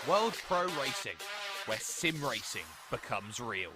World Pro Racing, where sim racing becomes real.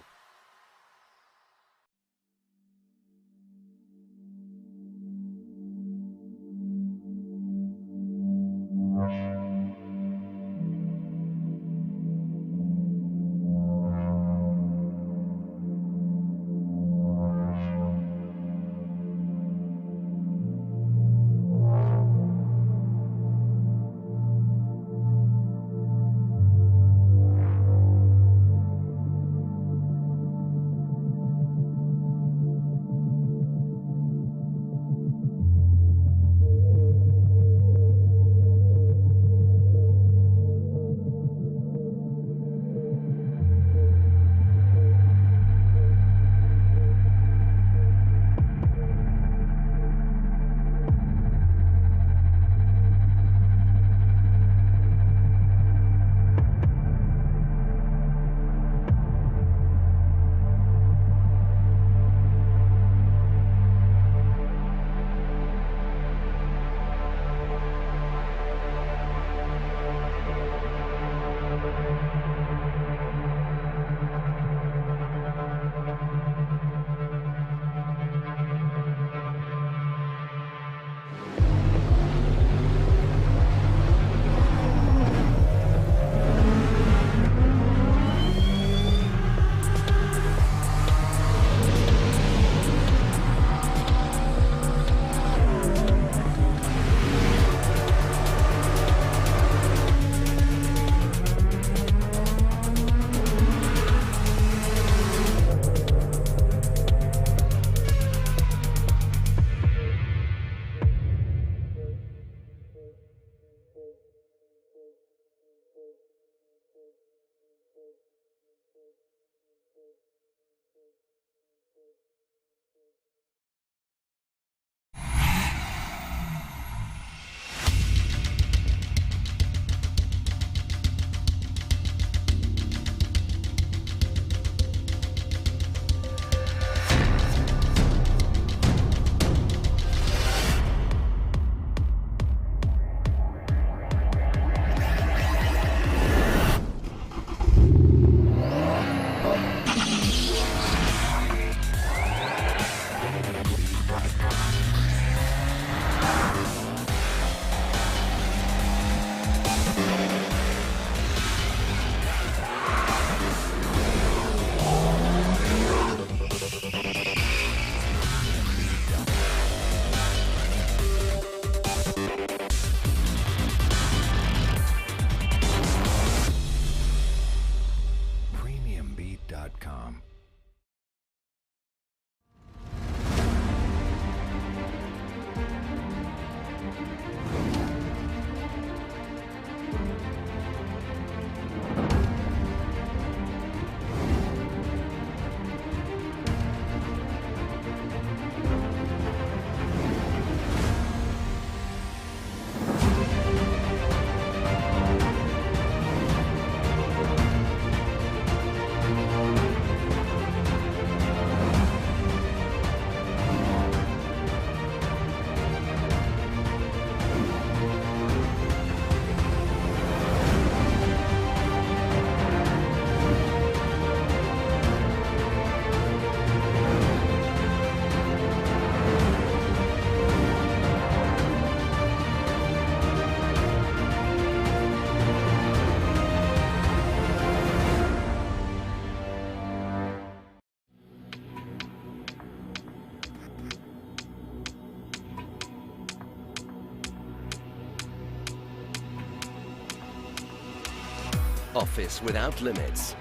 Office without limits.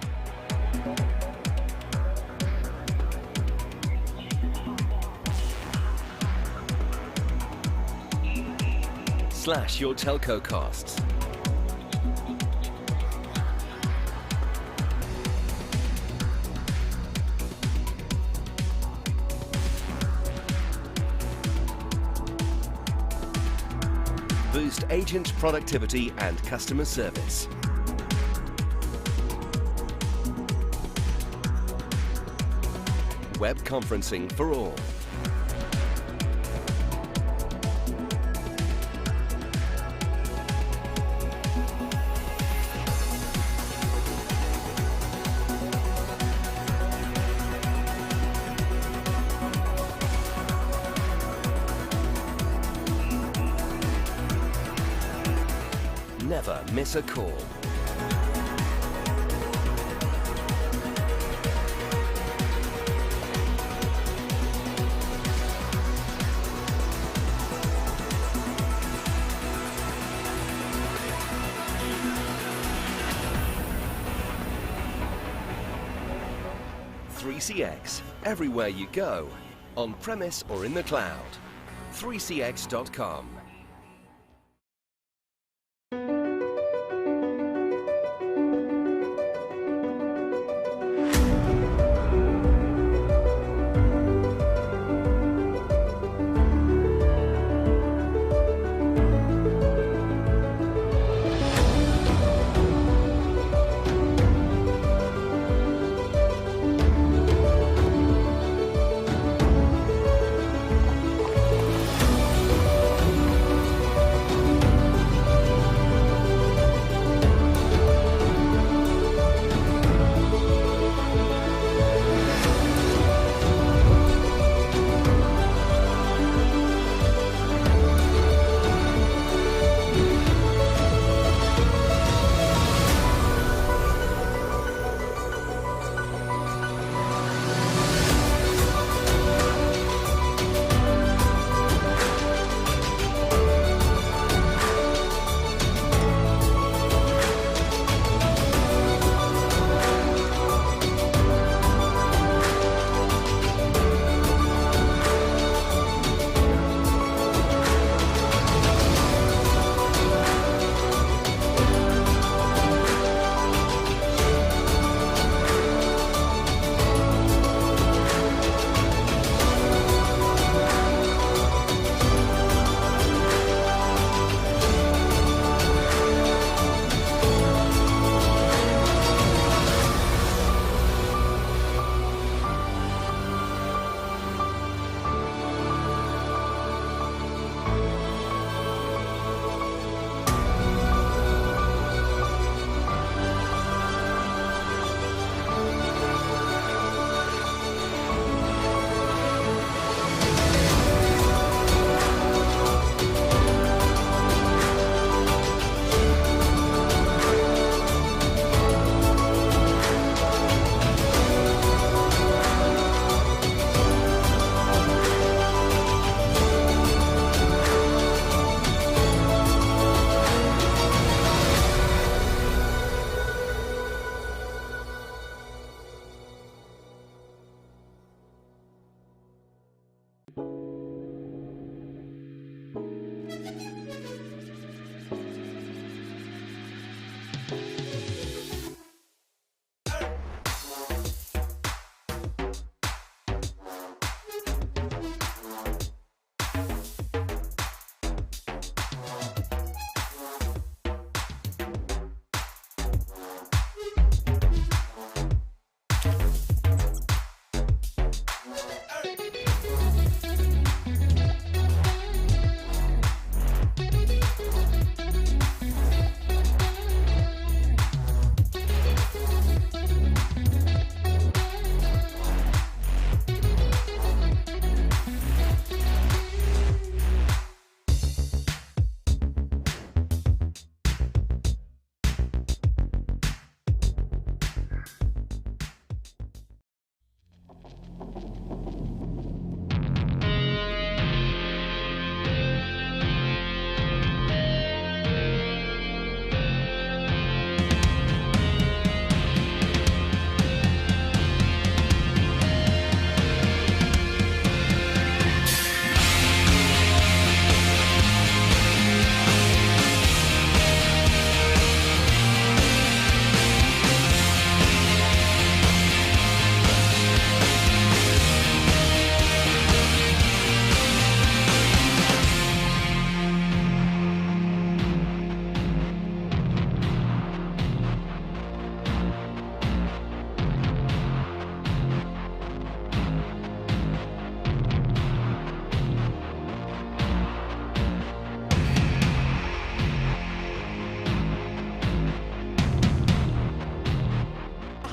Slash your telco costs. Boost agent productivity and customer service. Web conferencing for all. miss a call. .3CX, everywhere you go, on premise or in the cloud. 3cx.com.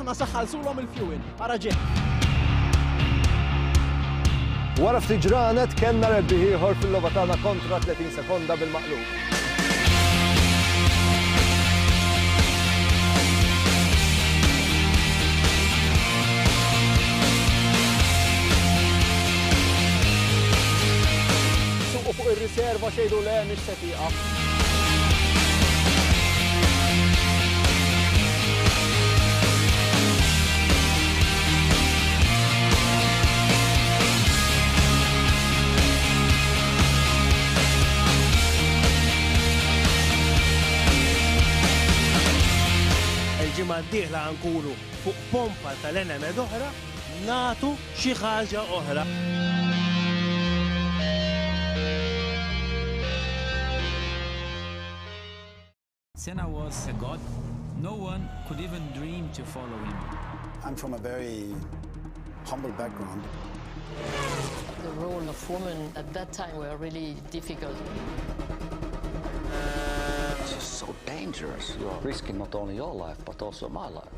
aħna saħħalsulhom il-fuel. Ara ġej. Wara ftit ġranet kellna rebbieħ ieħor fil-logħba tagħna kontra 30 sekonda bil-maqlub. هما شيدوا لا مش سفيئة. الجمعة الديħla nkunu fuq pompa tal-Enemed oħra nagħtu xi ħaġa oħra. Senna was a god. No one could even dream to follow him. I'm from a very humble background. The role of women at that time were really difficult. This is so dangerous. You are risking not only your life, but also my life.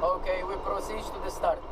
Okay, we proceed to the start.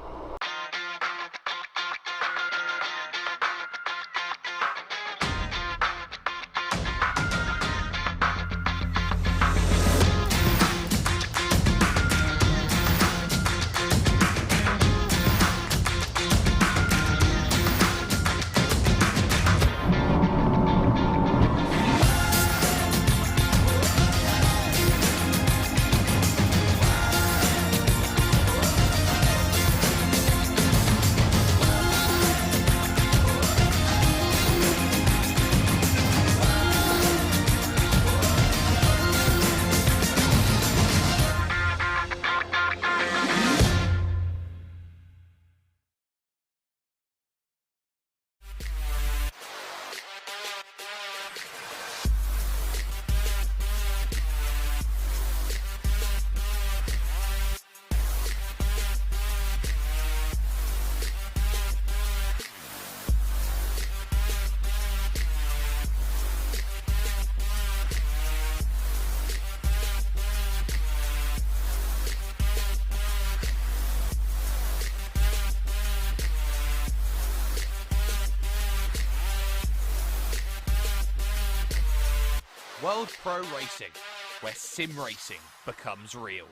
World Pro Racing, where sim racing becomes real.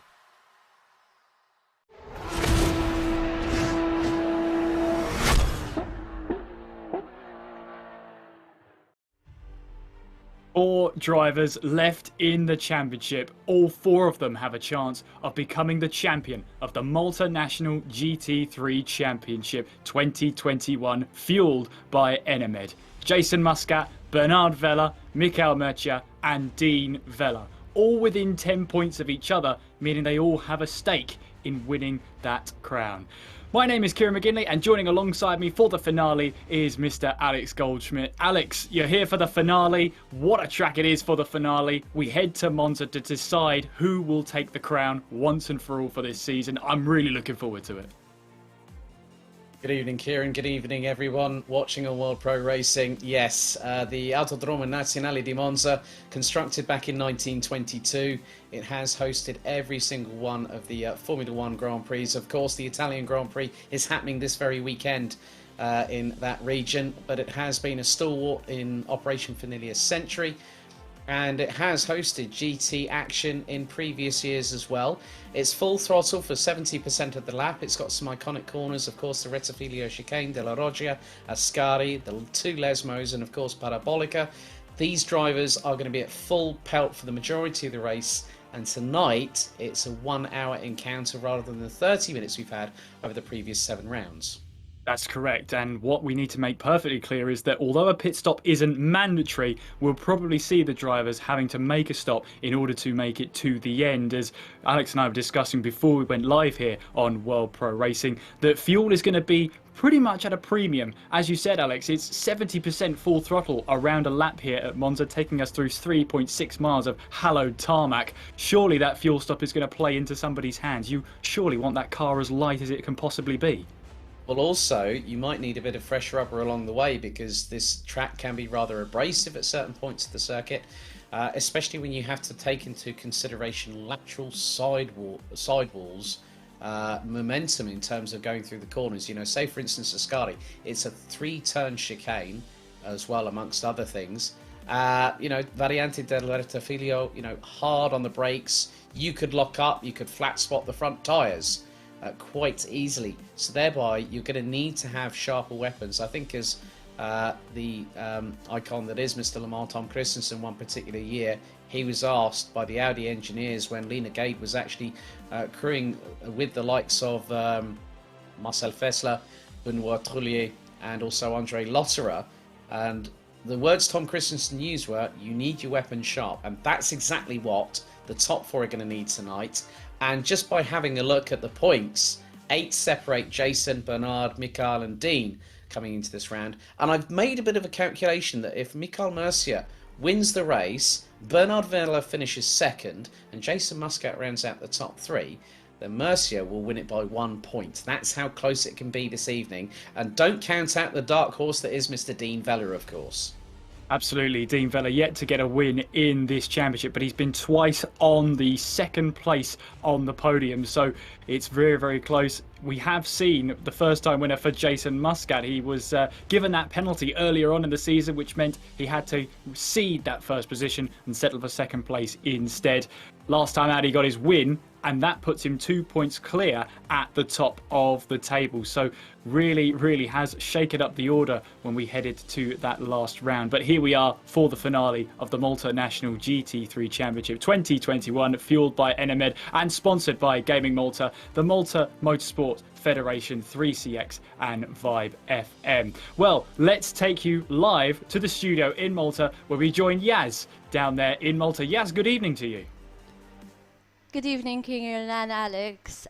4 drivers left in the championship. All 4 of them have a chance of becoming the champion of the Malta National GT3 Championship 2021, fueled by Enemed. Jason Muscat, Bernard Vella, Michael Mercia and Dean Vella. All within 10 points of each other, meaning they all have a stake in winning that crown. My name is Kieran McGinley, and joining alongside me for the finale is Mr. Alex Goldschmidt. Alex, you're here for the finale. What a track it is for the finale. We head to Monza to decide who will take the crown once and for all for this season. I'm really looking forward to it. Good evening, Kieran. Good evening, everyone watching on World Pro Racing. Yes, the Autodromo Nazionale di Monza, constructed back in 1922. It has hosted every single one of the Formula One Grand Prix. Of course, the Italian Grand Prix is happening this very weekend in that region, but it has been a stalwart in operation for nearly a century. And it has hosted GT action in previous years as well. It's full throttle for 70% of the lap. It's got some iconic corners, of course, the Rettifilio chicane, Della Roggia, Ascari, the 2 Lesmos, and of course Parabolica. These drivers are going to be at full pelt for the majority of the race. And tonight, it's a 1-hour encounter rather than the 30 minutes we've had over the previous 7 rounds. That's correct, and what we need to make perfectly clear is that although a pit stop isn't mandatory, we'll probably see the drivers having to make a stop in order to make it to the end. As Alex and I were discussing before we went live here on World Pro Racing, that fuel is going to be pretty much at a premium. As you said, Alex, it's 70% full throttle around a lap here at Monza, taking us through 3.6 miles of hallowed tarmac. Surely that fuel stop is going to play into somebody's hands. You surely want that car as light as it can possibly be. Well, also, you might need a bit of fresh rubber along the way because this track can be rather abrasive at certain points of the circuit, especially when you have to take into consideration lateral sidewalls, momentum in terms of going through the corners. You know, say for instance Ascari, it's a 3-turn chicane as well, amongst other things. You know, Variante del Rettifilio, you know, hard on the brakes. You could lock up, you could flat spot the front tyres quite easily. So thereby, you're going to need to have sharper weapons. I think as the icon that is Mr. Lamar Tom Christensen one particular year, he was asked by the Audi engineers when Lena Gade was actually crewing with the likes of Marcel Fessler, Benoit Trullier, and also Andre Lotterer, and the words Tom Christensen used were, you need your weapons sharp, and that's exactly what the top 4 are going to need tonight. And just by having a look at the points, 8 separate Jason, Bernard, Michael and Dean coming into this round. And I've made a bit of a calculation that if Michael Mercia wins the race, Bernard Vella finishes 2nd, and Jason Muscat rounds out the top 3, then Mercia will win it by 1 point. That's how close it can be this evening. And don't count out the dark horse that is Mr. Dean Vella, of course. Absolutely, Dean Vella yet to get a win in this championship, but he's been twice on the 2nd place on the podium, so it's very, very close. We have seen the first time winner for Jason Muscat. He was given that penalty earlier on in the season, which meant he had to cede that first position and settle for 2nd place instead. Last time out, he got his win, and that puts him 2 points clear at the top of the table. So really, really has shaken up the order when we headed to that last round. But here we are for the finale of the Malta National GT3 Championship 2021, fueled by Enemed and sponsored by Gaming Malta, the Malta Motorsport Federation, 3CX and Vibe FM. Well, let's take you live to the studio in Malta, where we join Yaz down there in Malta. Yaz, good evening to you. Good evening, Kieran and Alex.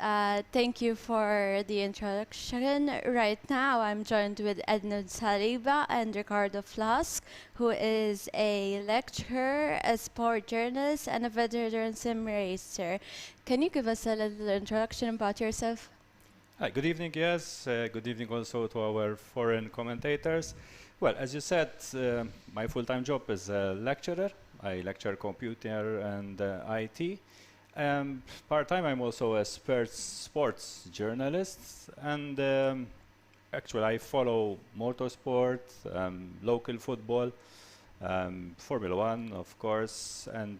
Thank you for the introduction. Right now, I'm joined with Edmund Saliba and Ricardo Flask, who is a lecturer, a sport journalist, and a veteran sim racer. Can you give us a little introduction about yourself? Hi, good evening, yes. Good evening also to our foreign commentators. Well, as you said, my full-time job is a lecturer. I lecture computer and IT. Part-time, I'm also a sports journalist, and actually I follow motorsport, local football, Formula One, of course, and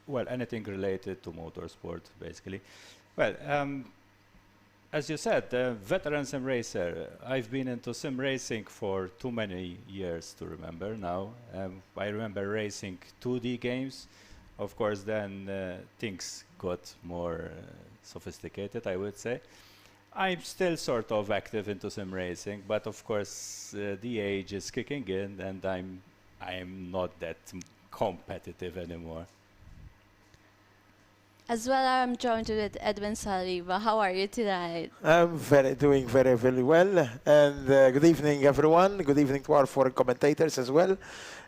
well, anything related to motorsport, basically. Well, As you said, veteran sim racer. I've been into sim racing for too many years to remember now. I remember racing 2D games. Of course, then things got more sophisticated, I would say. I'm still sort of active into sim racing, but of course the age is kicking in, and I'm not that competitive anymore. As well, I'm joined with Edwin Saliba. How are you tonight? I'm doing very, very well. And good evening, everyone. Good evening to our foreign commentators as well.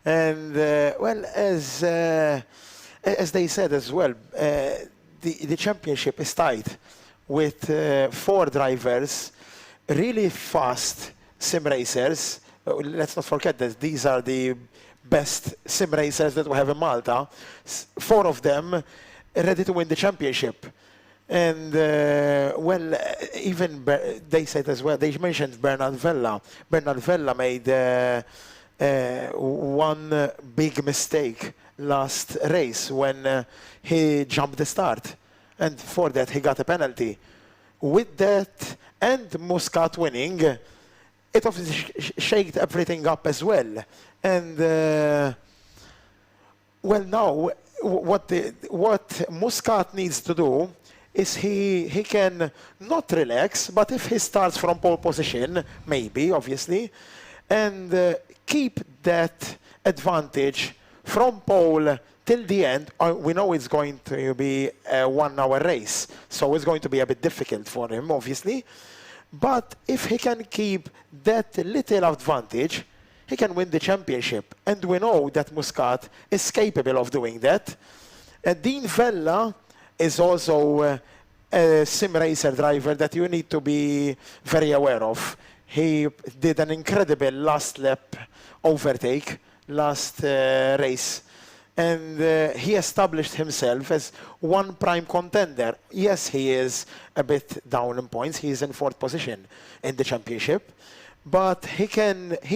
And well, as they said as well, the championship is tight with 4 drivers, really fast sim racers. Let's not forget that these are the best sim racers that we have in Malta. 4 of them ready to win the championship. And well, even they said as well, they mentioned Bernard Vella. Bernard Vella made one big mistake last race when he jumped the start, and for that he got a penalty. With that and Muscat winning, it obviously shaked everything up as well. And well, now what Muscat needs to do is he can not relax, but if he starts from pole position, maybe, obviously, and keep that advantage from pole till the end. We know it's going to be a 1-hour race, so it's going to be a bit difficult for him, obviously. But if he can keep that little advantage, he can win the championship. And we know that Muscat is capable of doing that. Dean Vella is also a sim racer driver that you need to be very aware of. He did an incredible last lap overtake last race. And he established himself as one prime contender. Yes, he is a bit down in points. He is in 4th position in the championship. But he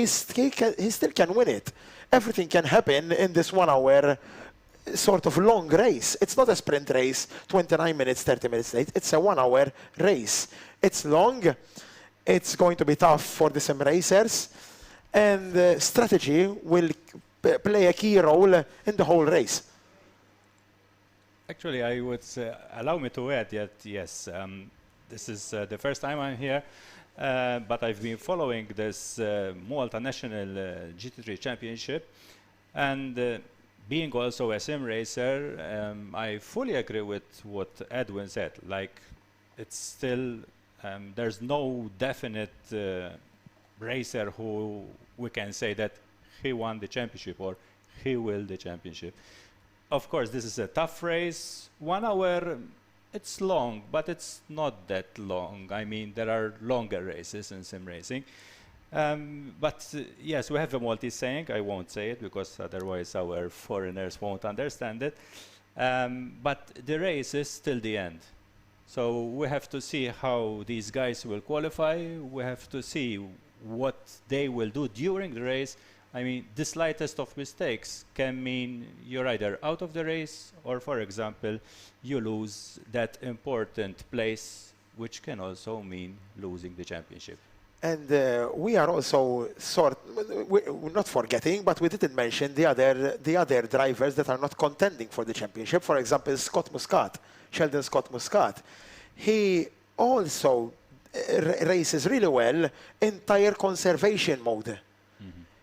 still can win it. Everything can happen in this 1-hour sort of long race. It's not a sprint race, 29 minutes, 30 minutes late. It's a 1-hour race. It's long. It's going to be tough for the sim racers. And strategy will play a key role in the whole race. Actually, I would allow me to add that, yes, this is the first time I'm here. But I've been following this Malta National GT3 Championship, and being also a sim racer, I fully agree with what Edwin said. Like, it's still, there's no definite racer who we can say that he won the championship or he will the championship. Of course, this is a tough race. 1 hour, it's long, but it's not that long. I mean, there are longer races in sim racing. But yes, we have a Maltese saying. I won't say it because otherwise our foreigners won't understand it. But the race is till the end. So we have to see how these guys will qualify. We have to see what they will do during the race. I mean, the slightest of mistakes can mean you're either out of the race or, for example, you lose that important place, which can also mean losing the championship. And we are also we're not forgetting, but we didn't mention the other drivers that are not contending for the championship. For example, Sheldon Scott Muscat. He also races really well in tire conservation mode.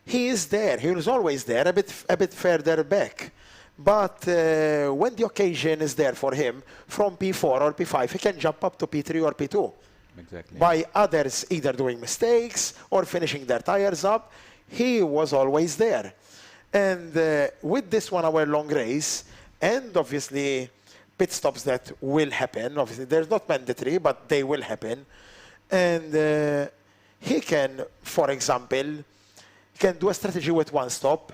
He is there. He was always there, a bit further back. But when the occasion is there for him, from P4 or P5, he can jump up to P3 or P2. Exactly. By others either doing mistakes or finishing their tires up, he was always there. And with this 1 hour long race, and obviously pit stops that will happen, obviously they're not mandatory, but they will happen. And he can, for example, can do a strategy with one stop,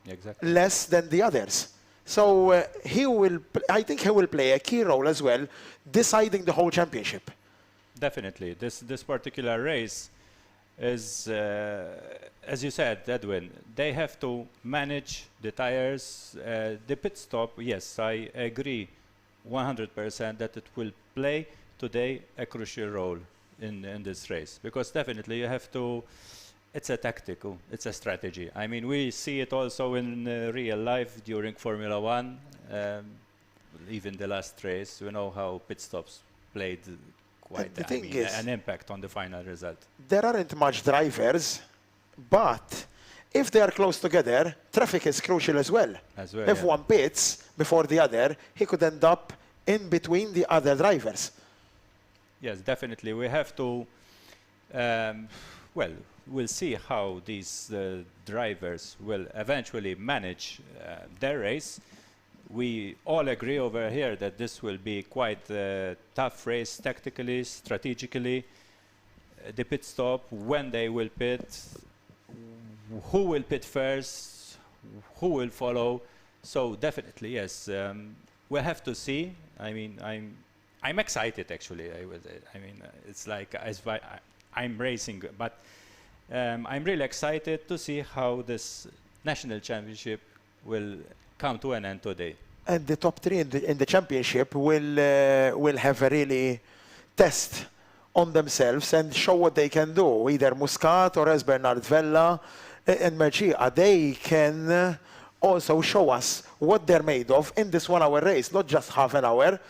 exactly, less than the others. So I think he will play a key role as well, deciding the whole championship. Definitely. This particular race is, as you said, Edwin, they have to manage the tires. The pit stop, yes, I agree 100% that it will play today a crucial role. in this race, because definitely you have to. It's a tactical, it's a strategy. I mean, we see it also in real life during Formula One. Even the last race, we know how pit stops played quite an impact on the final result. There aren't much drivers, but if they are close together, traffic is crucial as well. If one pits before the other, he could end up in between the other drivers. Yes, definitely. We have to, well, we'll see how these drivers will eventually manage their race. We all agree over here that this will be quite a tough race tactically, strategically. The pit stop, when they will pit, who will pit first, who will follow. So definitely, yes, we'll have to see. I mean, I'm excited actually. I mean, it's like I'm racing, but I'm really excited to see how this national championship will come to an end today. And the top three in the championship will have a really test on themselves and show what they can do. Either Muscat or as Bernard Vella and Mercia, they can also show us what they're made of in this 1 hour race, not just half an hour.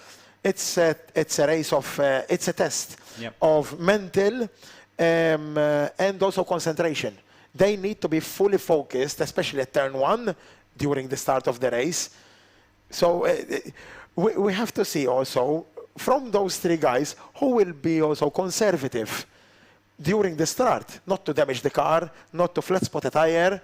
It's a race of, it's a test of mental and also concentration. They need to be fully focused, especially at turn 1 during the start of the race. So we have to see also from those 3 guys who will be also conservative during the start, not to damage the car, not to flat spot a tire.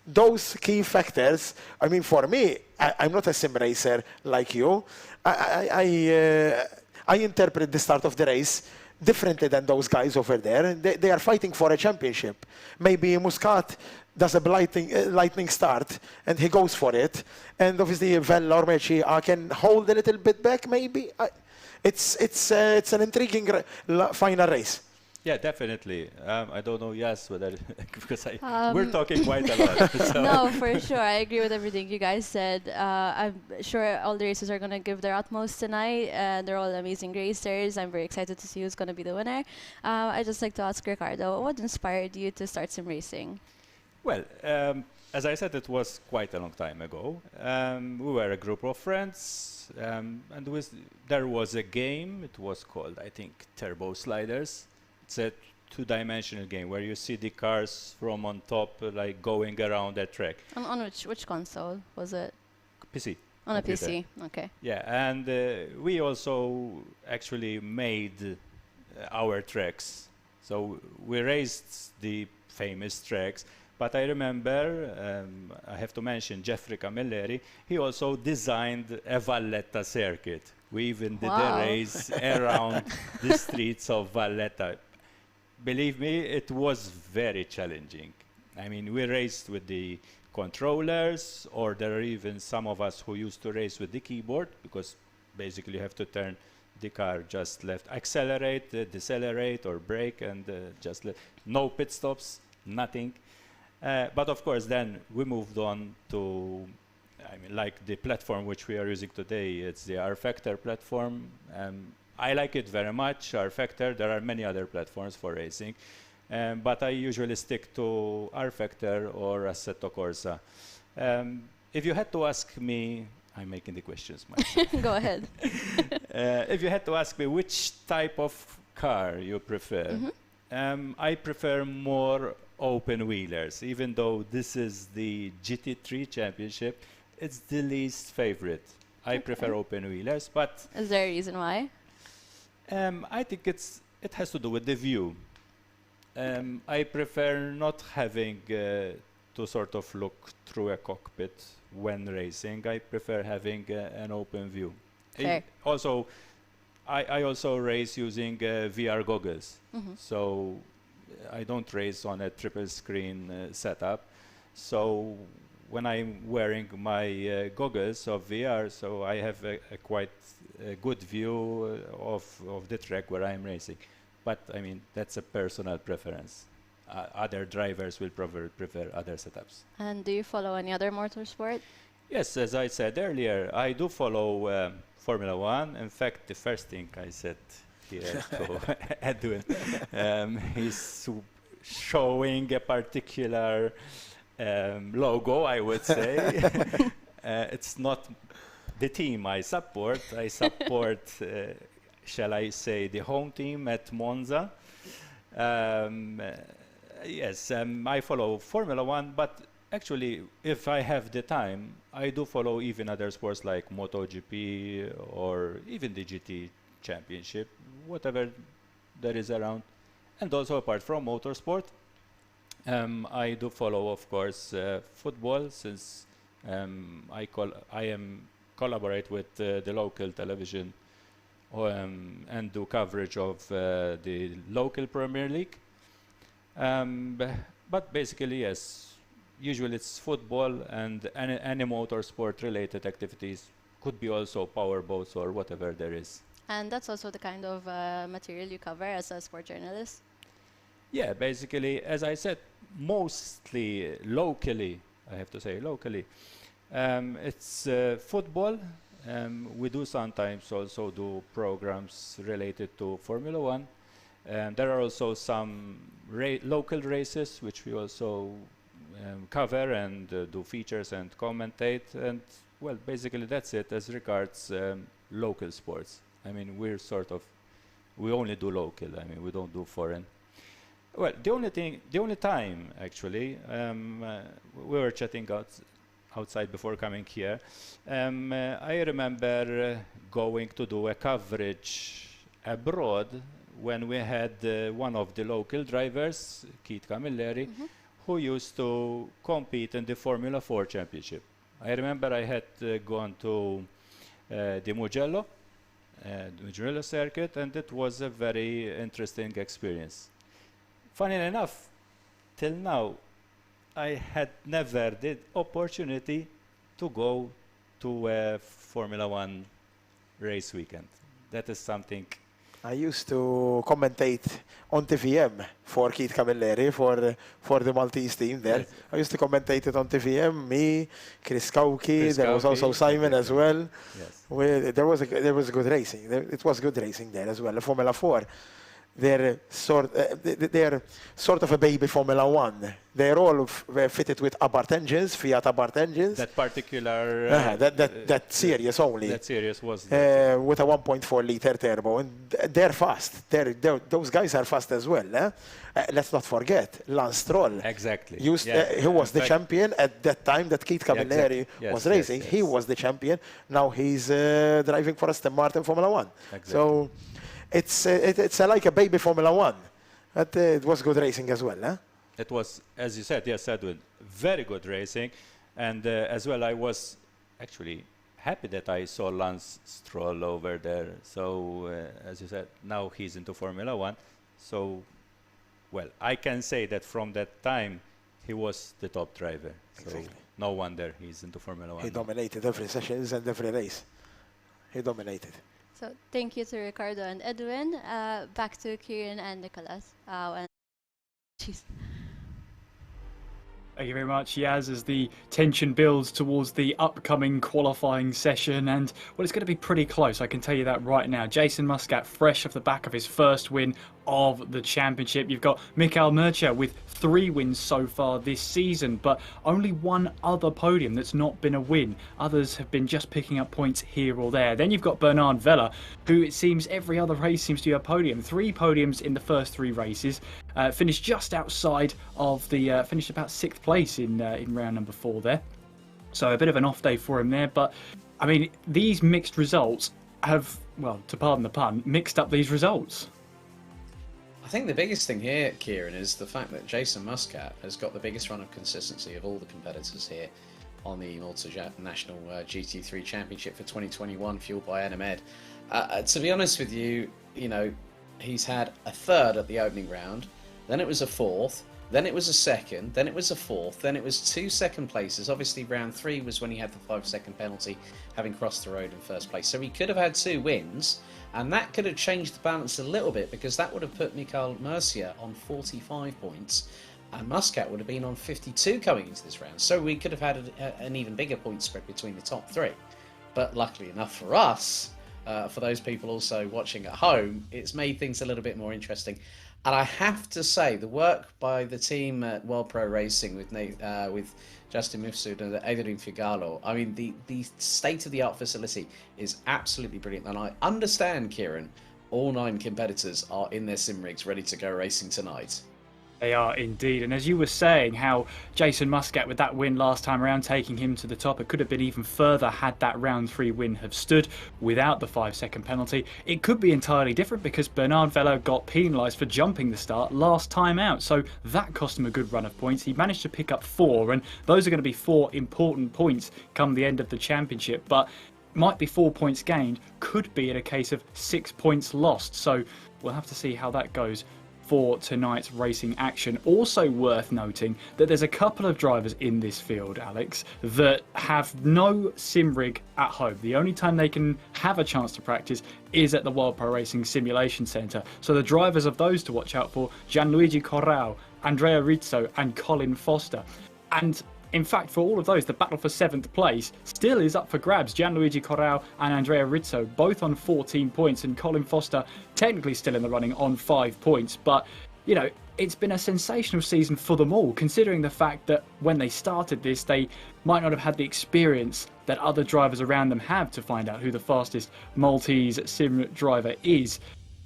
Those key factors, I mean, for me, I'm not a sim racer like you. I interpret the start of the race differently than those guys over there. They are fighting for a championship. Maybe Muscat does a lightning start and he goes for it. And obviously Vella or Mercia can hold a little bit back maybe. It's an intriguing final race. Yeah, definitely. I don't know, yes, whether because we're talking quite a lot. So. No, for sure. I agree with everything you guys said. I'm sure all the racers are going to give their utmost tonight. They're all amazing racers. I'm very excited to see who's going to be the winner. I'd just like to ask Ricardo, what inspired you to start sim racing? Well, as I said, it was quite a long time ago. We were a group of friends, and there was a game. It was called, I think, Turbo Sliders. It's a 2-dimensional game where you see the cars from on top, like going around that track. On which console was it? PC. On computer. A PC, okay. Yeah, and we also actually made our tracks. So we raced the famous tracks. But I remember, I have to mention Jeffrey Camilleri, he also designed a Valletta circuit. We even did a race around the streets of Valletta. Believe me, it was very challenging. I mean, we raced with the controllers, or there are even some of us who used to race with the keyboard, because basically you have to turn the car just left, accelerate, decelerate, or brake, and just no pit stops, nothing. But of course, then we moved on to, I mean, like the platform which we are using today, it's the R-Factor platform. I like it very much, R-Factor. There are many other platforms for racing, but I usually stick to R-Factor or Assetto Corsa. If you had to ask me, I'm making the questions myself. Go ahead. If you had to ask me which type of car you prefer, I prefer more open wheelers. Even though this is the GT3 championship, it's the least favorite. I prefer open wheelers, but is there a reason why? I think it has to do with the view. I prefer not having to sort of look through a cockpit when racing. I prefer having an open view. Also, I also race using VR goggles. So I don't race on a triple screen setup. So when I'm wearing my goggles of VR, so I have a quite good view of the track where I'm racing. But I mean, that's a personal preference. Other drivers will prefer other setups. And do you follow any other motorsport? Yes, as I said earlier, I do follow Formula One. In fact, the first thing I said here to Edwin. He's showing a particular logo, I would say. It's not the team I support. I support, shall I say, the home team at Monza. Yes, I follow Formula One, but actually, if I have the time, I do follow even other sports like MotoGP or even the GT Championship, whatever there is around. And also, apart from motorsport, I do follow, of course, football, since I collaborate with the local television and do coverage of the local Premier League. But basically, yes, usually it's football and any motorsport related activities. Could be also power boats or whatever there is. And that's also the kind of material you cover as a sport journalist? Yeah, basically, as I said, mostly locally, I have to say locally. It's football. We do sometimes also do programs related to Formula One. There are also some local races which we also cover and do features and commentate. And well, basically that's it as regards local sports. I mean, we only do local. I mean, we don't do foreign. Well, the only time actually, we were chatting outside before coming here. I remember going to do a coverage abroad when we had one of the local drivers, Keith Camilleri, who used to compete in the Formula 4 Championship. I remember I had gone to the Mugello circuit, and it was a very interesting experience. Funny enough, till now, I had never the opportunity to go to a Formula 1 race weekend. That is something. I used to commentate on TVM for Keith Camilleri for the Maltese team there. Yes. I used to commentate it on TVM. Me, Chris Kauki, there was also Simon as well. Yes. There was good racing. It was good racing there as well. Formula 4. They're sort of a baby Formula 1. They're all fitted with Abarth engines, Fiat Abarth engines. That particular... that series only. That series was... with a 1.4 liter turbo. And they're fast. Those guys are fast as well. Let's not forget, Lance Stroll. Exactly. He was the champion at that time that Keith Camilleri was racing. Yes. He was the champion. Now he's driving for Aston Martin Formula 1. Exactly. So... It's like a baby Formula 1, but it was good racing as well, huh? It was, as you said, yes, Edwin, very good racing, and as well I was actually happy that I saw Lance Stroll over there. So, as you said, now he's into Formula 1. So, well, I can say that from that time he was the top driver. Exactly. So no wonder he's into Formula 1. He dominated every sessions and every race. He dominated. So thank you to Ricardo and Edwin. Back to Kieran and Nicholas. Thank you very much, Yaz, as the tension builds towards the upcoming qualifying session. And, well, it's going to be pretty close, I can tell you that right now. Jason Muscat, fresh off the back of his first win of the championship. You've got Michael Murcia with 3 wins so far this season, but only one other podium that's not been a win. Others have been just picking up points here or there. Then you've got Bernard Vella, who it seems every other race seems to be a podium. 3 podiums in the first 3 races. Finished just outside of the, finished about 6th place in round number 4 there. So a bit of an off day for him there. But, I mean, these mixed results have, well, to pardon the pun, mixed up these results. I think the biggest thing here, Kieran, is the fact that Jason Muscat has got the biggest run of consistency of all the competitors here on the Malta National GT3 Championship for 2021, fueled by Enemed. To be honest with you, you know, he's had a 3rd at the opening round, then it was a 4th, then it was a 2nd, then it was a 4th, then it was 2 second places. Obviously, round 3 was when he had the 5-second penalty, having crossed the road in first place. So he could have had 2 wins, and that could have changed the balance a little bit, because that would have put Michael Murcia on 45 points, and Muscat would have been on 52 coming into this round. So we could have had an even bigger point spread between the top 3. But luckily enough for us, for those people also watching at home, it's made things a little bit more interesting. And I have to say, the work by the team at World Pro Racing with Justin Mifsud and Adrian Figalo, I mean, the state-of-the-art facility is absolutely brilliant. And I understand, Kieran, all 9 competitors are in their sim rigs ready to go racing tonight. They are indeed. And as you were saying, how Jason Muscat with that win last time around, taking him to the top, it could have been even further had that round 3 win have stood without the 5-second penalty. It could be entirely different because Bernard Vella got penalised for jumping the start last time out, so that cost him a good run of points. He managed to pick up 4, and those are going to be 4 important points come the end of the championship, but might be 4 points gained, could be in a case of 6 points lost, so we'll have to see how that goes for tonight's racing action. Also worth noting that there's a couple of drivers in this field, Alex, that have no sim rig at home. The only time they can have a chance to practice is at the World Pro Racing Simulation Centre. So the drivers of those to watch out for: Gianluigi Corrao, Andrea Rizzo and Colin Foster. And in fact, for all of those, the battle for 7th place still is up for grabs. Gianluigi Corrao and Andrea Rizzo both on 14 points, and Colin Foster technically still in the running on 5 points. But, you know, it's been a sensational season for them all, considering the fact that when they started this, they might not have had the experience that other drivers around them have to find out who the fastest Maltese sim driver is.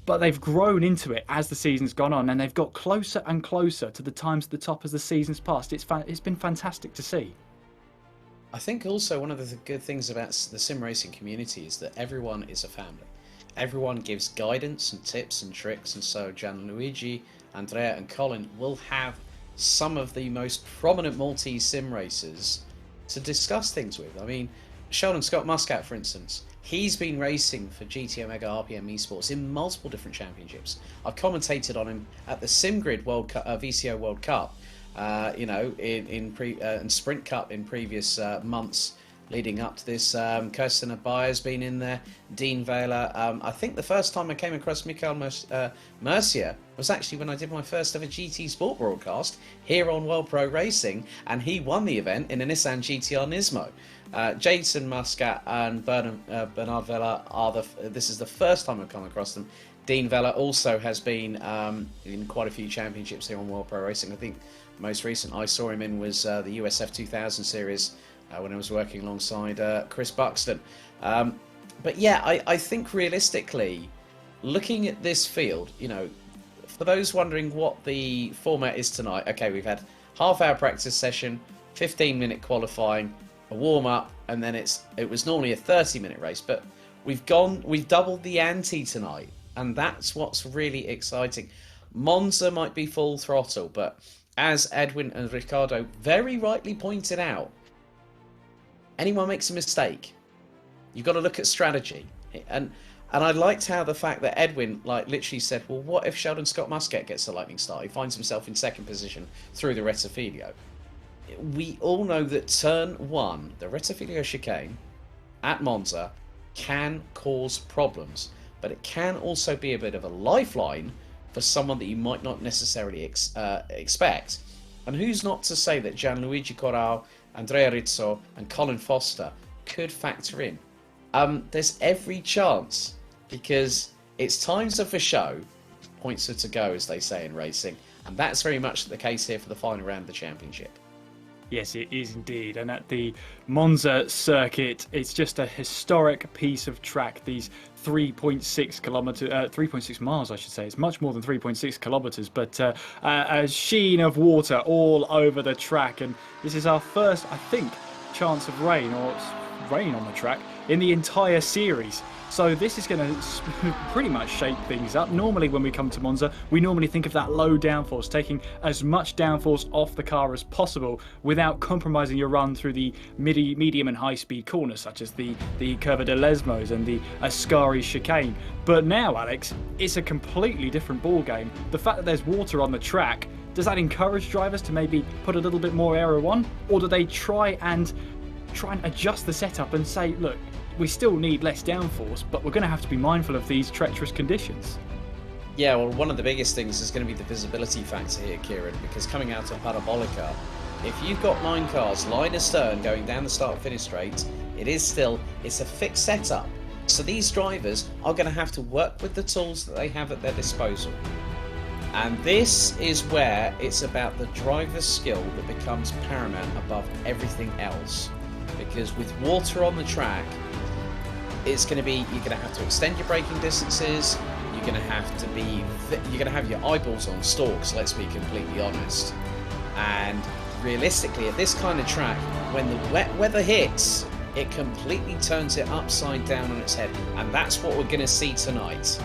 But they've grown into it as the season's gone on, and they've got closer and closer to the times at the top as the season's passed. It's been fantastic to see. I think also one of the good things about the sim racing community is that everyone is a family. Everyone gives guidance and tips and tricks, and so Gianluigi, Andrea and Colin will have some of the most prominent Maltese sim racers to discuss things with. I mean, Sheldon Scott Muscat, for instance, he's been racing for GT Omega RPM Esports in multiple different championships. I've commentated on him at the SimGrid World Cup, VCO World Cup, you know, in Sprint Cup in previous months leading up to this. Kirsten Abaya has been in there, Dean Vela. I think the first time I came across Mikael Mercier was actually when I did my first ever GT Sport broadcast here on World Pro Racing, and he won the event in a Nissan GTR Nismo. Jason Muscat and Bernard Vella this is the first time I've come across them. Dean Vella also has been in quite a few championships here on World Pro Racing. I think the most recent I saw him in was the USF 2000 series when I was working alongside Chris Buxton. But yeah, I think realistically, looking at this field, you know, for those wondering what the format is tonight, okay, we've had half-hour practice session, 15-minute qualifying, a warm-up, and then it was normally a 30-minute race, but we've doubled the ante tonight, and that's what's really exciting. Monza might be full throttle, but as Edwin and Ricardo very rightly pointed out, anyone makes a mistake, you've got to look at strategy. And I liked how the fact that Edwin literally said, well, what if Sheldon Scott Muscat gets a lightning start? He finds himself in 2nd position through the Rettifilio. We all know that turn 1, the Rettifilio chicane at Monza, can cause problems, but it can also be a bit of a lifeline for someone that you might not necessarily expect. And who's not to say that Gianluigi Corrao, Andrea Rizzo and Colin Foster could factor in? There's every chance, because it's times are for show, points are to go, as they say in racing, and that's very much the case here for the final round of the championship. Yes, it is indeed. And at the Monza circuit, it's just a historic piece of track. These 3.6 miles, I should say. It's much more than 3.6 kilometers, but a sheen of water all over the track. And this is our first, I think, chance of rain or rain on the track in the entire series. So this is going to pretty much shake things up. Normally when we come to Monza, we normally think of that low downforce, taking as much downforce off the car as possible without compromising your run through the medium and high speed corners, such as the Curva de Lesmos and the Ascari chicane. But now, Alex, it's a completely different ball game. The fact that there's water on the track, does that encourage drivers to maybe put a little bit more aero on? Or do they try and adjust the setup and say, look, we still need less downforce, but we're going to have to be mindful of these treacherous conditions? Yeah, well, one of the biggest things is going to be the visibility factor here, Kieran, because coming out of Parabolica, if you've got 9 cars line astern going down the start-finish straight, it's a fixed setup. So these drivers are going to have to work with the tools that they have at their disposal. And this is where it's about the driver's skill that becomes paramount above everything else. Because with water on the track, it's going to be, you're going to have to extend your braking distances, you're going to have your eyeballs on stalks, let's be completely honest. And realistically, at this kind of track, when the wet weather hits, it completely turns it upside down on its head. And that's what we're going to see tonight.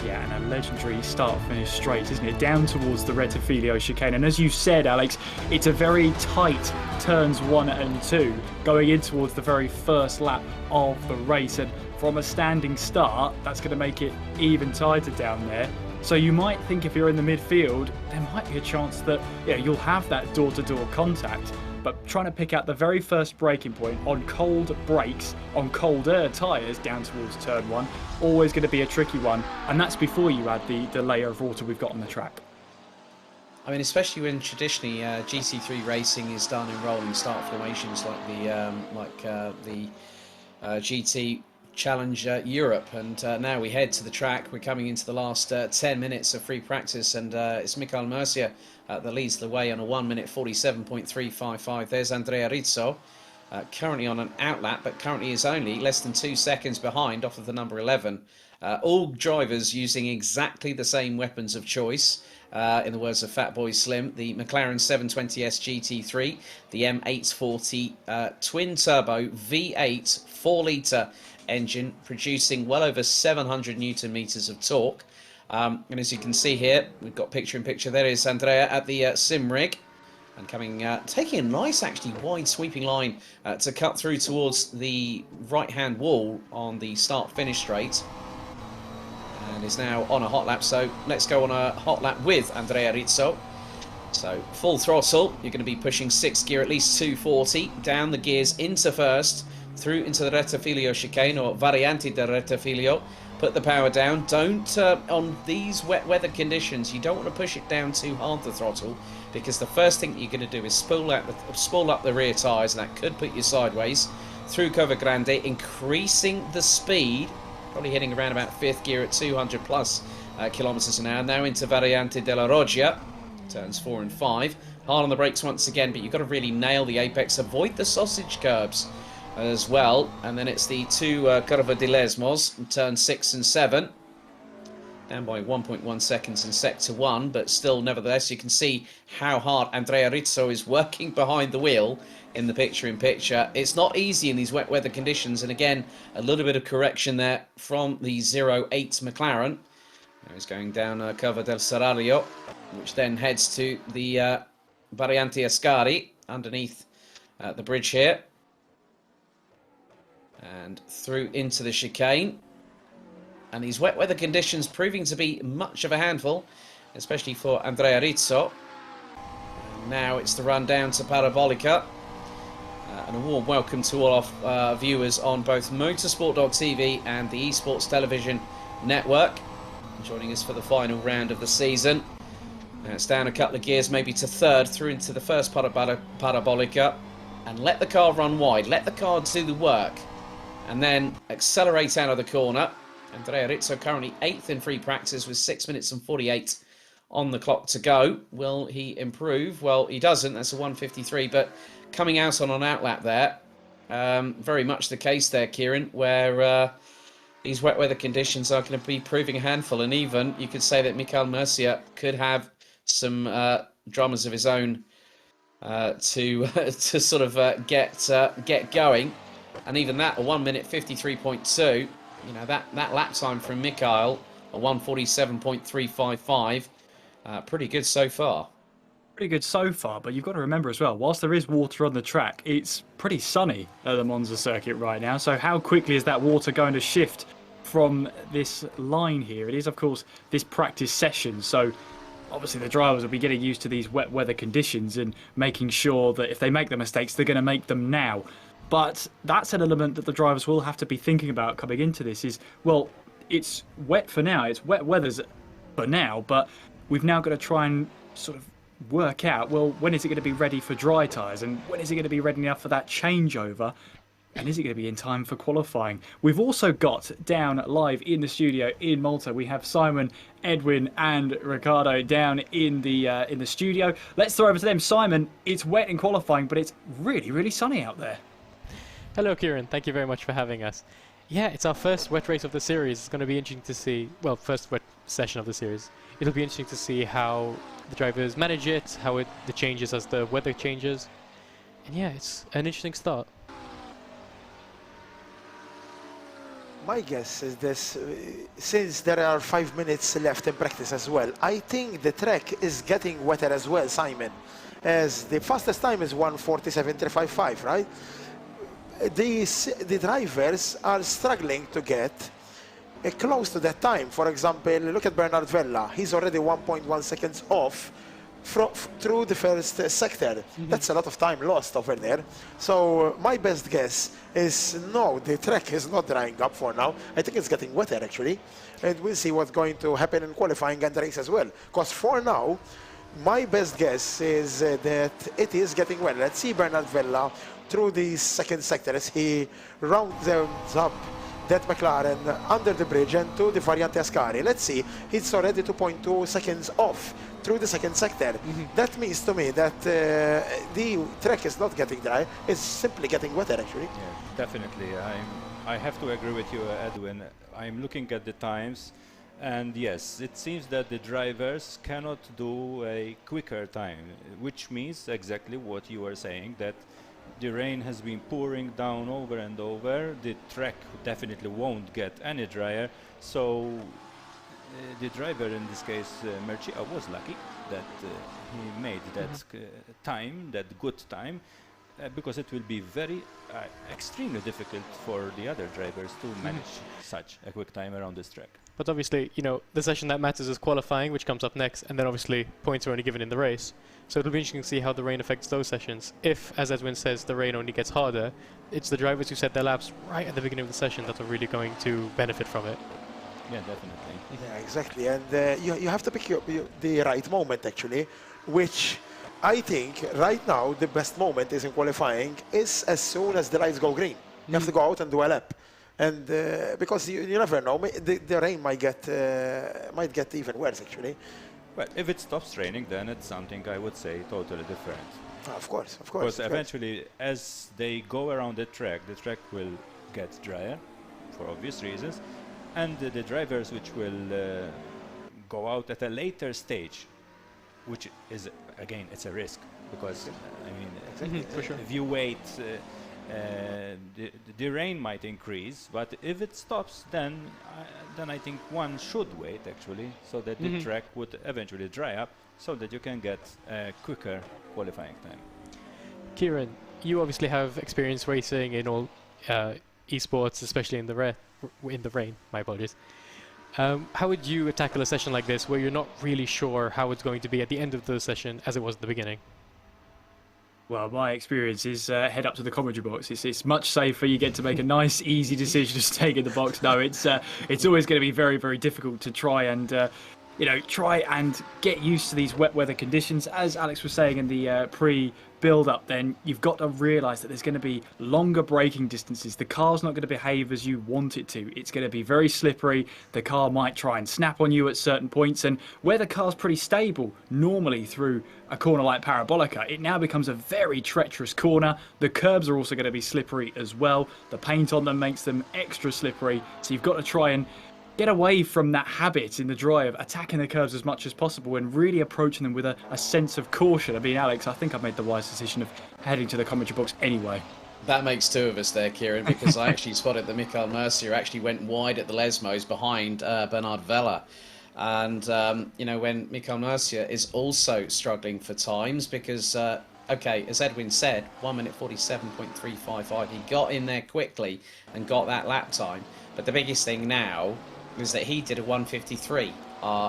Yeah, and a legendary start-finish straight, isn't it? Down towards the Rettifilio chicane. And as you said, Alex, it's a very tight turns 1 and 2 going in towards the very first lap of the race. And from a standing start, that's going to make it even tighter down there. So you might think if you're in the midfield, there might be a chance that you'll have that door-to-door contact. But trying to pick out the very first braking point on cold brakes, on colder tyres down towards turn 1, always going to be a tricky one. And that's before you add the layer of water we've got on the track. I mean, especially when traditionally GT3 racing is done in rolling start formations like the GT Challenge Europe. And now we head to the track. We're coming into the last 10 minutes of free practice, and it's Michael Murcia that leads the way on a 1 minute 47.355. There's Andrea Rizzo, currently on an outlap, but currently is only less than 2 seconds behind off of the number 11. All drivers using exactly the same weapons of choice. In the words of Fatboy Slim, the McLaren 720S GT3, the M840 twin-turbo V8 4-litre engine, producing well over 700 Newton meters of torque. And as you can see here, we've got picture-in-picture. There is Andrea at the sim rig, and taking a nice, actually wide sweeping line to cut through towards the right-hand wall on the start-finish straight. And is now on a hot lap, so let's go on a hot lap with Andrea Rizzo. So full throttle, you're going to be pushing 6th gear, at least 240, down the gears into first, through into the Rettifilio chicane, or Varianti del Rettifilio. Put the power down. Don't, on these wet weather conditions, you don't want to push it down too hard, the throttle, because the first thing you're going to do is spool up the rear tyres, and that could put you sideways. Through Cova Grande, increasing the speed, probably hitting around about 5th gear at 200 plus kilometres an hour. Now into Variante della Roggia, turns 4 and 5. Hard on the brakes once again, but you've got to really nail the apex. Avoid the sausage curbs as well. And then it's the two Curva di Lesmos, turn 6 and 7. Down by 1.1 seconds in sector 1, but still, nevertheless, you can see how hard Andrea Rizzo is working behind the wheel in the picture-in-picture. It's not easy in these wet weather conditions, and again, a little bit of correction there from the 08 McLaren. Now he's going down Curva del Seraglio, which then heads to the Variante Ascari underneath the bridge here. And through into the chicane. And these wet weather conditions proving to be much of a handful, especially for Andrea Rizzo. And now it's the run down to Parabolica. And a warm welcome to all our viewers on both motorsport.tv and the Esports television network. Joining us for the final round of the season. Now it's down a couple of gears, maybe to 3rd, through into the first Parabolica. And let the car run wide, let the car do the work. And then accelerate out of the corner. Andrea Rizzo currently 8th in free practice with 6 minutes and 48 on the clock to go. Will he improve? Well, he doesn't. That's a 1:53, but coming out on an outlap there. Very much the case there, Kieran, where these wet weather conditions are going to be proving a handful. And even, you could say that Michael Murcia could have some dramas of his own to sort of get going. And even that, a 1 minute 53.2. You know, that lap time from Mikhail, a 1:47.355, pretty good so far. Pretty good so far, but you've got to remember as well, whilst there is water on the track, it's pretty sunny at the Monza circuit right now. So how quickly is that water going to shift from this line here? It is, of course, this practice session. So obviously the drivers will be getting used to these wet weather conditions and making sure that if they make the mistakes, they're going to make them now. But that's an element that the drivers will have to be thinking about coming into this is, well, it's wet for now, it's wet weathers for now, but we've now got to try and sort of work out, well, when is it going to be ready for dry tyres and when is it going to be ready enough for that changeover And is it going to be in time for qualifying? We've also got down live in the studio in Malta. We have Simon, Edwin, and Ricardo down in the studio. Let's throw over to them. Simon, it's wet in qualifying, but it's really, really sunny out there. Hello, Kieran. Thank you very much for having us. Yeah, it's our first wet race of the series. It's going to be interesting to see. Well, first wet session of the series. It'll be interesting to see how the drivers manage it, how it changes as the weather changes. And yeah, it's an interesting start. My guess is this, since there are 5 minutes left in practice as well, I think the track is getting wetter as well, Simon, as the fastest time is 1:47.355, right? The drivers are struggling to get close to that time. For example, look at Bernard Vella. He's already 1.1 seconds off through the first sector. That's a lot of time lost over there. So my best guess is no, the track is not drying up for now. I think it's getting wetter actually, and we'll see what's going to happen in qualifying and the race as well. Because for now, my best guess is that it is getting wetter. Let's see Bernard Vella through the second sector as he rounds up that McLaren under the bridge and to the Variante Ascari. Let's see, it's already 2.2 seconds off through the second sector. That means to me that the track is not getting dry, it's simply getting wetter actually. Yeah, definitely. I have to agree with you, Edwin. I'm looking at the times, and yes, it seems that the drivers cannot do a quicker time, which means exactly what you are saying, that the rain has been pouring down over and over. The track definitely won't get any drier, so the driver in this case, Mercia, was lucky that he made that time, that good time, because it will be very extremely difficult for the other drivers to manage such a quick time around this track. But obviously, you know, the session that matters is qualifying, which comes up next, and then obviously points are only given in the race. So it'll be interesting to see how the rain affects those sessions. If, as Edwin says, the rain only gets harder, it's the drivers who set their laps right at the beginning of the session that are really going to benefit from it. Yeah, definitely. Yeah, exactly. And you have to pick the right moment actually, which I think right now the best moment is in qualifying is as soon as the lights go green. You have to go out and do a lap. And because you never know, the rain might get even worse actually. Well, if it stops raining, then it's something I would say totally different. Of course. Because eventually, as they go around the track will get drier, for obvious reasons, and the drivers which will go out at a later stage, which is, again, it's a risk, because, I mean, for sure. if you wait, the rain might increase, but if it stops, then I think one should wait actually, so that the track would eventually dry up, so that you can get a quicker qualifying time. Kieran, you obviously have experience racing in all esports, especially in the rain. My apologies. How would you tackle a session like this, where you're not really sure how it's going to be at the end of the session as it was at the beginning? Well, my experience is head up to the commentary box. It's much safer. You get to make a nice, easy decision to stay in the box. No, it's always going to be very, very difficult to try and get used to these wet weather conditions. As Alex was saying in the pre-build-up, then you've got to realise that there's going to be longer braking distances. The car's not going to behave as you want it to. It's going to be very slippery. The car might try and snap on you at certain points, and where the car's pretty stable normally through a corner like Parabolica, it now becomes a very treacherous corner. The curbs are also going to be slippery as well. The paint on them makes them extra slippery, so you've got to try and get away from that habit in the dry of attacking the curves as much as possible and really approaching them with a sense of caution. I mean, Alex, I think I've made the wise decision of heading to the commentary box anyway. That makes two of us there, Kieran, because I actually spotted that Michael Mercier actually went wide at the Lesmos behind Bernard Vella. And, when Michael Mercier is also struggling for times because, as Edwin said, 1:47.355, he got in there quickly and got that lap time. But the biggest thing now is that he did a 1:53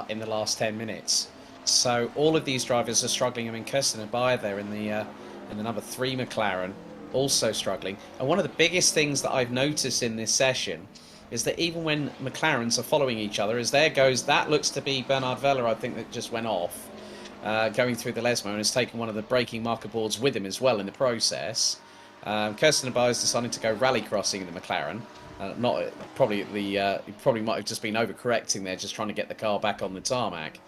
in the last 10 minutes. So all of these drivers are struggling. I mean, Kirsten and Bayer there in the number 3 McLaren also struggling. And one of the biggest things that I've noticed in this session is that even when McLarens are following each other, as there goes, that looks to be Bernard Vella, I think, that just went off, going through the Lesmo and has taken one of the braking marker boards with him as well in the process. Kirsten Abai has decided to go rally crossing in the McLaren. Probably might have just been overcorrecting there, just trying to get the car back on the tarmac.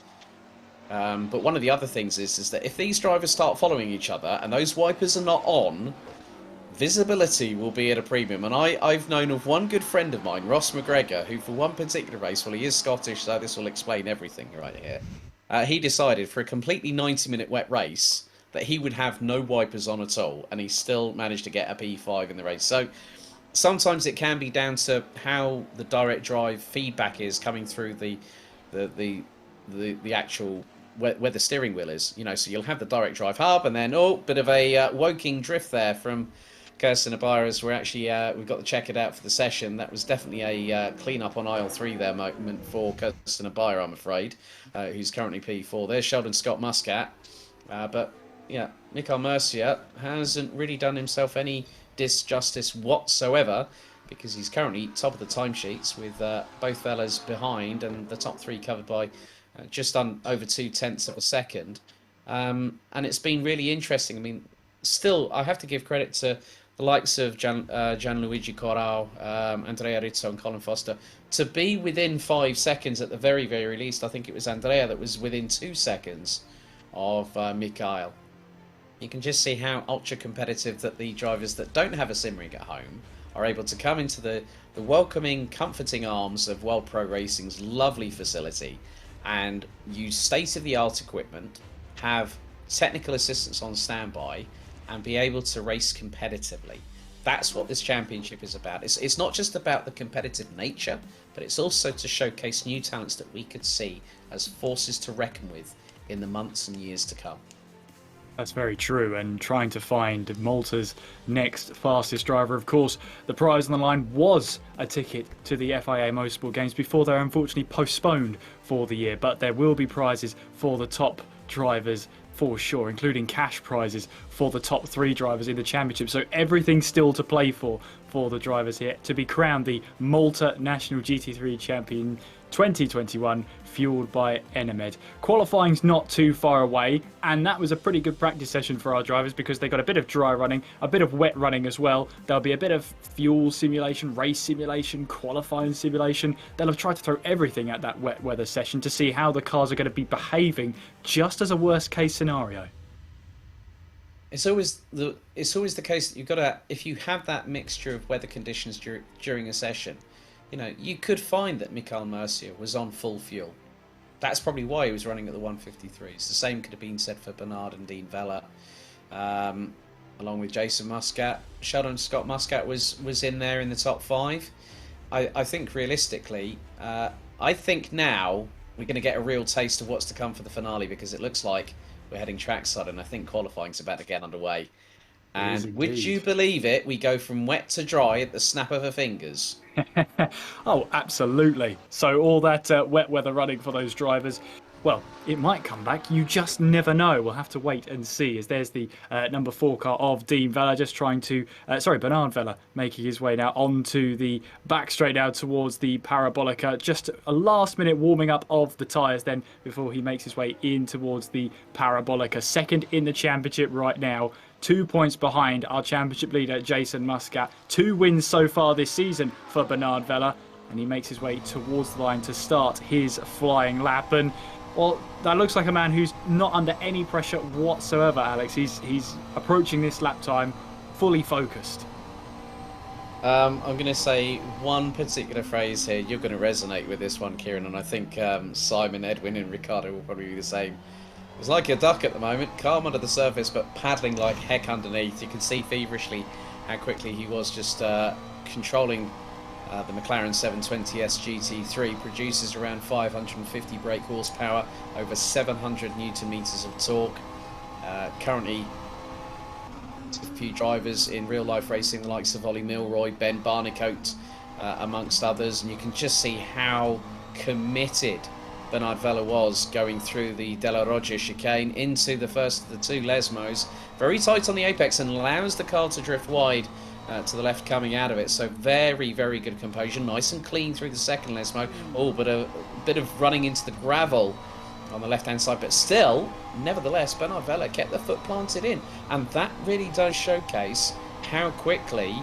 But one of the other things is that if these drivers start following each other and those wipers are not on, visibility will be at a premium. And I've known of one good friend of mine, Ross McGregor, who for one particular race, well, he is Scottish, so this will explain everything right here. He decided for a completely 90-minute wet race that he would have no wipers on at all, and he still managed to get a P5 in the race. So sometimes it can be down to how the direct drive feedback is coming through the actual where the steering wheel is. You know, so you'll have the direct drive hub, and then bit of a Woking drift there from Kirsten Abai as we're actually we've got to check it out for the session. That was definitely a clean up on aisle 3 there moment for Kirsten Abai, I'm afraid, who's currently P4. There's Sheldon Scott Muscat, but yeah, Michael Mercier hasn't really done himself any disjustice whatsoever, because he's currently top of the timesheets with both fellas behind, and the top 3 covered by just over 0.2 of a second. And it's been really interesting. I mean, still, I have to give credit to the likes of Gianluigi Corrao, Andrea Rizzo and Colin Foster to be within 5 seconds at the very, very least. I think it was Andrea that was within 2 seconds of Mikhail. You can just see how ultra competitive that the drivers that don't have a sim rig at home are able to come into the welcoming, comforting arms of World Pro Racing's lovely facility and use state-of-the-art equipment, have technical assistance on standby, and be able to race competitively. That's what this championship is about. It's not just about the competitive nature, but it's also to showcase new talents that we could see as forces to reckon with in the months and years to come. That's very true, and trying to find Malta's next fastest driver. Of course, the prize on the line was a ticket to the FIA Motorsport Games before they're unfortunately postponed for the year, but there will be prizes for the top drivers for sure, including cash prizes for the top 3 drivers in the championship. So everything's still to play for the drivers here to be crowned the Malta National GT3 Champion 2021, fueled by Enemed. Qualifying's not too far away, and that was a pretty good practice session for our drivers because they got a bit of dry running, a bit of wet running as well. There'll be a bit of fuel simulation, race simulation, qualifying simulation. They'll have tried to throw everything at that wet weather session to see how the cars are going to be behaving just as a worst case scenario. It's always the case that you've got to, if you have that mixture of weather conditions during a session, you know, you could find that Michael Mercier was on full fuel. That's probably why he was running at the 153s. The same could have been said for Bernard and Dean Vella, along with Jason Muscat. Sheldon Scott Muscat was in there in the top 5. I think realistically, I think now we're going to get a real taste of what's to come for the finale, because it looks like we're heading trackside, and I think qualifying's about to get underway. And would you believe it, we go from wet to dry at the snap of our fingers. Oh, absolutely. So all that wet weather running for those drivers, well, it might come back. You just never know. We'll have to wait and see. As there's the number 4 car of Dean Vella just trying to, Bernard Vella making his way now onto the back straight now towards the Parabolica. Just a last minute warming up of the tyres then before he makes his way in towards the Parabolica. Second in the championship right now. 2 points behind our championship leader, Jason Muscat. 2 wins so far this season for Bernard Vella. And he makes his way towards the line to start his flying lap. And, well, that looks like a man who's not under any pressure whatsoever, Alex. He's approaching this lap time fully focused. I'm going to say one particular phrase here. You're going to resonate with this one, Kieran. And I think Simon, Edwin and Ricardo will probably be the same. It's like a duck at the moment, calm under the surface, but paddling like heck underneath. You can see feverishly how quickly he was just controlling the McLaren 720S GT3. Produces around 550 brake horsepower, over 700 Newton meters of torque. Currently, a few drivers in real-life racing, the likes of Ollie Milroy, Ben Barnicoat, amongst others, and you can just see how committed Bernard Vella was going through the Della Roggia chicane into the first of the 2 Lesmos. Very tight on the apex and allows the car to drift wide to the left coming out of it. So very, very good composure. Nice and clean through the second Lesmo. Oh, but a bit of running into the gravel on the left-hand side. But still, nevertheless, Bernard Vella kept the foot planted in. And that really does showcase how quickly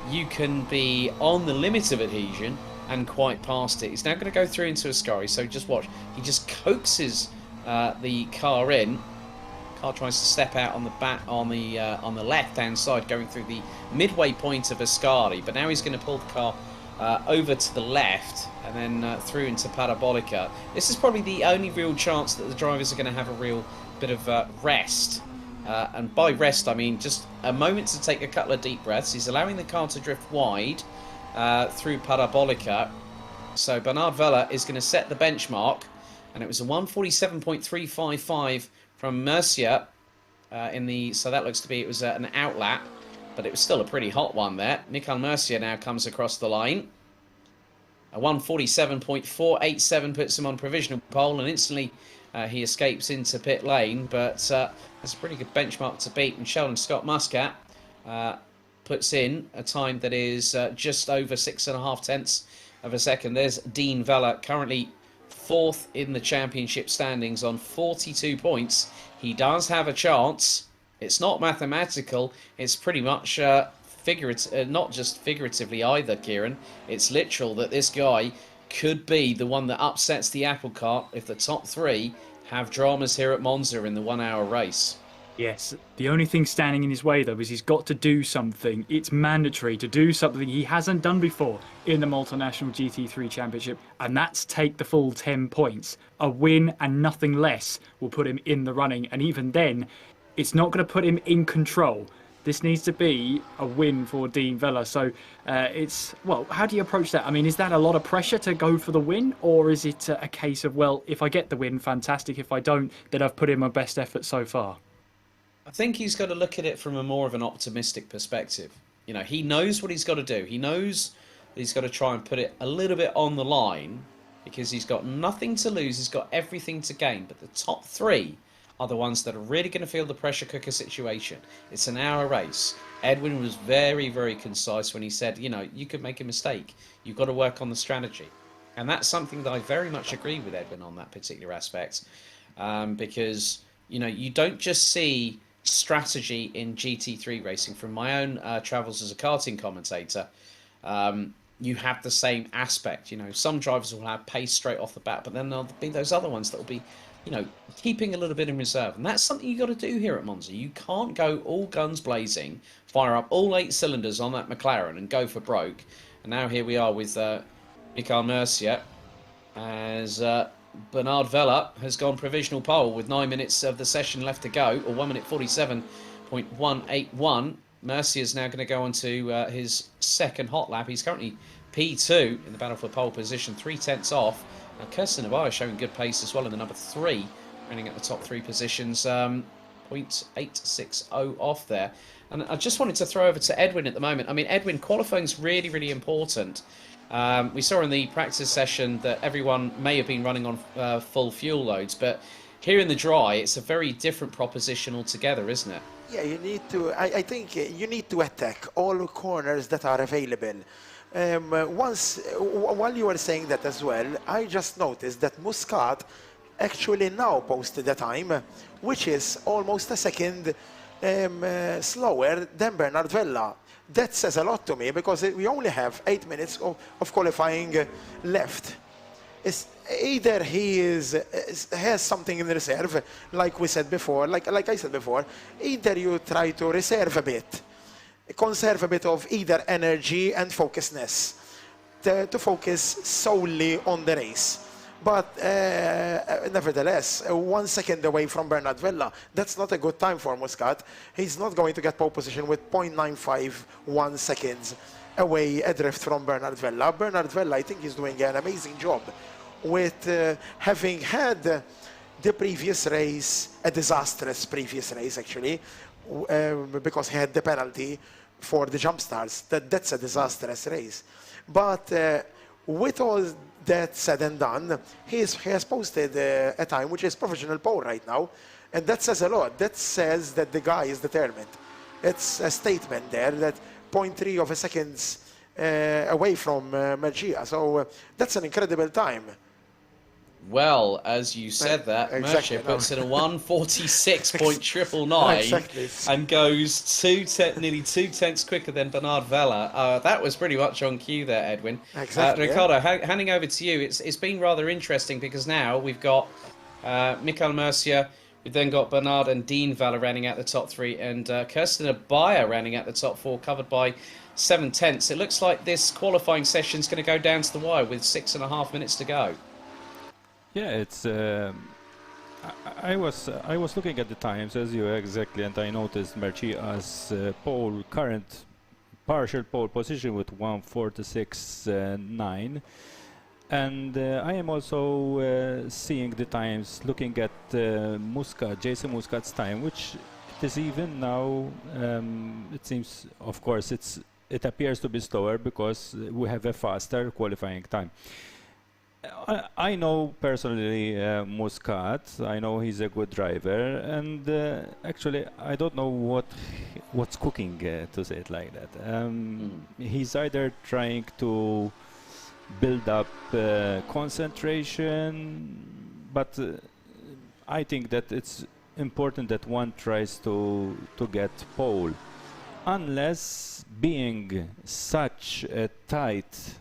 you can be on the limit of adhesion and quite past it. He's now going to go through into Ascari, so just watch. He just coaxes the car in. Car tries to step out on the left-hand side, going through the midway point of Ascari, but now he's going to pull the car over to the left and then through into Parabolica. This is probably the only real chance that the drivers are going to have a real bit of rest. And by rest, I mean just a moment to take a couple of deep breaths. He's allowing the car to drift wide through Parabolica. So Bernard Vella is going to set the benchmark. And it was a 147.355 from Mercier so that looks to be, it was an outlap. But it was still a pretty hot one there. Michael Mercier now comes across the line. A 147.487 puts him on provisional pole, and instantly he escapes into pit lane. But that's a pretty good benchmark to beat. And Sheldon Scott Muscat puts in a time that is just over 6.5 tenths of a second. There's Dean Vella, currently 4th in the championship standings on 42 points. He does have a chance. It's not mathematical. It's pretty much figurative, not just figuratively either, Kieran. It's literal that this guy could be the one that upsets the apple cart if the top 3 have dramas here at Monza in the 1 hour race. Yes, the only thing standing in his way, though, is he's got to do something. It's mandatory to do something he hasn't done before in the Multinational GT3 Championship, and that's take the full 10 points. A win and nothing less will put him in the running, and even then, it's not going to put him in control. This needs to be a win for Dean Vella. So well, how do you approach that? I mean, is that a lot of pressure to go for the win? Or is it a case of, well, if I get the win, fantastic. If I don't, then I've put in my best effort so far? I think he's got to look at it from a more of an optimistic perspective. You know, he knows what he's got to do. He knows that he's got to try and put it a little bit on the line because he's got nothing to lose. He's got everything to gain. But the top 3 are the ones that are really going to feel the pressure cooker situation. It's an hour race. Edwin was very, very concise when he said, you know, you could make a mistake. You've got to work on the strategy. And that's something that I very much agree with Edwin on that particular aspect. Because, you know, you don't just see strategy in GT3 racing. From my own travels as a karting commentator, you have the same aspect. You know, some drivers will have pace straight off the bat, but then there'll be those other ones that will be, you know, keeping a little bit in reserve. And that's something you've got to do here at Monza. You can't go all guns blazing, fire up all 8 cylinders on that McLaren and go for broke. And now here we are with Michael Mercier as Bernard Vella has gone provisional pole with 9 minutes of the session left to go, or 1 minute 47.181. Mercier's now going to go on to his second hot lap. He's currently P2 in the battle for pole position, 3 tenths off. Now, Kirsten Navarro showing good pace as well in the number 3, running at the top 3 positions, 0.860 off there. And I just wanted to throw over to Edwin at the moment. I mean, Edwin, qualifying's really, really important. We saw in the practice session that everyone may have been running on full fuel loads, but here in the dry, it's a very different proposition altogether, isn't it? Yeah, you need to. I think you need to attack all the corners that are available. While you were saying that as well, I just noticed that Muscat actually now posted a time which is almost a second slower than Bernard Vella. That says a lot to me because we only have 8 minutes of qualifying left. It's either he has something in reserve, like we said before, like I said before, either you try to reserve a bit, conserve a bit of either energy and focusedness to focus solely on the race. But nevertheless, 1 second away from Bernard Vella, that's not a good time for Muscat. He's not going to get pole position with 0.951 seconds away adrift from Bernard Vella. Bernard Vella, I think, is doing an amazing job with having had the previous race, a disastrous previous race actually, because he had the penalty for the jump starts. That's a disastrous race. But with all that said and done, he has posted a time which is provisional pole right now, and that says a lot. That says that the guy is determined. It's a statement there that 0.3 of a seconds away from Mergia. So that's an incredible time. Well, as you said that, Exactly, Mercia puts in a 146.999 Exactly. and goes nearly 2 tenths quicker than Bernard Vella. That was pretty much on cue there, Edwin. Exactly, Ricardo, handing over to you. It's been rather interesting because now we've got Michael Mercia, we've then got Bernard and Dean Vella rounding out the top 3, and Kirsten Abaya rounding out the top 4, covered by 7 tenths. It looks like this qualifying session's going to go down to the wire with 6.5 minutes to go. Yeah, it's. I was looking at the times as you exactly, and I noticed Mercia's current partial pole position with 1:46.9, and I am also seeing the times, looking at Jason Muscat's time, which it is even now. It seems, of course, it appears to be slower because we have a faster qualifying time. I know personally Muscat. I know he's a good driver, and actually I don't know what's cooking, to say it like that. He's either trying to build up concentration, but I think that it's important that one tries to get pole, unless being such a tight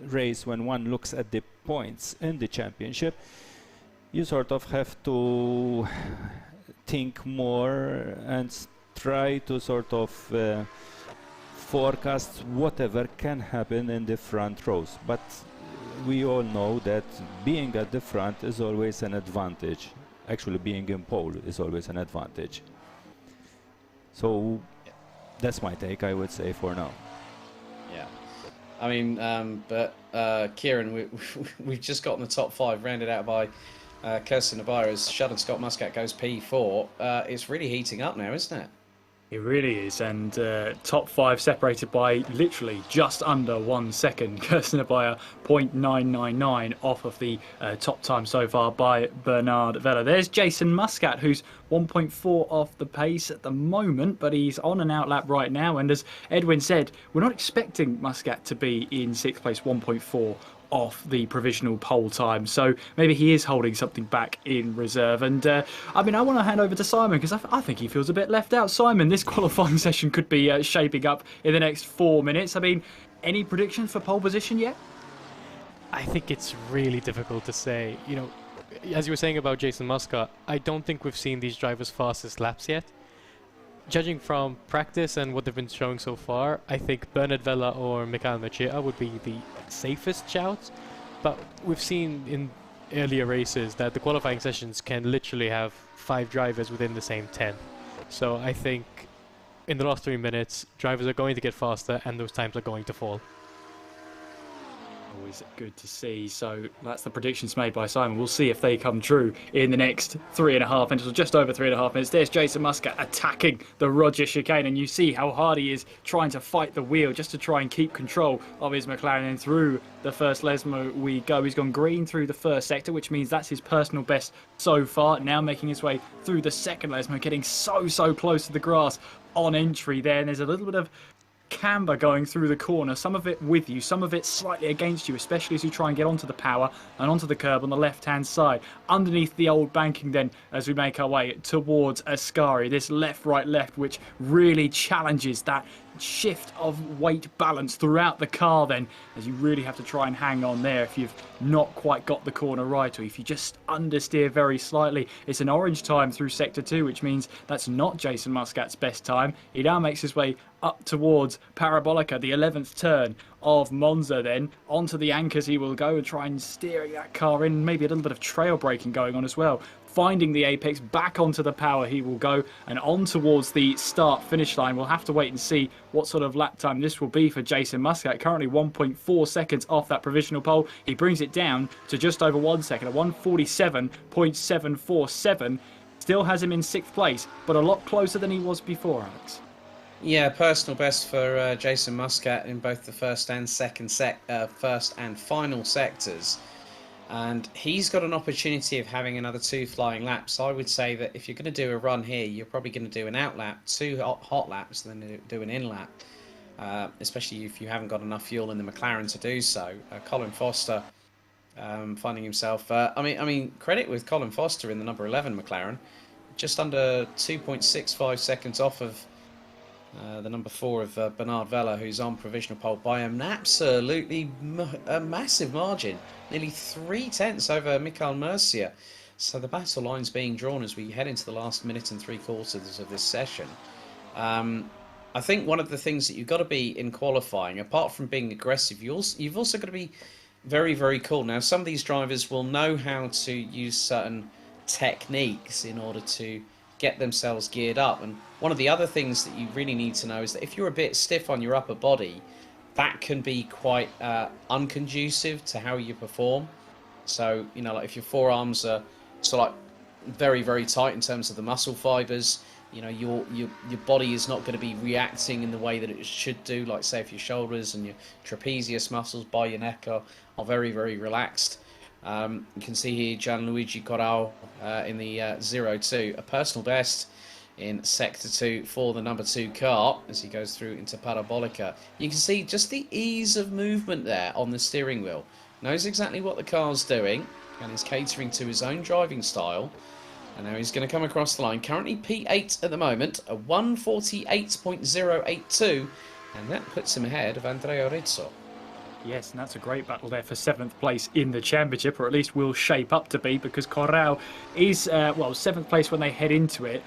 race, when one looks at the points in the championship, you sort of have to think more and try to sort of forecast whatever can happen in the front rows. But we all know that being at the front is always an advantage. Actually, being in pole is always an advantage. So that's my take, I would say, for now. Yeah. I mean, but Kieran, we've just gotten the top 5 rounded out by Kirsten Abaya as Sheldon Scott Muscat goes P4. It's really heating up now, isn't it? It really is, and top 5 separated by literally just under 1 second. Kirsten Abaya 0.999 off of the top time so far by Bernard Vella. There's Jason Muscat, who's 1.4 off the pace at the moment, but he's on an out lap right now. And as Edwin said, we're not expecting Muscat to be in 6th place, 1.4 off the provisional pole time, so maybe he is holding something back in reserve. And I mean, I want to hand over to Simon because I think he feels a bit left out. Simon, this qualifying session could be shaping up in the next 4 minutes. I mean, any predictions for pole position yet? I think it's really difficult to say. You know, as you were saying about Jason Muscat, I don't think we've seen these drivers' fastest laps yet. Judging from practice and what they've been showing so far, I think Bernard Vella or Michael Mercia would be the safest shouts. But we've seen in earlier races that the qualifying sessions can literally have 5 drivers within the same 10. So I think in the last 3 minutes, drivers are going to get faster and those times are going to fall. Always good to see. So that's the predictions made by Simon. We'll see if they come true in the next 3.5 minutes, or just over 3.5 minutes. There's Jason Muscat attacking the Roger chicane, and you see how hard he is trying to fight the wheel just to try and keep control of his McLaren. And through the first Lesmo we go. He's gone green through the first sector, which means that's his personal best so far. Now making his way through the second Lesmo, getting so close to the grass on entry there. And there's a little bit of camber going through the corner, some of it with you, some of it slightly against you, especially as you try and get onto the power and onto the curb on the left hand side. Underneath the old banking then, as we make our way towards Ascari, this left which really challenges that shift of weight balance throughout the car then, as you really have to try and hang on there if you've not quite got the corner right, or if you just understeer very slightly. It's an orange time through sector 2, which means that's not Jason Muscat's best time. He now makes his way up towards Parabolica, the 11th turn of Monza then. Onto the anchors he will go and try and steering that car in, maybe a little bit of trail braking going on as well. Finding the apex, back onto the power he will go, and on towards the start-finish line. We'll have to wait and see what sort of lap time this will be for Jason Muscat. Currently 1.4 seconds off that provisional pole. He brings it down to just over 1 second at 1:47.747. Still has him in 6th place, but a lot closer than he was before, Alex. Yeah, personal best for Jason Muscat in both the first and first and final sectors. And he's got an opportunity of having another 2 flying laps. I would say that if you're going to do a run here, you're probably going to do an out lap, 2 hot laps, and then do an in lap, especially if you haven't got enough fuel in the McLaren to do so. Colin Foster finding himself. I mean, credit with Colin Foster in the number 11 McLaren, just under 2.65 seconds off of the number 4 of Bernard Vella, who's on provisional pole by an absolutely massive margin, nearly 3/10 over Michael Mercier. So the battle line's being drawn as we head into the last minute and 3/4 of this session. I think one of the things that you've got to be in qualifying, apart from being aggressive, you've also got to be very, very cool. Now, some of these drivers will know how to use certain techniques in order to get themselves geared up. And one of the other things that you really need to know is that if you're a bit stiff on your upper body, that can be quite unconducive to how you perform. So, you know, like if your forearms are sort of like very, very tight in terms of the muscle fibers, you know, your body is not going to be reacting in the way that it should do. Like, say, if your shoulders and your trapezius muscles by your neck are very, very relaxed. You can see here Gianluigi Corral in the 0-2, a personal best in Sector 2 for the number 2 car as he goes through into Parabolica. You can see just the ease of movement there on the steering wheel. Knows exactly what the car's doing and is catering to his own driving style. And now he's going to come across the line. Currently P8 at the moment, a 1:48.082, and that puts him ahead of Andrea Rizzo. Yes, and that's a great battle there for 7th place in the championship, or at least will shape up to be, because Corral is, well, 7th place when they head into it.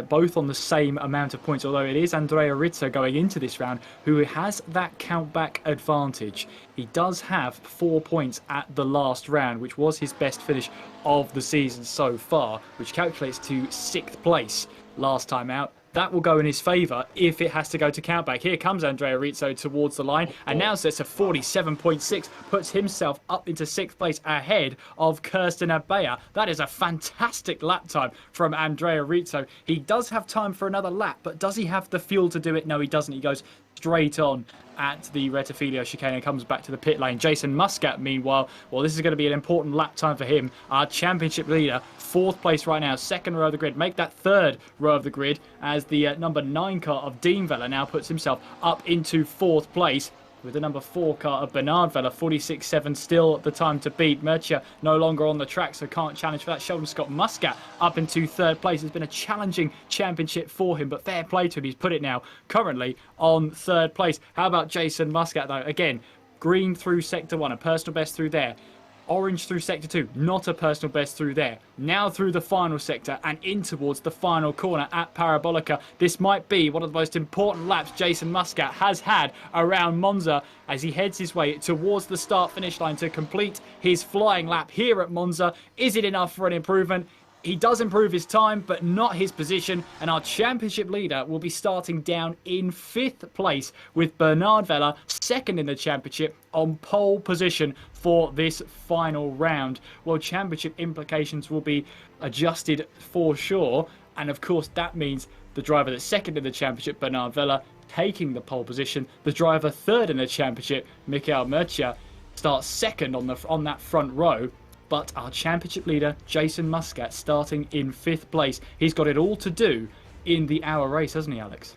Both on the same amount of points, although it is Andrea Rizzo going into this round who has that countback advantage. He does have 4 points at the last round, which was his best finish of the season so far, which calculates to 6th place last time out. That will go in his favour if it has to go to countback. Here comes Andrea Rizzo towards the line and now sets a 47.6, puts himself up into 6th place ahead of Kirsten Abea. That is a fantastic lap time from Andrea Rizzo. He does have time for another lap, but does he have the fuel to do it? No, he doesn't. He goes straight on at the Rettifilio chicane and comes back to the pit lane. Jason Muscat, meanwhile, well, this is going to be an important lap time for him. Our championship leader, 4th place right now, 2nd row of the grid. Make that 3rd row of the grid as the number 9 car of Dean Vella now puts himself up into 4th place. With the number 4 car of Bernard Vella, 46.7 still the time to beat. Mercia no longer on the track, so can't challenge for that. Sheldon Scott Muscat up into 3rd place. It's been a challenging championship for him, but fair play to him. He's put it now currently on 3rd place. How about Jason Muscat, though? Again, green through Sector 1, a personal best through there. Orange through Sector 2, not a personal best through there. Now through the final sector and in towards the final corner at Parabolica. This might be one of the most important laps Jason Muscat has had around Monza as he heads his way towards the start-finish line to complete his flying lap here at Monza. Is it enough for an improvement? He does improve his time, but not his position, and our championship leader will be starting down in 5th place with Bernard Vella, 2nd in the championship, on pole position for this final round. Well, championship implications will be adjusted for sure, and of course that means the driver that's 2nd in the championship, Bernard Vella, taking the pole position. The driver 3rd in the championship, Michael Mercia, starts 2nd on that front row. But our championship leader, Jason Muscat, starting in 5th place. He's got it all to do in the hour race, hasn't he, Alex?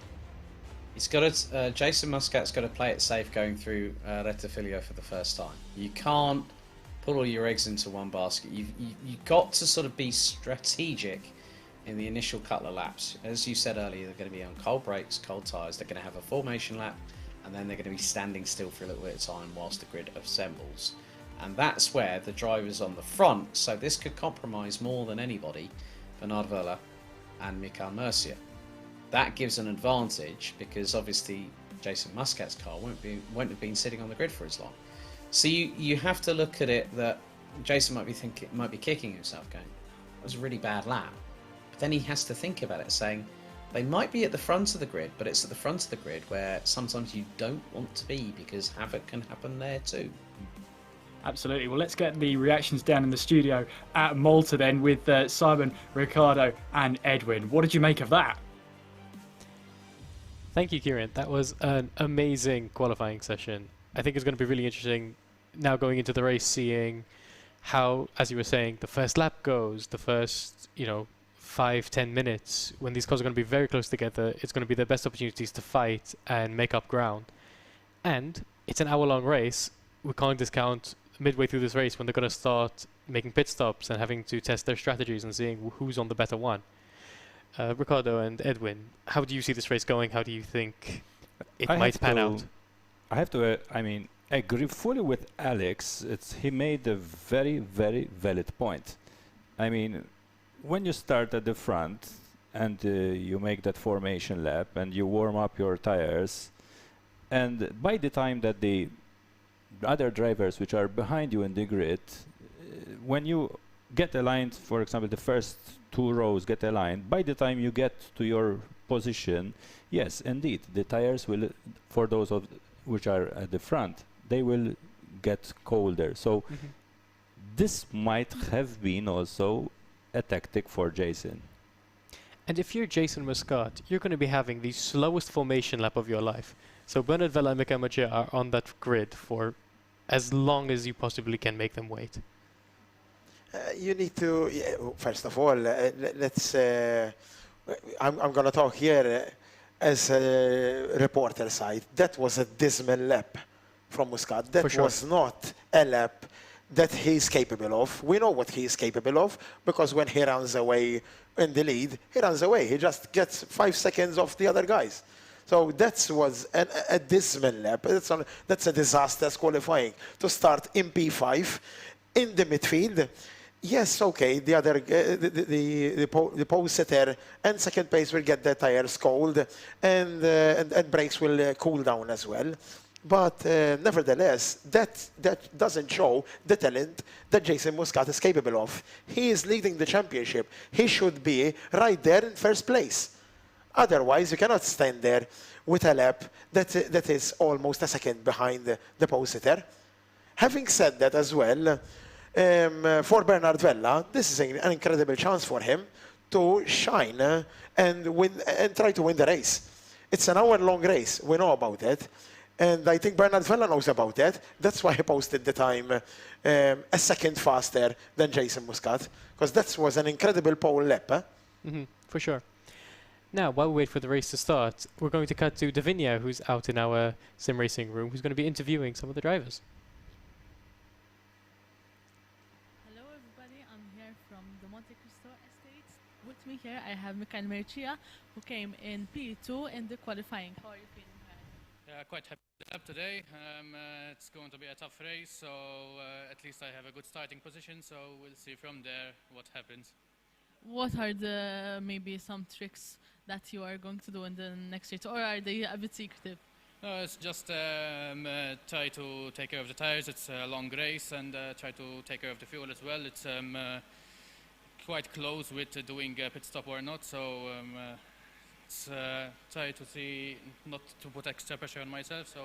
He's got it. Jason Muscat's got to play it safe going through Rettifilio for the first time. You can't put all your eggs into one basket. You've got to sort of be strategic in the initial couple of laps. As you said earlier, they're going to be on cold brakes, cold tyres. They're going to have a formation lap, and then they're going to be standing still for a little bit of time whilst the grid assembles. And that's where the driver's on the front, so this could compromise more than anybody, Bernard Vella and Michael Mercier. That gives an advantage because obviously Jason Muscat's car won't have been sitting on the grid for as long. So you have to look at it that Jason might be kicking himself going, that was a really bad lap. But then he has to think about it, saying they might be at the front of the grid, but it's at the front of the grid where sometimes you don't want to be because havoc can happen there too. Absolutely. Well, let's get the reactions down in the studio at Malta then with Simon, Ricardo and Edwin. What did you make of that? Thank you, Kieran. That was an amazing qualifying session. I think it's going to be really interesting now going into the race, seeing how, as you were saying, the first lap goes, the first, 5-10 minutes, when these cars are going to be very close together. It's going to be their best opportunities to fight and make up ground. And it's an hour-long race. We can't discount midway through this race when they're going to start making pit stops and having to test their strategies and seeing who's on the better one. Ricardo and Edwin, how do you see this race going? How do you think it might pan out? I have to, agree fully with Alex. He made a very, very valid point. I mean, when you start at the front and you make that formation lap and you warm up your tires, and by the time that the other drivers which are behind you in the grid, when you get aligned, for example, the first 2 rows get aligned, by the time you get to your position, yes, indeed, the tires will, for those of which are at the front, they will get colder. So this might have been also a tactic for Jason. And if you're Jason Muscat, you're going to be having the slowest formation lap of your life. So Bernard Vella and Mika Magia are on that grid for as long as you possibly can make them wait. You need to, first of all, let's, I'm going to talk here as a reporter side. That was a dismal lap from Muscat. That was not a lap that he's capable of. We know what he is capable of, because when he runs away in the lead, he runs away. He just gets 5 seconds off the other guys. So that was a dismal lap. That's a disastrous qualifying. To start in P5 in the midfield, yes, okay, the other, the pole sitter and second place will get their tires cold, and brakes will cool down as well. But nevertheless, that doesn't show the talent that Jason Muscat is capable of. He is leading the championship. He should be right there in first place. Otherwise, you cannot stand there with a lap that is almost a second behind the pole sitter. Having said that as well, for Bernard Vella, this is an incredible chance for him to shine and win and try to win the race. It's an hour-long race. We know about it. And I think Bernard Vella knows about that. That's why he posted the time a second faster than Jason Muscat, because that was an incredible pole lap. For sure. Now, while we wait for the race to start, we're going to cut to Davinia, who's out in our sim racing room, who's going to be interviewing some of the drivers. Hello everybody, I'm here from the Monte Cristo estate. With me here I have Mikael Mercia, who came in P2 in the qualifying. How are you feeling? Quite happy with the lap today. It's going to be a tough race, so at least I have a good starting position, so we'll see from there what happens. What are the maybe some tricks that you are going to do in the next race, or are they a bit secretive? No, it's just try to take care of the tires. It's a long race, and try to take care of the fuel as well. It's quite close with doing a pit stop or not, so try to see not to put extra pressure on myself, so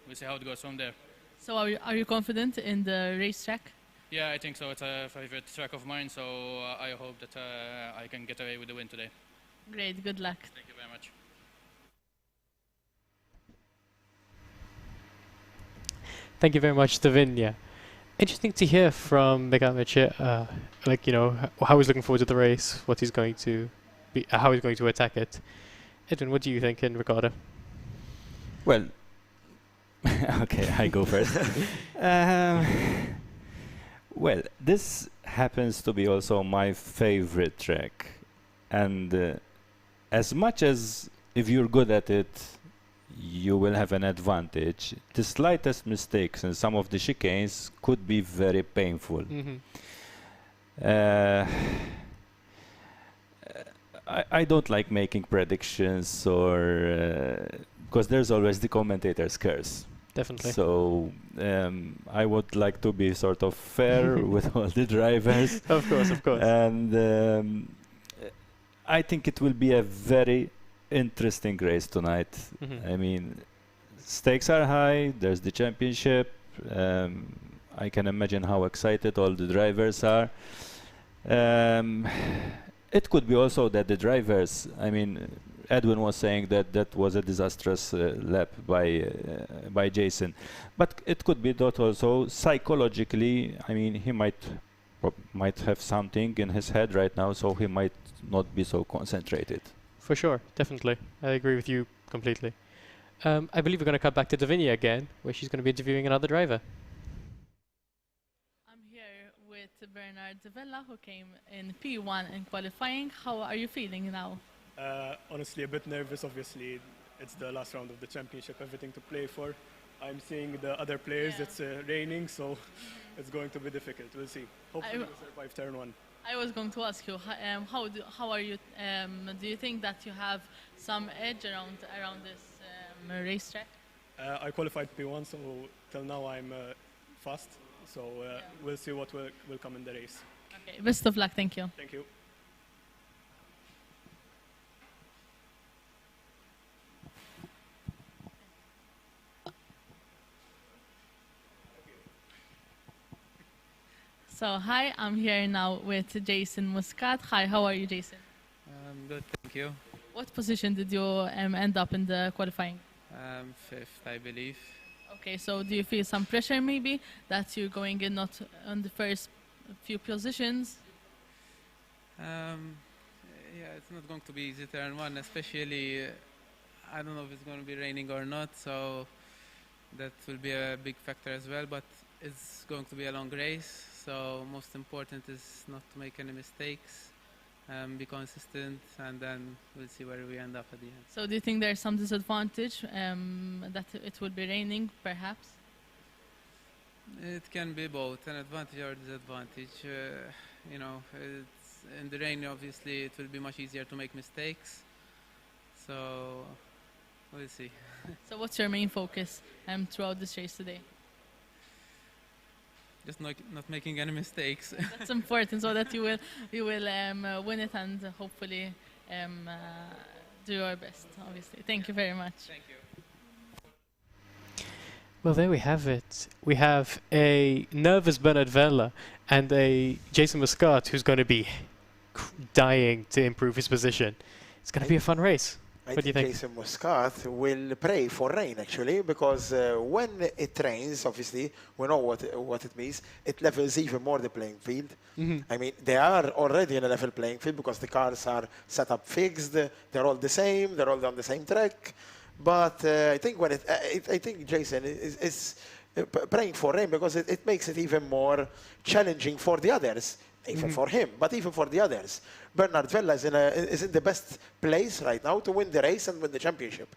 we'll see how it goes from there. So are you confident in the racetrack? Yeah, I think so. It's a favorite track of mine, so I hope that I can get away with the win today. Great, good luck. Thank you very much. Thank you very much, Davinia. Interesting to hear from Mikael Mercia, like, you know, how he's looking forward to the race, what he's going to be, how he's going to attack it. Edwin, what do you think in Ricardo? Well, okay, I go first. Well, this happens to be also my favorite track, and as much as if you're good at it, you will have an advantage, the slightest mistakes in some of the chicanes could be very painful. I don't like making predictions, or because there's always the commentator's curse. Definitely. So I would like to be sort of fair with all the drivers. Of course, of course. And I think it will be a very interesting race tonight. I mean, stakes are high. There's the championship. I can imagine how excited all the drivers are. It could be also that the drivers, I mean, Edwin was saying that that was a disastrous lap by Jason, but it could be that also psychologically, I mean, he might have something in his head right now, so he might not be so concentrated. For sure, definitely. I agree with you completely. I believe we're going to cut back to Davinia again, where she's going to be interviewing another driver. Bernard Vella, who came in P1 in qualifying. How are you feeling now? Honestly, a bit nervous. Obviously, it's the last round of the championship, everything to play for. I'm seeing the other players, it's raining, so it's going to be difficult. We'll see. Hopefully we'll survive turn 1. I was going to ask you, how are you, do you think that you have some edge around this racetrack? I qualified P1, so till now I'm fast, so we'll see what will come in the race. Okay, best of luck, thank you. Thank you. So hi, I'm here now with Jason Muscat. Hi, how are you, Jason? Good, thank you. What position did you end up in the qualifying? 5th, I believe. Okay, so do you feel some pressure maybe that you're going in not on the first few positions? Yeah, it's not going to be easy turn 1, especially I don't know if it's going to be raining or not, so that will be a big factor as well, but it's going to be a long race. So most important is not to make any mistakes, be consistent, and then we'll see where we end up at the end. So do you think there's some disadvantage that it will be raining, perhaps? It can be both, an advantage or disadvantage. You know, in the rain, obviously, it will be much easier to make mistakes. So we'll see. So what's your main focus throughout this race today? Just not making any mistakes. That's important, so that you will win it and hopefully do your best. Obviously, thank you very much. Thank you. Well, there we have it. We have a nervous Bernard Vella and a Jason Muscat who's going to be dying to improve his position. It's going to be a fun race. I What do you think think? Jason Muscat will pray for rain, actually, because when it rains, obviously, we know what it means. It levels even more the playing field. I mean, they are already in a level playing field because the cars are set up fixed. They're all the same. They're all on the same track. But I think I think Jason is praying for rain because it makes it even more challenging for the others. Even for him, but even for the others. Bernard Vella is in the best place right now to win the race and win the championship.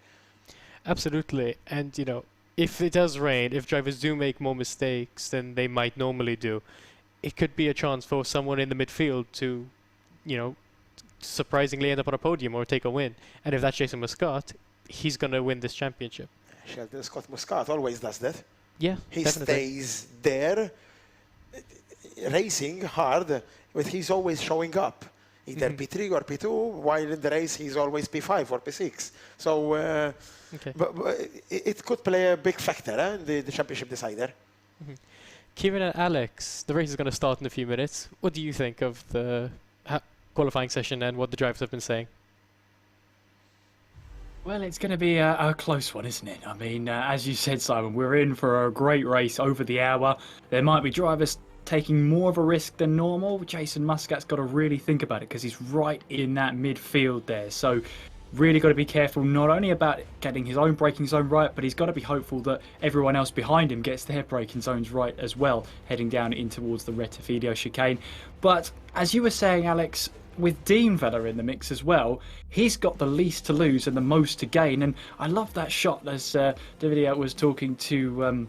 Absolutely. And, you know, if it does rain, if drivers do make more mistakes than they might normally do, it could be a chance for someone in the midfield to, you know, surprisingly end up on a podium or take a win. And if that's Jason Muscat, he's going to win this championship. Sheldon Scott Muscat always does that. Yeah, he definitely. stays there, racing hard, but he's always showing up. Either P3 or P2, while in the race he's always P5 or P6. So but it could play a big factor in the championship decider. Kieran and Alex, the race is going to start in a few minutes. What do you think of the qualifying session and what the drivers have been saying? Well, it's going to be a close one, isn't it? I mean, as you said, Simon, we're in for a great race over the hour. There might be drivers taking more of a risk than normal. Jason Muscat's got to really think about it because he's right in that midfield there. So really got to be careful not only about getting his own braking zone right, but he's got to be hopeful that everyone else behind him gets their braking zones right as well, heading down in towards the Retifidio chicane. But as you were saying, Alex, with Dean Vella in the mix as well, he's got the least to lose and the most to gain. And I love that shot as Davidia was talking to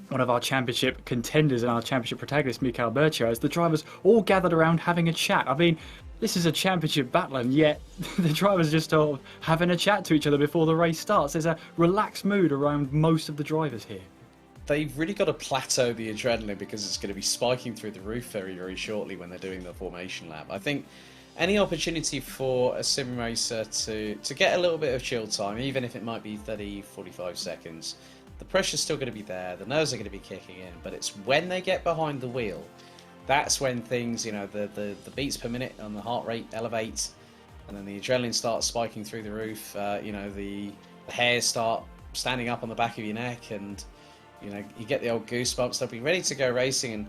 one of our championship contenders and our championship protagonist, Mikhail Bercio, as the drivers all gathered around having a chat. I mean, this is a championship battle, and yet the drivers just are having a chat to each other before the race starts. There's a relaxed mood around most of the drivers here. They've really got to plateau the adrenaline because it's going to be spiking through the roof very, very shortly when they're doing the formation lap. I think any opportunity for a sim racer to get a little bit of chill time, even if it might be 30, 45 seconds, the pressure's still going to be there, the nerves are going to be kicking in, but it's when they get behind the wheel, that's when things, you know, the beats per minute and the heart rate elevates, and then the adrenaline starts spiking through the roof, you know, the hairs start standing up on the back of your neck, and, you know, you get the old goosebumps. They'll be ready to go racing, and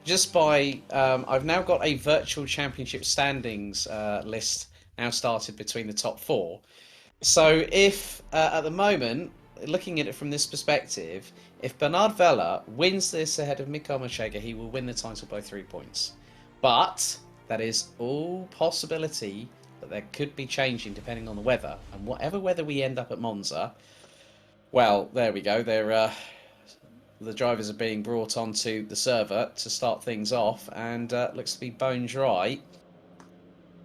just by, I've now got a virtual championship standings list now started between the top 4. So if, at the moment, looking at it from this perspective, if Bernard Vella wins this ahead of Mikael Machega, he will win the title by 3 points. But that is all possibility that there could be changing depending on the weather. And whatever weather we end up at Monza, well, there we go. The drivers are being brought onto the server to start things off, and looks to be bone dry.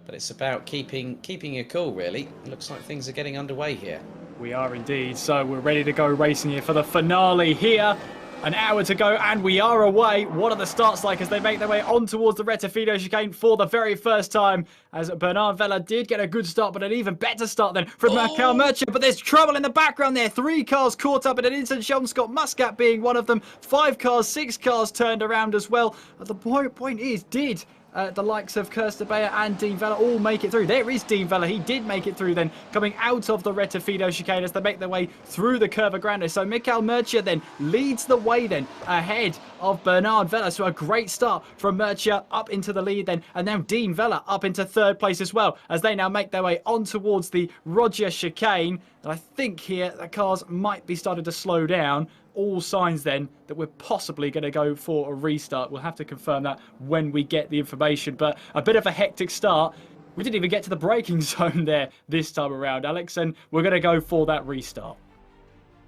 But it's about keeping your cool, really. It looks like things are getting underway here. We are indeed. So we're ready to go racing here for the finale here. An hour to go, and we are away. What are the starts like as they make their way on towards the Rettifido chicane for the very first time? As Bernard Vella did get a good start, but an even better start than from Mikael Merchant. But there's trouble in the background there. 3 cars caught up in an instant. Sheldon Scott Muscat being one of them. 5 cars, 6 cars turned around as well. The point is, did the likes of Kirsten Bayer and Dean Vella all make it through? There is Dean Vella. He did make it through then, coming out of the Rettifido chicane as they make their way through the Curva Grande. So Mikael Merchant then leads the way then ahead of Bernard Vella. So a great start from Merchant up into the lead then, and now Dean Vella up into 3rd place as well as they now make their way on towards the Roger chicane. And I think here the cars might be starting to slow down. All signs then that we're possibly going to go for a restart. We'll have to confirm that when we get the information. But a bit of a hectic start. We didn't even get to the braking zone there this time around, Alex, and we're going to go for that restart.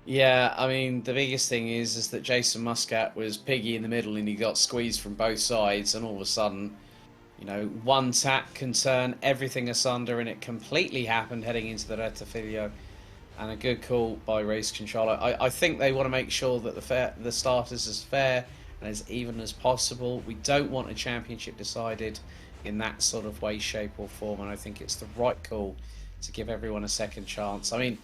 Yeah, I mean, the biggest thing is that Jason Muscat was piggy in the middle and he got squeezed from both sides, and all of a sudden, you know, one tap can turn everything asunder, and it completely happened heading into the Rettifido. And a good call by race controller. I think they want to make sure that the start is as fair and as even as possible. We don't want a championship decided in that sort of way, shape or form. And I think it's the right call to give everyone a second chance. I mean,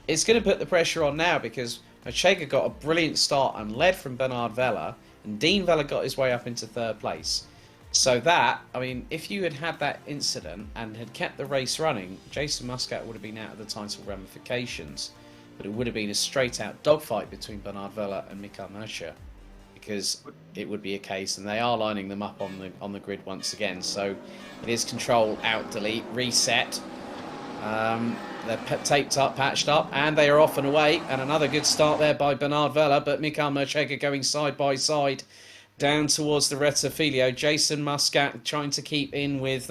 it's going to put the pressure on now because Machega got a brilliant start and led from Bernard Vella. And Dean Vella got his way up into 3rd place. So that, I mean, if you had had that incident and had kept the race running, Jason Muscat would have been out of the title ramifications. But it would have been a straight-out dogfight between Bernard Vella and Mikael Merchant, because it would be a case, and they are lining them up on the grid once again. So it is control, out, delete, reset. They're taped up, patched up, and they are off and away. And another good start there by Bernard Vella, but Mikael Merchant going side by side down towards the Rettifido. Jason Muscat trying to keep in with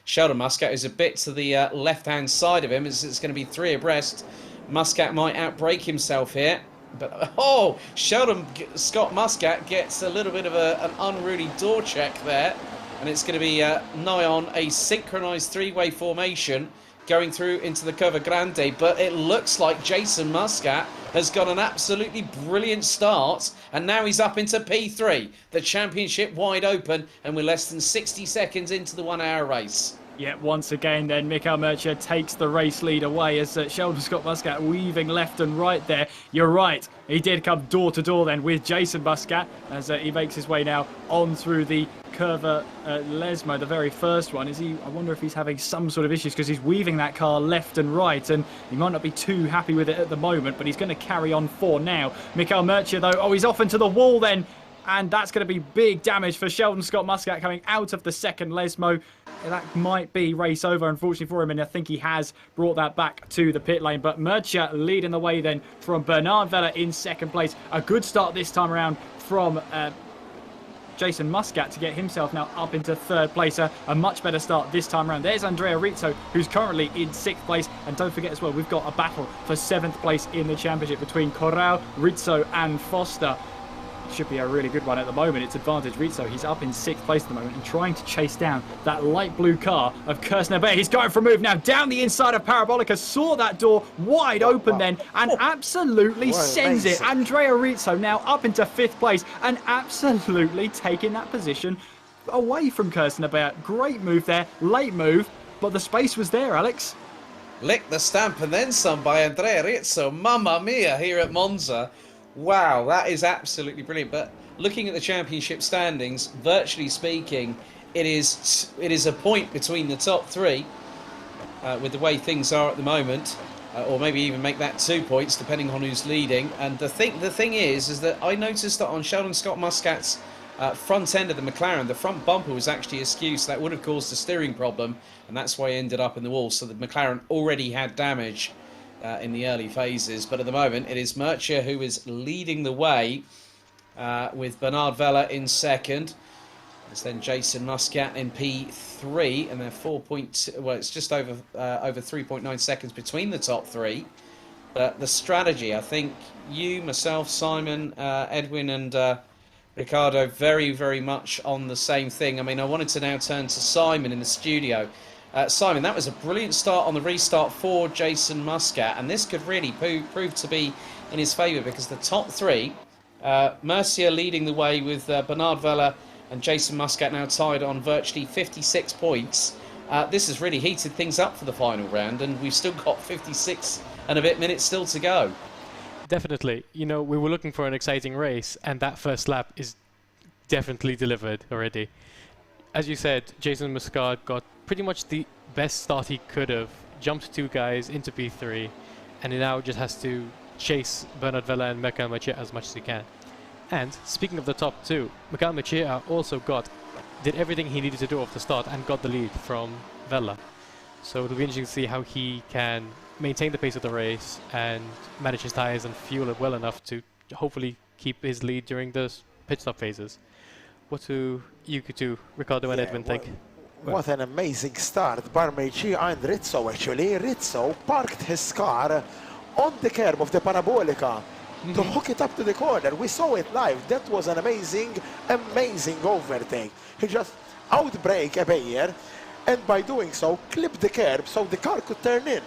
Sheldon Muscat, who's a bit to the left-hand side of him. It's going to be 3 abreast. Muscat might outbrake himself here. But, Sheldon Scott Muscat gets a little bit of an unruly door check there. And it's going to be nigh on a synchronised 3-way formation going through into the Curva Grande. But it looks like Jason Muscat has got an absolutely brilliant start, and now he's up into P3. The championship wide open, and we're less than 60 seconds into the 1-hour race. Yeah, once again then, Mikael Merchant takes the race lead away as Sheldon Scott Muscat weaving left and right there. You're right, he did come door to door then with Jason Muscat as he makes his way now on through the Curva Lesmo, the very first one. I wonder if he's having some sort of issues because he's weaving that car left and right, and he might not be too happy with it at the moment, but he's going to carry on for now. Mikael Merchant though, he's off into the wall then, and that's going to be big damage for Sheldon Scott Muscat coming out of the second Lesmo. That might be race over, unfortunately for him, and I think he has brought that back to the pit lane. But Merchant leading the way then from Bernard Vella in 2nd place. A good start this time around from Jason Muscat to get himself now up into 3rd place. A much better start this time around. There's Andrea Rizzo, who's currently in 6th place. And don't forget as well, we've got a battle for 7th place in the championship between Corral, Rizzo and Foster. Should be a really good one at the moment. It's advantage Rizzo. He's up in 6th place at the moment and trying to chase down that light blue car of Kirsten Bay. He's going for a move now down the inside of Parabolica. Saw that door wide open then and absolutely sends it. Andrea Rizzo now up into 5th place and absolutely taking that position away from Kirsten Bay. Great move there, late move, but the space was there, Alex. Lick the stamp and then some by Andrea Rizzo. Mamma mia, here at Monza. Wow, that is absolutely brilliant. But looking at the championship standings, virtually speaking, it is a point between the top 3 with the way things are at the moment, or maybe even make that 2 points depending on who's leading. And the thing is that I noticed that on Sheldon Scott Muscat's front end of the McLaren, the front bumper was actually askew, so that would have caused a steering problem, and that's why he ended up in the wall. So the McLaren already had damage. in the early phases. But at the moment, it is Murcia who is leading the way with Bernard Vella in second. It's then Jason Muscat in P3, and they're 4.2. Well, it's just over 3.9 seconds between the top three. But the strategy, I think you, myself, Simon, Edwin, and Ricardo, very, very much on the same thing. I mean, I wanted to now turn to Simon in the studio. Simon, that was a brilliant start on the restart for Jason Muscat, and this could really prove to be in his favour, because the top three, Murcia leading the way with Bernard Vella and Jason Muscat now tied on virtually 56 points. This has really heated things up for the final round, and we've still got 56 and a bit minutes still to go. Definitely. You know, we were looking for an exciting race, and that first lap is definitely delivered already. As you said, Jason Muscat got pretty much the best start he could have, jumped two guys into P3, and he now just has to chase Bernard Vella and Mikael Murcia as much as he can. And speaking of the top two, Mikael Murcia also did everything he needed to do off the start and got the lead from Vella. So it'll be interesting to see how he can maintain the pace of the race and manage his tyres and fuel it well enough to hopefully keep his lead during the pit stop phases. What do you two, Ricardo and Edwin, think? What an amazing start by Murcia and Rizzo, actually. Rizzo parked his car on the curb of the Parabolica to hook it up to the corner. We saw it live. That was an amazing, amazing overtake. He just outbrake a Bayer, and by doing so, clipped the curb so the car could turn in.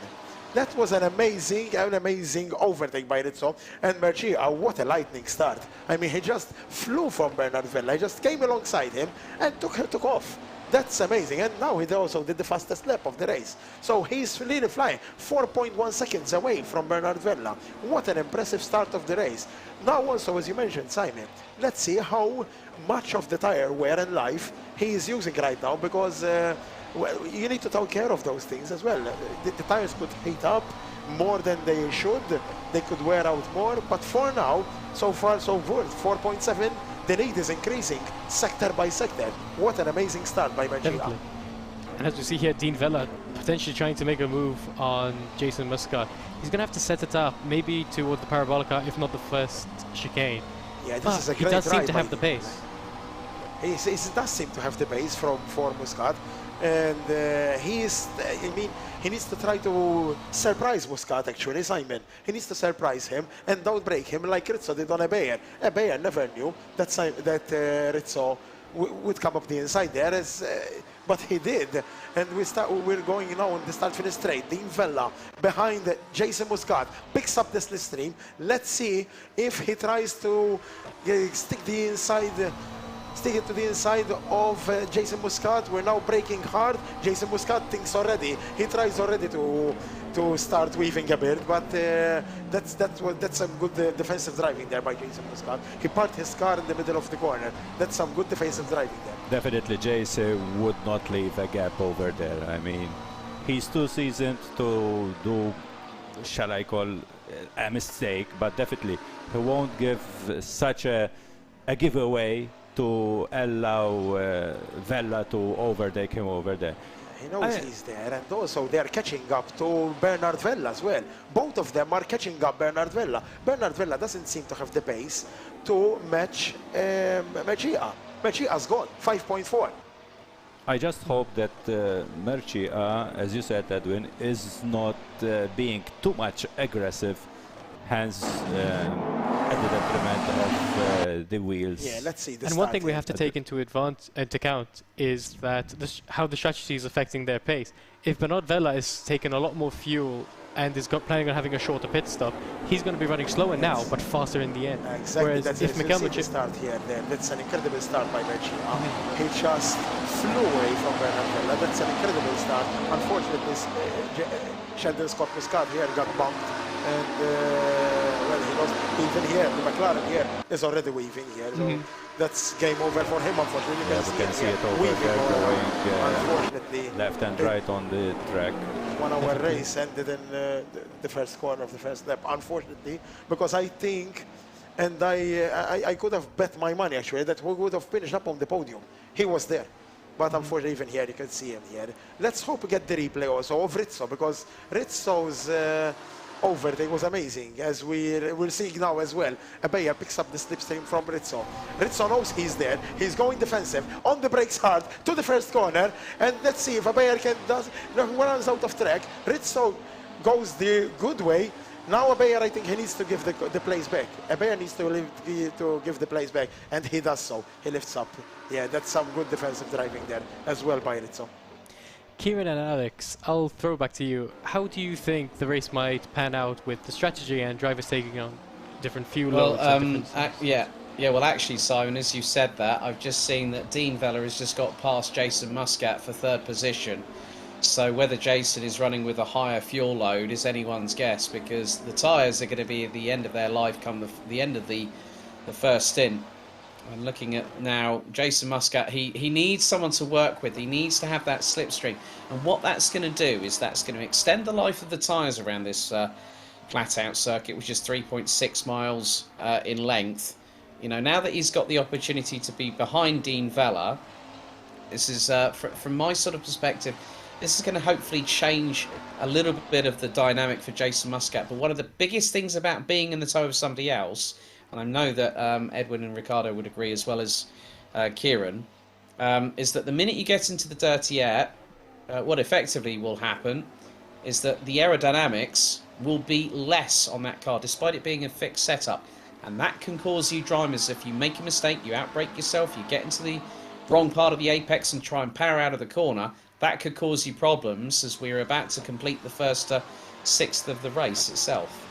That was an amazing overtake by Rizzo. And Murcia, what a lightning start. I mean, he just flew from Bernard Vella. He just came alongside him and took off. That's amazing. And now he also did the fastest lap of the race. So he's really flying 4.1 seconds away from Bernard Vella. What an impressive start of the race. Now also, as you mentioned, Simon, let's see how much of the tire wear and life he is using right now, because well, you need to take care of those things as well. The tires could heat up more than they should. They could wear out more. But for now, so far so good. 4.7. The lead is increasing sector by sector. What an amazing start by Murcia. And as we see here, Dean Vella potentially trying to make a move on Jason Muscat. He's going to have to set it up, maybe toward the Parabolica, if not the first chicane. Yeah, this is a great he does seem to have by the pace. He does seem to have the pace for Muscat. And he needs to try to surprise Muscat, actually, Simon. He needs to surprise him and don't break him like Rizzo did on a Bayer. A Bayer never knew that Rizzo would come up the inside there, but he did. And we're going now on the start-finish straight. Dean Vella behind Jason Muscat picks up the slipstream. Let's see if he tries to stick it to the inside of Jason Muscat. We're now braking hard. Jason Muscat thinks already. He tries already to start weaving a bit, but that's some good defensive driving there by Jason Muscat. He parked his car in the middle of the corner. That's some good defensive driving there. Definitely, Jason would not leave a gap over there. I mean, he's too seasoned to do, shall I call, a mistake, but definitely he won't give such a giveaway to allow Vella to overtake him over there. He knows he's there, and also they're catching up to Bernard Vella as well. Both of them are catching up Bernard Vella. Bernard Vella doesn't seem to have the pace to match Murcia. Murcia's gone, 5.4. I just hope that Murcia, as you said, Edwin, is not being too much aggressive, hence at the detriment of the wheels. Yeah, let's see. And one thing we have to take into account is that how the strategy is affecting their pace. If Bernard Vella is taking a lot more fuel and is planning on having a shorter pit stop, he's going to be running slower now, but faster in the end. Exactly. Whereas if Mikael Murcia start here, that's an incredible start by Murcia. He just flew away from Bernard Vella. That's an incredible start. Unfortunately, Sheldon Scott Muscat here got bumped. And well, he lost even here. The McLaren here is already weaving here, so that's game over for him. Unfortunately, you can see it over there going unfortunately, left and right on the track. 1 hour race ended in the first corner of the first lap. Unfortunately, because I think, and I could have bet my money actually that we would have finished up on the podium. He was there. But unfortunately, even here, you can see him here. Let's hope we get the replay also of Rizzo, because Rizzo's overtake was amazing, as we're seeing now as well. Abaya picks up the slipstream from Rizzo. Rizzo knows he's there. He's going defensive. On the brakes hard to the first corner. And let's see if Abaya runs out of track. Rizzo goes the good way. Now Abaya, I think he needs to give the place back. Abaya needs to give the place back, and he does so. He lifts up. Yeah, that's some good defensive driving there as well by Rizzo. Kieran and Alex, I'll throw back to you. How do you think the race might pan out with the strategy and drivers taking on different fuel loads? Well, actually, Simon, as you said that, I've just seen that Dean Vella has just got past Jason Muscat for 3rd position. So whether Jason is running with a higher fuel load is anyone's guess, because the tyres are going to be at the end of their life come the end of the first stint. I'm looking at now Jason Muscat. He needs someone to work with. He needs to have that slipstream, and what that's going to do is that's going to extend the life of the tyres around this flat-out circuit, which is 3.6 miles in length. You know, now that he's got the opportunity to be behind Dean Vella, this is from my sort of perspective, this is going to hopefully change a little bit of the dynamic for Jason Muscat. But one of the biggest things about being in the toe of somebody else, and I know that Edwin and Ricardo would agree as well as Kieran, is that the minute you get into the dirty air, what effectively will happen is that the aerodynamics will be less on that car, despite it being a fixed setup. And that can cause you dramas. If you make a mistake, you outbrake yourself, you get into the wrong part of the apex and try and power out of the corner, that could cause you problems as we're about to complete the first 6th of the race itself.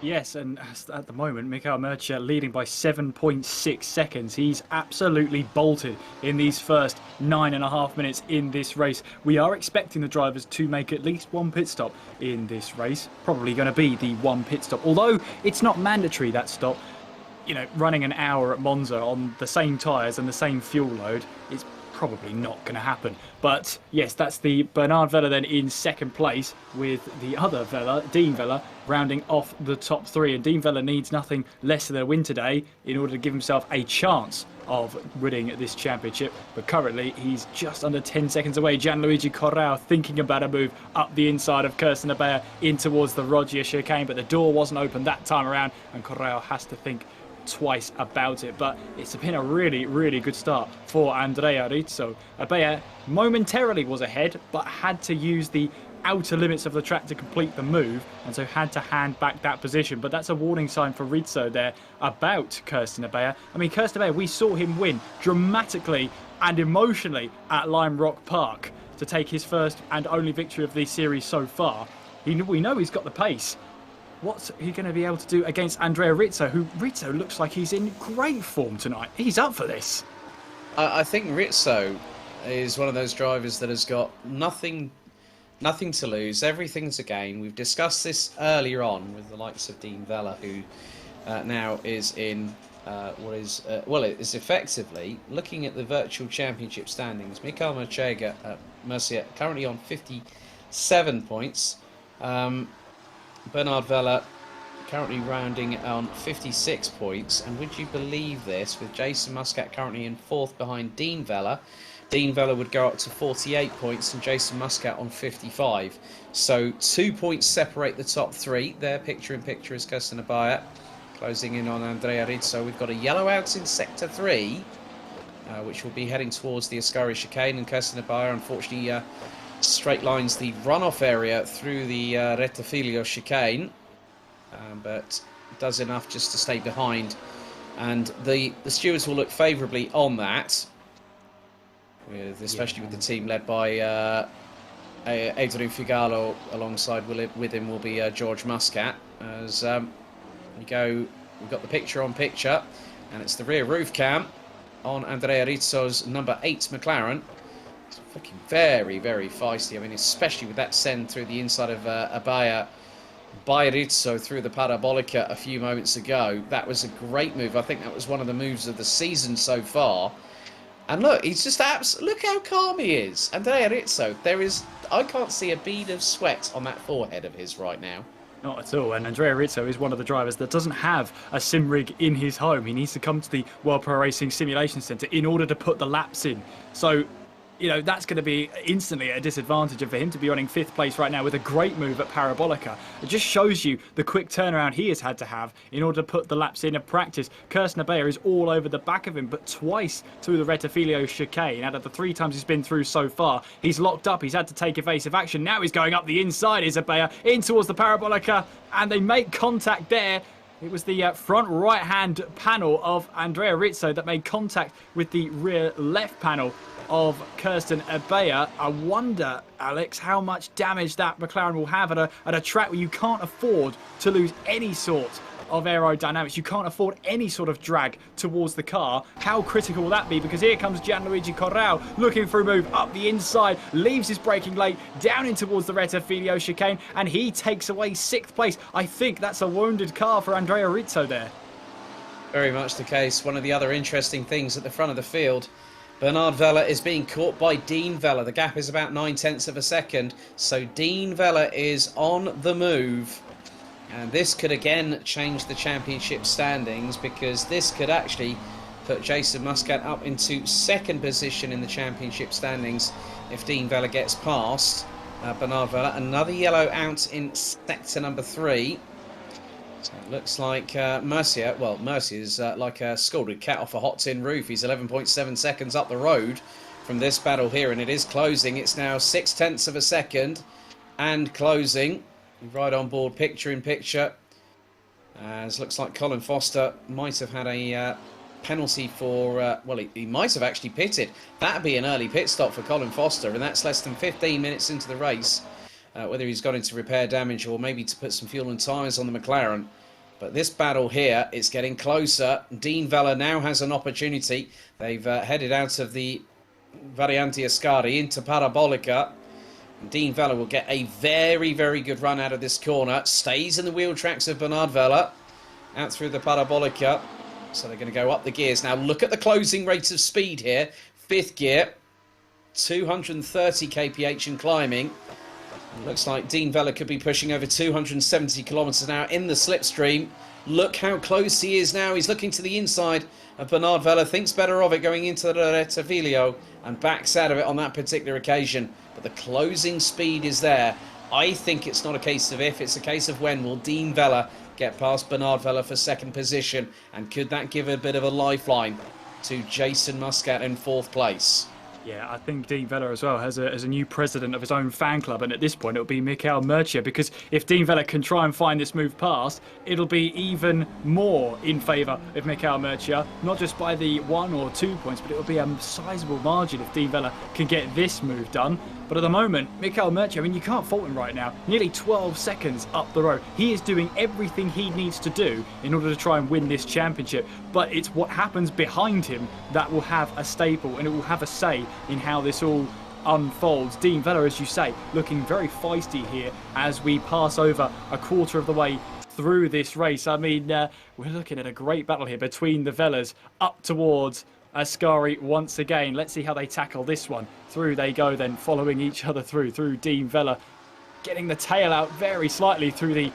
Yes, and at the moment, Michael Mercia leading by 7.6 seconds. He's absolutely bolted in these first 9.5 minutes in this race. We are expecting the drivers to make at least one pit stop in this race. Probably going to be the one pit stop, although it's not mandatory, that stop. You know, running an hour at Monza on the same tyres and the same fuel load is probably not going to happen. But yes, that's the Bernard Vella then in 2nd place, with the other Vella, Dean Vella, rounding off the top 3. And Dean Vella needs nothing less than a win today in order to give himself a chance of winning this championship. But currently he's just under 10 seconds away. Gianluigi Corrao thinking about a move up the inside of Kirsten Abaya in towards the Rogia chicane, but the door wasn't open that time around, and Corrao has to think twice about it. But it's been a really, really good start for Andrea Rizzo. Abaya momentarily was ahead, but had to use the outer limits of the track to complete the move, and so had to hand back that position. But that's a warning sign for Rizzo there about Kirsten Abaya. I mean, Kirsten Abaya, we saw him win dramatically and emotionally at Lime Rock Park to take his first and only victory of the series so far. We know he's got the pace. What's he going to be able to do against Andrea Rizzo, who Rizzo looks like he's in great form tonight? He's up for this. I think Rizzo is one of those drivers that has got nothing to lose, everything to gain. We've discussed this earlier on with the likes of Dean Vella, who now is in it is effectively looking at the virtual championship standings. Michael Mercia currently on 57 points. Bernard Vella currently rounding on 56 points, and would you believe this, with Jason Muscat currently in 4th behind Dean Vella, Dean Vella would go up to 48 points and Jason Muscat on 55. So 2 points separate the top 3. There, picture in picture, is Kirsten Abaya closing in on Andrea Rizzo. We've got a yellow out in sector 3, which will be heading towards the Ascari chicane, and Kirsten Abaya unfortunately straight lines the runoff area through the Rettifilio chicane, but does enough just to stay behind, and the stewards will look favourably on that, especially with the team led by Adrian Figalo. Alongside with him will be George Muscat. As we go, we've got the picture on picture, and it's the rear roof cam on Andrea Rizzo's number 8 McLaren. Looking very, very feisty. I mean, especially with that send through the inside of Abaya by Rizzo through the Parabolica a few moments ago. That was a great move. I think that was one of the moves of the season so far. And look, he's just look how calm he is. Andrea Rizzo, I can't see a bead of sweat on that forehead of his right now. Not at all, and Andrea Rizzo is one of the drivers that doesn't have a sim rig in his home. He needs to come to the World Pro Racing Simulation Centre in order to put the laps in. So you know, that's going to be instantly a disadvantage. And for him to be running 5th place right now with a great move at Parabolica, it just shows you the quick turnaround he has had to have in order to put the laps in practice. Kirsten Abea is all over the back of him, but twice through the Rettifilo chicane. Out of the 3 times he's been through so far, he's locked up. He's had to take evasive action. Now he's going up the inside, is Abea, in towards the Parabolica, and they make contact there. It was the front right-hand panel of Andrea Rizzo that made contact with the rear left panel of Kirsten Abea. I wonder, Alex, how much damage that McLaren will have at a track where you can't afford to lose any sort of aerodynamics. You can't afford any sort of drag towards the car. How critical will that be? Because here comes Gianluigi Corral looking for a move up the inside, leaves his braking lane down in towards the Rettifilo chicane, and he takes away 6th place. I think that's a wounded car for Andrea Rizzo there. Very much the case. One of the other interesting things at the front of the field, Bernard Vella is being caught by Dean Vella. The gap is about 9/10 of a second, so Dean Vella is on the move. And this could again change the championship standings, because this could actually put Jason Muscat up into 2nd position in the championship standings if Dean Vella gets past Bernard Vella. Another yellow out in sector number 3. So it looks like Mercier is like a scalded cat off a hot tin roof. He's 11.7 seconds up the road from this battle here, and it is closing. It's now 6/10 of a second and closing. Right on board, picture in picture. As looks like Colin Foster might have had a penalty for, well, he might have actually pitted. That'd be an early pit stop for Colin Foster, and that's less than 15 minutes into the race. Whether he's gone into repair damage or maybe to put some fuel and tyres on the McLaren. But this battle here, it's getting closer. Dean Vella now has an opportunity. They've headed out of the Variante Ascari into Parabolica. Dean Vella will get a very, very good run out of this corner. Stays in the wheel tracks of Bernard Vella. Out through the Parabolica. So they're going to go up the gears. Now look at the closing rate of speed here. 5th gear. 230 kph and climbing. Looks like Dean Vella could be pushing over 270 kilometres an hour in the slipstream. Look how close he is now. He's looking to the inside of Bernard Vella. Thinks better of it going into the Rettifilo and backs out of it on that particular occasion. But the closing speed is there. I think it's not a case of if, it's a case of when will Dean Vella get past Bernard Vella for 2nd position, and could that give a bit of a lifeline to Jason Muscat in 4th place? Yeah, I think Dean Vella as well has a new president of his own fan club, and at this point it'll be Michael Mercier, because if Dean Vella can try and find this move past, it'll be even more in favour of Michael Mercier, not just by the 1 or 2 points, but it'll be a sizable margin if Dean Vella can get this move done. But at the moment, Michael Mercier, I mean, you can't fault him right now. Nearly 12 seconds up the road. He is doing everything he needs to do in order to try and win this championship. But it's what happens behind him that will have a staple, and it will have a say in how this all unfolds. Dean Vella, as you say, looking very feisty here as we pass over a quarter of the way through this race. I mean, we're looking at a great battle here between the Vellas up towards Ascari once again. Let's see how they tackle this one. Through they go then, following each other through Dean Vella, getting the tail out very slightly through the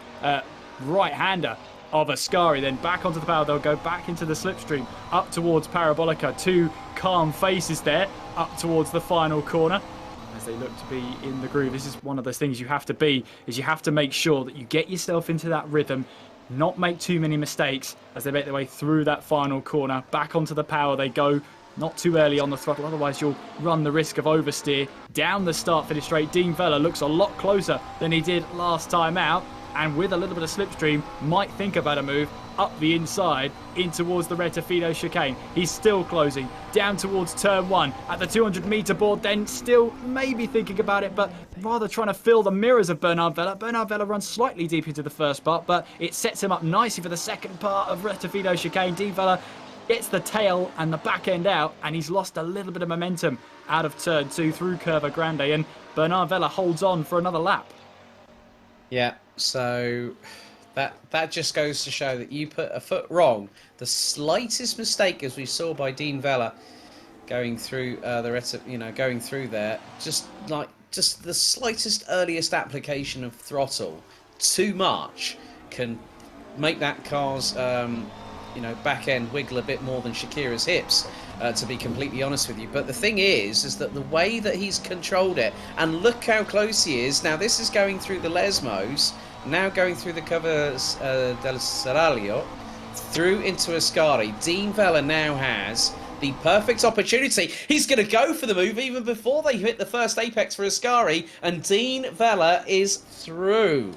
right-hander of Ascari, then back onto the power. They'll go back into the slipstream up towards Parabolica. 2 calm faces there up towards the final corner as they look to be in the groove. This is one of those things you have to be, is you have to make sure that you get yourself into that rhythm, not make too many mistakes as they make their way through that final corner. Back onto the power they go, not too early on the throttle, otherwise you'll run the risk of oversteer. Down the start-finish straight, Dean Vella looks a lot closer than he did last time out, and with a little bit of slipstream, might think about a move up the inside in towards the Rettifilo chicane. He's still closing down towards turn 1 at the 200-metre board, then still maybe thinking about it, but rather trying to fill the mirrors of Bernard Vella. Bernard Vella runs slightly deep into the first part, but it sets him up nicely for the second part of Rettifilo chicane. Dean Vella gets the tail and the back end out, and he's lost a little bit of momentum out of turn 2 through Curva Grande, and Bernard Vella holds on for another lap. Yeah, so that just goes to show that you put a foot wrong. The slightest mistake, as we saw by Dean Vella going through going through there, just the slightest earliest application of throttle, too much, can make that car's back end wiggle a bit more than Shakira's hips, to be completely honest with you. But the thing is that the way that he's controlled it, and look how close he is. Now this is going through the Lesmos, now going through the Covas del Seraglio, through into Ascari. Dean Vella now has the perfect opportunity. He's going to go for the move even before they hit the first apex for Ascari, and Dean Vella is through.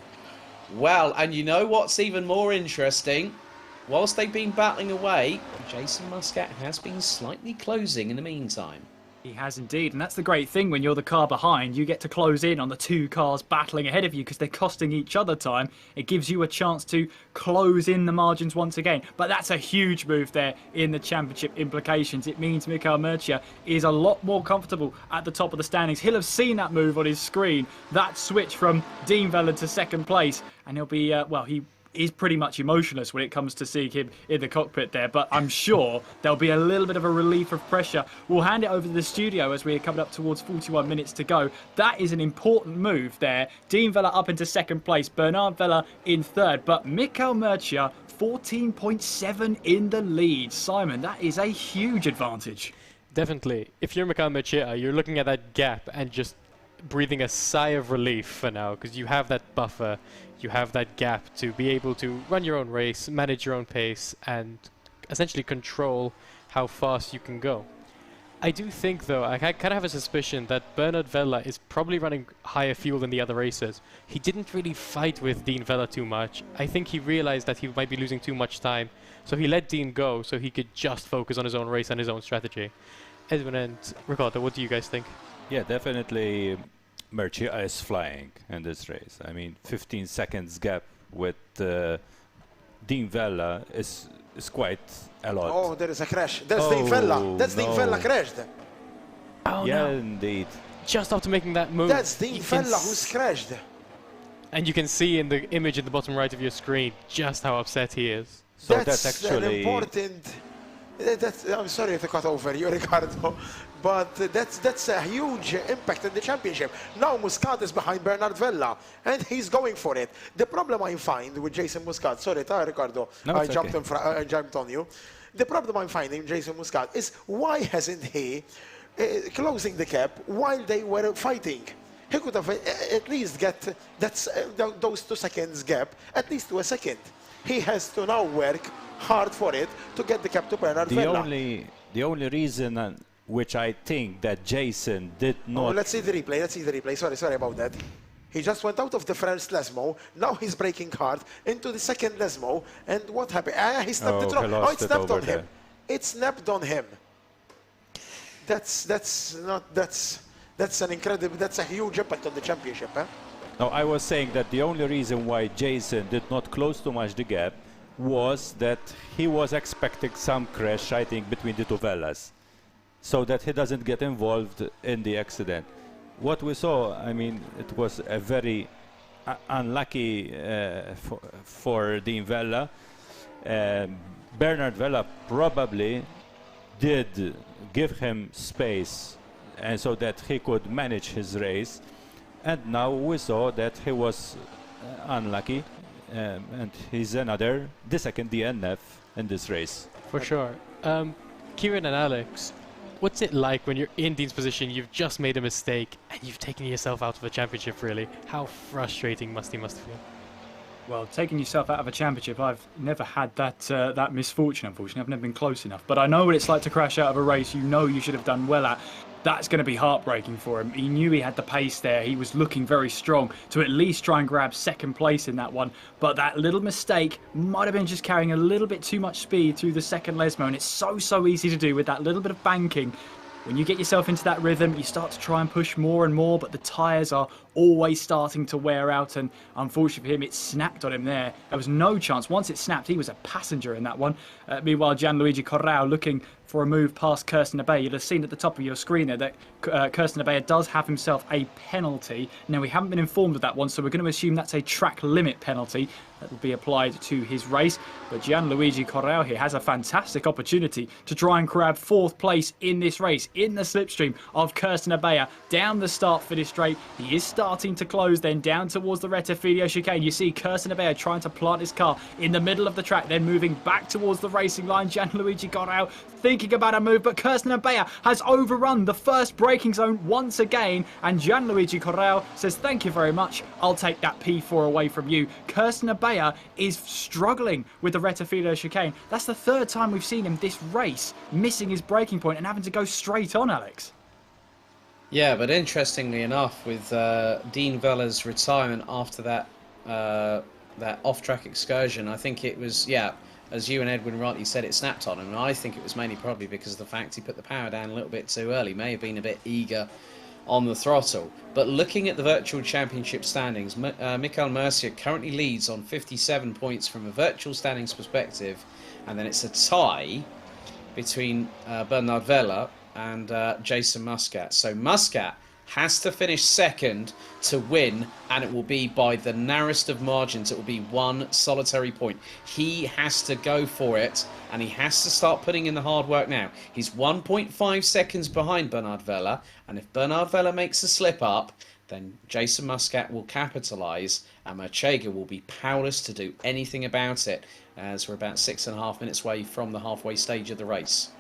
Well, and you know what's even more interesting? Whilst they've been battling away, Jason Muscat has been slightly closing in the meantime. He has indeed, and that's the great thing when you're the car behind. You get to close in on the two cars battling ahead of you because they're costing each other time. It gives you a chance to close in the margins once again. But that's a huge move there in the championship implications. It means Mikel Murcia is a lot more comfortable at the top of the standings. He'll have seen that move on his screen, that switch from Dean Vella to second place, and he'll be, he is pretty much emotionless when it comes to seeing him in the cockpit there, but I'm sure there'll be a little bit of a relief of pressure. We'll hand it over to the studio as we're coming up towards 41 minutes to go. That is an important move there. Dean Vella up into second place, Bernard Vella in third, but Mikel Murcia 14.7 in the lead. Simon, that is a huge advantage. Definitely. If you're Mikel Murcia, you're looking at that gap and just breathing a sigh of relief for now, because you have that buffer, you have that gap to be able to run your own race, manage your own pace, and essentially control how fast you can go. I do think, though, I kind of have a suspicion that Bernard Vella is probably running higher fuel than the other racers. He didn't really fight with Dean Vella too much. I think he realized that he might be losing too much time, so he let Dean go so he could just focus on his own race and his own strategy. Edwin and Ricardo, what do you guys think? Yeah, definitely Murcia is flying in this race. I mean, 15 seconds gap with Dean Vella is quite a lot. Oh, there is a crash. That's Dean Vella. That's Dean Vella crashed. Oh, yeah, no. indeed. Just after making that move. That's Dean Vella who's crashed. And you can see in the image in the bottom right of your screen just how upset he is. So that's actually an important. I'm sorry to cut over you, Ricardo, but that's a huge impact in the championship. Now Muscat is behind Bernard Vella, and he's going for it. The problem I find with Jason Muscat, sorry, Ricardo, no, I jumped on you. The problem I'm finding Jason Muscat is why hasn't he closing the gap while they were fighting? He could have at least get those 2 seconds gap at least to a second. He has to now work hard for it to get the gap to Bernard Vella. The only reason which I think that Jason did not... Oh, let's see the replay. Sorry about that. He just went out of the first Lesmo. Now he's braking hard into the second Lesmo. And what happened? He snapped it wrong. Oh, it snapped on him. It snapped on him. That's an incredible... That's a huge impact on the championship, huh? No, I was saying that the only reason why Jason did not close too much the gap was that he was expecting some crash, I think, between the two Vellas, so that he doesn't get involved in the accident. What we saw, I mean, it was a very unlucky for Dean Vella. Bernard Vella probably did give him space, and so that he could manage his race. And now we saw that he was unlucky, and he's the second DNF in this race. For sure. Kieran and Alex, what's it like when you're in Dean's position, you've just made a mistake, and you've taken yourself out of the championship, really? How frustrating must feel? Well, taking yourself out of a championship, I've never had that misfortune, unfortunately. I've never been close enough. But I know what it's like to crash out of a race you know you should have done well at. That's going to be heartbreaking for him. He knew he had the pace there. He was looking very strong to at least try and grab second place in that one. But that little mistake might have been just carrying a little bit too much speed through the second Lesmo. And it's so easy to do with that little bit of banking. When you get yourself into that rhythm, you start to try and push more and more, but the tyres are always starting to wear out, and unfortunately for him, it snapped on him there. There was no chance. Once it snapped, he was a passenger in that one. Meanwhile, Gianluigi Corrao looking for a move past Kirsten Abey. You'll have seen at the top of your screen there that Kirsten Abey does have himself a penalty. Now, we haven't been informed of that one, so we're going to assume that's a track limit penalty that will be applied to his race. But Gianluigi Corrao here has a fantastic opportunity to try and grab fourth place in this race, in the slipstream of Kirsten Abey down the start-finish straight. He is starting to close then down towards the Rettifidio chicane. You see Kirsten Abea trying to plant his car in the middle of the track, then moving back towards the racing line. Gianluigi got out thinking about a move, but Kirsten Abea has overrun the first braking zone once again, and Gianluigi Corral says, thank you very much, I'll take that P4 away from you. Kirsten Abea is struggling with the Rettifidio chicane. That's the third time we've seen him this race missing his braking point and having to go straight on, Alex. Yeah, but interestingly enough, with Dean Vella's retirement after that off-track excursion, I think it was, yeah, as you and Edwin rightly said, it snapped on him. And I think it was mainly probably because of the fact he put the power down a little bit too early. May have been a bit eager on the throttle. But looking at the virtual championship standings, Michael Mercier currently leads on 57 points from a virtual standings perspective. And then it's a tie between Bernard Vella and Jason Muscat. So Muscat has to finish second to win, and it will be by the narrowest of margins. It will be one solitary point. He has to go for it, and he has to start putting in the hard work now. He's 1.5 seconds behind Bernard Vella, and if Bernard Vella makes a slip up, then Jason Muscat will capitalise, and Merchega will be powerless to do anything about it, as we're about 6.5 minutes away from the halfway stage of the race.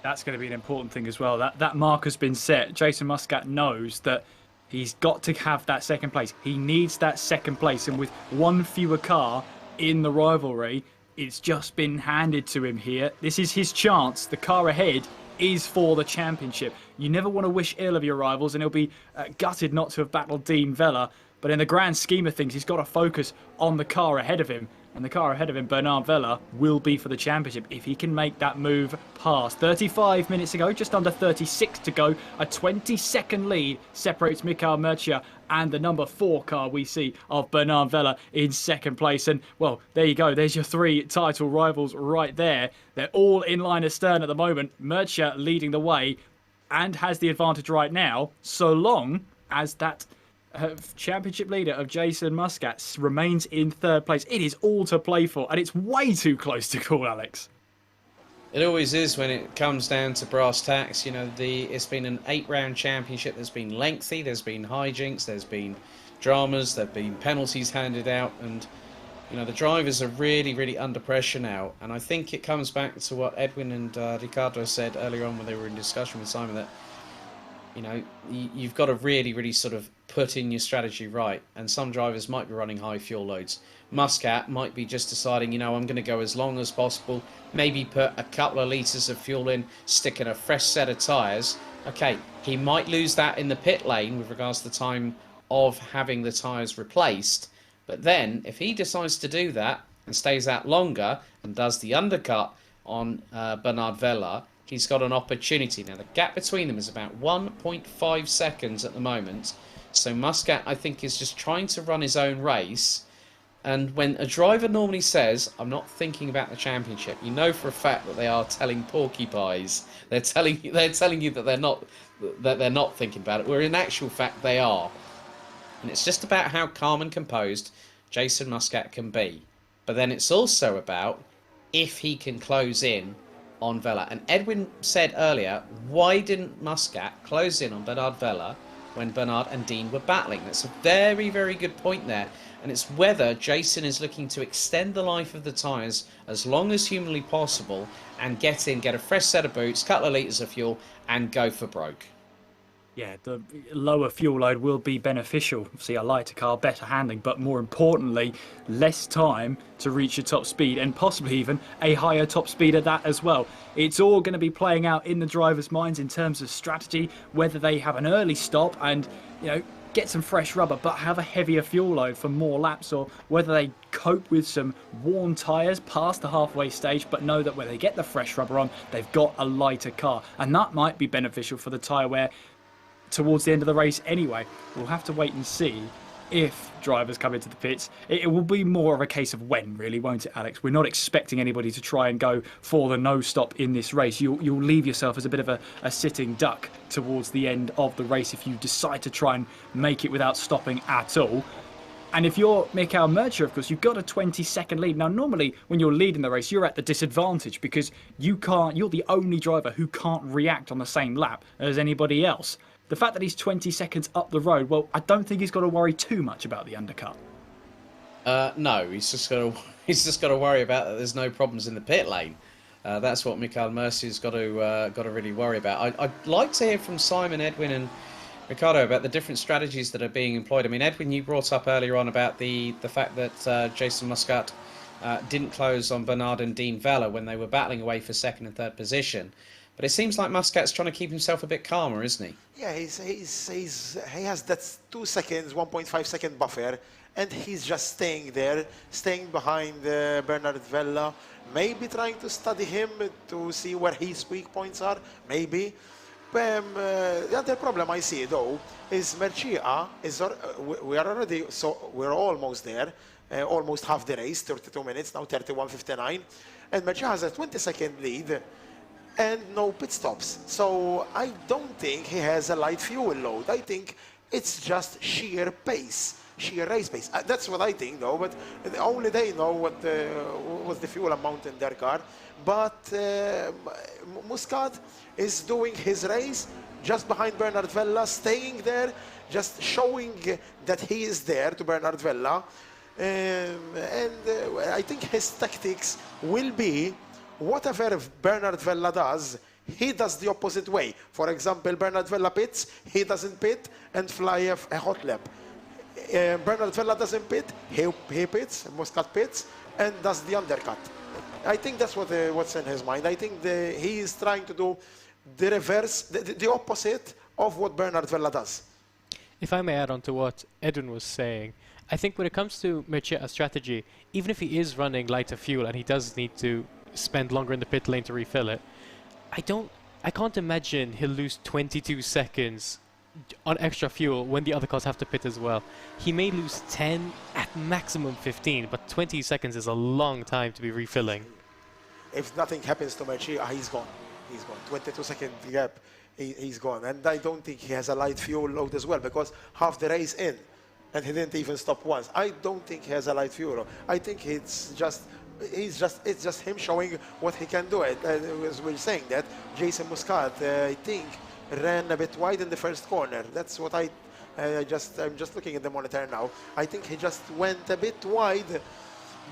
That's going to be an important thing as well. That mark has been set. Jason Muscat knows that he's got to have that second place. He needs that second place. And with one fewer car in the rivalry, it's just been handed to him here. This is his chance. The car ahead is for the championship. You never want to wish ill of your rivals, and he'll be gutted not to have battled Dean Vella. But in the grand scheme of things, he's got to focus on the car ahead of him. And the car ahead of him, Bernard Vella, will be for the championship if he can make that move past. 35 minutes ago, just under 36 to go. A 20-second lead separates Michael Mercier and the number 4 car we see of Bernard Vella in second place. And, well, there you go. There's your 3 title rivals right there. They're all in line astern at the moment. Mercier leading the way and has the advantage right now, so long as that championship leader of Jason Muscat remains in third place. It is all to play for, and it's way too close to call, Alex. It always is when it comes down to brass tacks. You know, it's been an 8-round championship. There's been lengthy, there's been hijinks, there's been dramas, there've been penalties handed out, and you know the drivers are really, really under pressure now. And I think it comes back to what Edwin and Ricardo said earlier on when they were in discussion with Simon, that you know you've got to really, really sort of put in your strategy right, and some drivers might be running high fuel loads. Muscat might be just deciding, you know, I'm going to go as long as possible, maybe put a couple of litres of fuel in, stick in a fresh set of tyres. Okay, he might lose that in the pit lane with regards to the time of having the tyres replaced, but then if he decides to do that and stays out longer and does the undercut on Bernard Vella, he's got an opportunity. Now the gap between them is about 1.5 seconds at the moment. So Muscat, I think, is just trying to run his own race. And when a driver normally says, I'm not thinking about the championship, you know for a fact that they are telling porcupines. They're telling you that they're not thinking about it, where in actual fact they are. And it's just about how calm and composed Jason Muscat can be. But then it's also about if he can close in on Vella. And Edwin said earlier, why didn't Muscat close in on Bernard Vella when Bernard and Dean were battling? That's a very, very good point there. And it's whether Jason is looking to extend the life of the tyres as long as humanly possible and get a fresh set of boots, couple of litres of fuel, and go for broke. Yeah, the lower fuel load will be beneficial. See, a lighter car, better handling, but more importantly, less time to reach your top speed, and possibly even a higher top speed at that as well. It's all going to be playing out in the drivers' minds in terms of strategy, whether they have an early stop and, you know, get some fresh rubber but have a heavier fuel load for more laps, or whether they cope with some worn tyres past the halfway stage but know that when they get the fresh rubber on, they've got a lighter car. And that might be beneficial for the tyre wear towards the end of the race anyway. We'll have to wait and see if drivers come into the pits. It will be more of a case of when, really, won't it, Alex? We're not expecting anybody to try and go for the no stop in this race. You'll leave yourself as a bit of a sitting duck towards the end of the race if you decide to try and make it without stopping at all. And if you're Michael Mercier, of course, you've got a 20-second lead. Now, normally, when you're leading the race, you're at the disadvantage because you're the only driver who can't react on the same lap as anybody else. the fact that he's 20 seconds up the road, well, I don't think he's got to worry too much about the undercut. No, he's just got to worry about that there's no problems in the pit lane. That's what Michael Mercier's got to really worry about. I'd like to hear from Simon, Edwin, and Ricardo about the different strategies that are being employed. I mean, Edwin, you brought up earlier on about the fact that Jason Muscat didn't close on Bernard and Dean Vella when they were battling away for second and third position. But it seems like Muscat's trying to keep himself a bit calmer, isn't he? Yeah, he has that 2 seconds, 1.5 second buffer, and he's just staying there, staying behind Bernard Vella, maybe trying to study him to see where his weak points are, maybe. The other problem I see though is Mercia is we're almost there, almost half the race, 32 minutes now, 31:59, and Mercia has a 20-second lead and no pit stops. So I don't think he has a light fuel load. I think it's just sheer pace, sheer race pace. That's what I think though, but only they know what the fuel amount in their car. But Muscat is doing his race just behind Bernard Vella, staying there, just showing that he is there to Bernard Vella. I think his tactics will be whatever Bernard Vella does, he does the opposite way. For example, Bernard Vella pits, he doesn't pit and fly a hot lap. Bernard Vella doesn't pit, he pits, Muscat pits, and does the undercut. I think that's what's in his mind. I think he is trying to do the reverse, the opposite of what Bernard Vella does. If I may add on to what Edwin was saying, I think when it comes to Mercia's strategy, even if he is running lighter fuel and he does need to spend longer in the pit lane to refill it, I can't imagine he'll lose 22 seconds on extra fuel when the other cars have to pit as well. He may lose 10, at maximum 15, but 20 seconds is a long time to be refilling. If nothing happens to Mercia, he's gone. He's gone. 22-second gap, he's gone. And I don't think he has a light fuel load as well, because half the race in, and he didn't even stop once. I don't think he has a light fuel load. I think it's just him showing what he can do. As we're saying that, Jason Muscat, I think, ran a bit wide in the first corner. That's what I'm just looking at the monitor now. I think he just went a bit wide.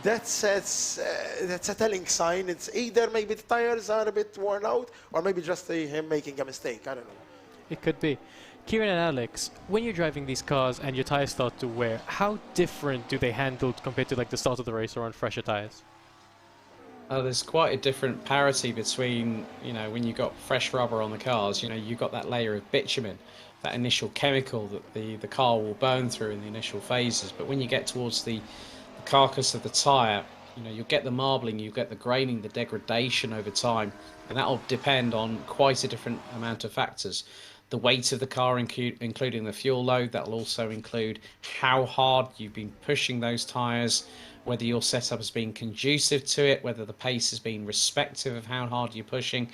That's a telling sign. It's either maybe the tires are a bit worn out, or maybe just him making a mistake. I don't know. It could be. Kieran and Alex, when you're driving these cars and your tires start to wear, how different do they handle compared to like the start of the race or on fresher tires? There's quite a different parity between, when you've got fresh rubber on the cars, you've got that layer of bitumen, that initial chemical that the car will burn through in the initial phases. But when you get towards the carcass of the tyre, you'll get the marbling, you'll get the graining, the degradation over time, and that'll depend on quite a different amount of factors. The weight of the car, including the fuel load, that'll also include how hard you've been pushing those tyres, whether your setup has been conducive to it, whether the pace has been respective of how hard you're pushing.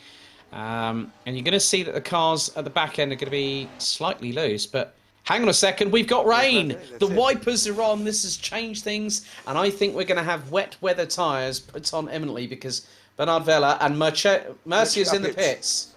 And you're going to see that the cars at the back end are going to be slightly loose, but hang on a second, we've got rain. The wipers are on, this has changed things, and I think we're going to have wet weather tyres put on imminently because Bernard Vella and Mercier's in the pits.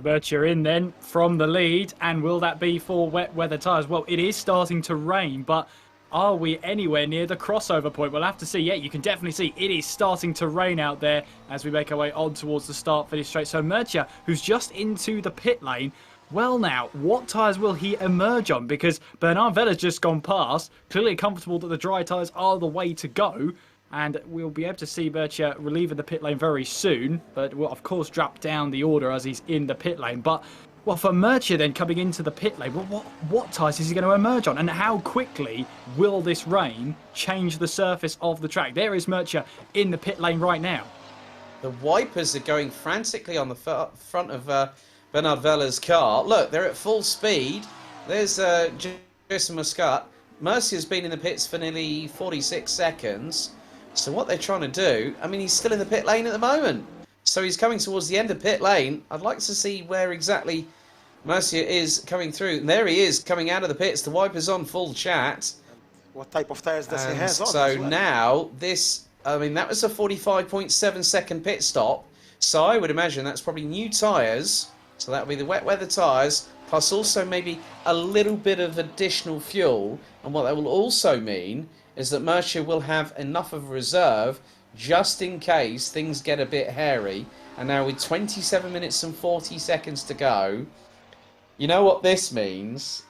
Mercia in then from the lead, and will that be for wet weather tyres? Well, it is starting to rain, but are we anywhere near the crossover point? We'll have to see. Yeah, you can definitely see it is starting to rain out there as we make our way on towards the start-finish straight. So Mercia, who's just into the pit lane, well now, what tyres will he emerge on? Because Bernard Vella's just gone past, clearly comfortable that the dry tyres are the way to go. And we'll be able to see Mercia relieving the pit lane very soon. But we'll, of course, drop down the order as he's in the pit lane. But, well, for Mercia then coming into the pit lane, well, what tyres is he going to emerge on? And how quickly will this rain change the surface of the track? There is Mercia in the pit lane right now. The wipers are going frantically on the front of Bernard Vella's car. Look, they're at full speed. There's Jason Muscat. Mercia's been in the pits for nearly 46 seconds. So what they're trying to do, I mean, he's still in the pit lane at the moment. So he's coming towards the end of pit lane. I'd like to see where exactly Mercia is coming through. And there he is, coming out of the pits. The wiper's on full chat. What type of tyres does he have on? So now, that was a 45.7 second pit stop. So I would imagine that's probably new tyres So that'll be the wet weather tyres, plus also maybe a little bit of additional fuel. And what that will also mean is that Murcia will have enough of a reserve just in case things get a bit hairy. And now with 27 minutes and 40 seconds to go, you know what this means?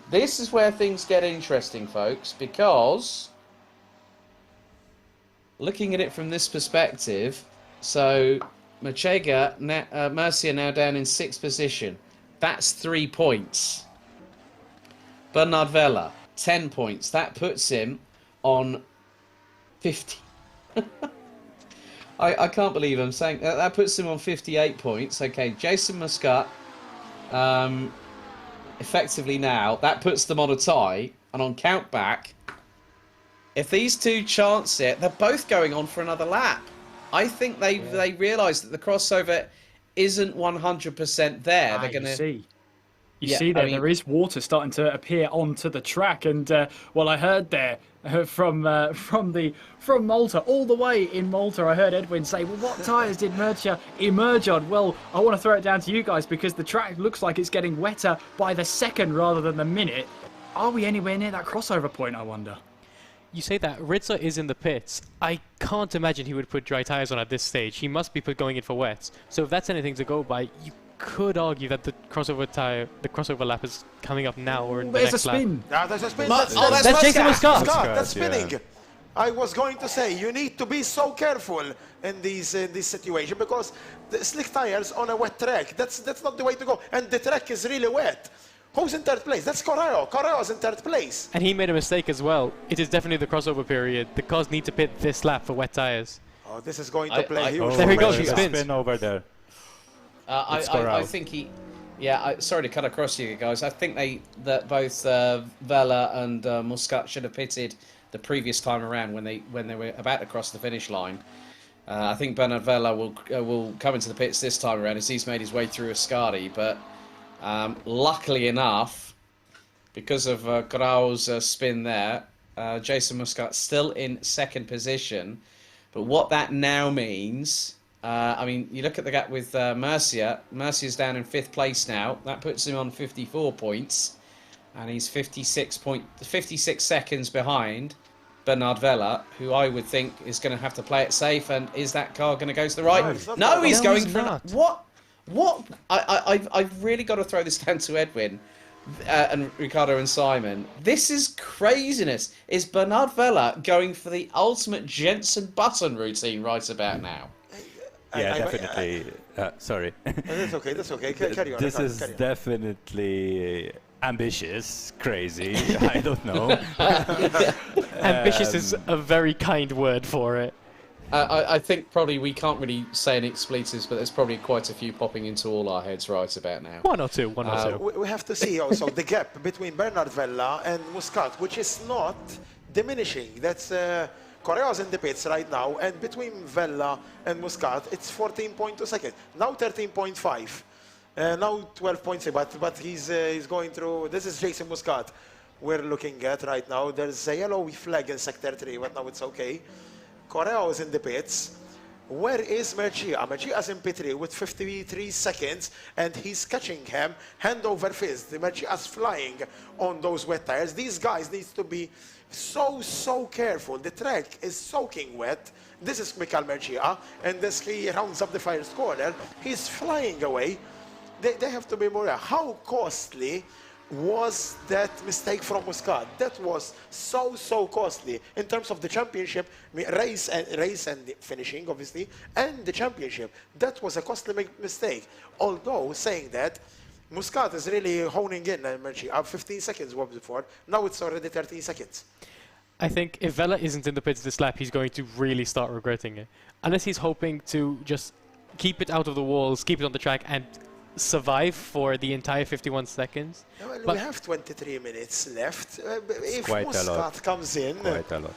This is where things get interesting, folks, because looking at it from this perspective, so Murcia now down in 6th position. That's 3 points. Bernard Vela, 10 points. That puts him on 50. I can't believe I'm saying that. That puts him on 58 points. Okay, Jason Muscat, effectively now, that puts them on a tie. And on count back, if these two chance it, they're both going on for another lap. I think they realise that the crossover isn't 100% there. They're going to see there is water starting to appear onto the track, and well, I heard there from Malta, all the way in Malta, I heard Edwin say, well, what tyres did Murcia emerge on? Well, I want to throw it down to you guys because the track looks like it's getting wetter by the second rather than the minute. Are we anywhere near that crossover point, I wonder? You say that Ritza is in the pits. I can't imagine he would put dry tyres on at this stage. He must be going in for wets. So if that's anything to go by, you could argue that the crossover lap is coming up now or in the next lap. There's a spin. That's Jason Muscat. That's spinning. Yeah. I was going to say, you need to be so careful in this situation because the slick tires on a wet track, that's not the way to go. And the track is really wet. Who's in third place? That's Correo. Correo's in third place. And he made a mistake as well. It is definitely the crossover period. The cars need to pit this lap for wet tires. Oh, this is going to play huge. There he goes. He spins. Spin over there. I think he... Yeah, sorry to cut across you guys. I think that both Vela and Muscat should have pitted the previous time around when they were about to cross the finish line. I think Bernard Vela will come into the pits this time around as he's made his way through Ascari, but luckily enough, because of Correo's spin there, Jason Muscat still in second position. But what that now means... I mean, you look at the gap with Murcia. Murcia's down in 5th place now. That puts him on 54 points. And he's 56 seconds behind Bernard Vela, who I would think is going to have to play it safe. And is that car going to go to the right? No, he's going for... What? I've really got to throw this down to Edwin and Ricardo and Simon. This is craziness. Is Bernard Vela going for the ultimate Jensen Button routine right about now? Yeah, definitely. Sorry. That's okay. Carry on. This is definitely ambitious, crazy. I don't know. Ambitious is a very kind word for it. I think probably we can't really say any expletives, but there's probably quite a few popping into all our heads right about now. One or two. We have to see also the gap between Bernard Vela and Muscat, which is not diminishing. That's... Correo's in the pits right now, and between Vela and Muscat, it's 14.2 seconds. Now 13.5. Now 12.6, but he's going through... This is Jason Muscat we're looking at right now. There's a yellow flag in Sector 3, but now it's okay. Correo is in the pits. Where is Murcia? Murcia's in P3 with 53 seconds, and he's catching him hand over fist. Murcia's flying on those wet tires. These guys need to be so careful. The track is soaking wet. This is Michael Murcia, and as he rounds up the first corner, he's flying away. They have to be more. How costly was that mistake from Muscat? That was so costly in terms of the championship, race and finishing, obviously, and the championship. That was a costly mistake. Although, saying that, Muscat is really honing in, 15 seconds was before. Now it's already 13 seconds. I think if Vela isn't in the pits this lap, he's going to really start regretting it. Unless he's hoping to just keep it out of the walls, keep it on the track, and survive for the entire 51 seconds. Well, we have 23 minutes left. If Muscat comes in... Quite a lot.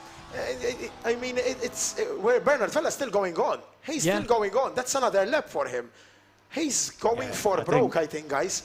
I mean, it's where Bernard Vella's still going on. He's still going on. That's another lap for him. He's going for I think, guys.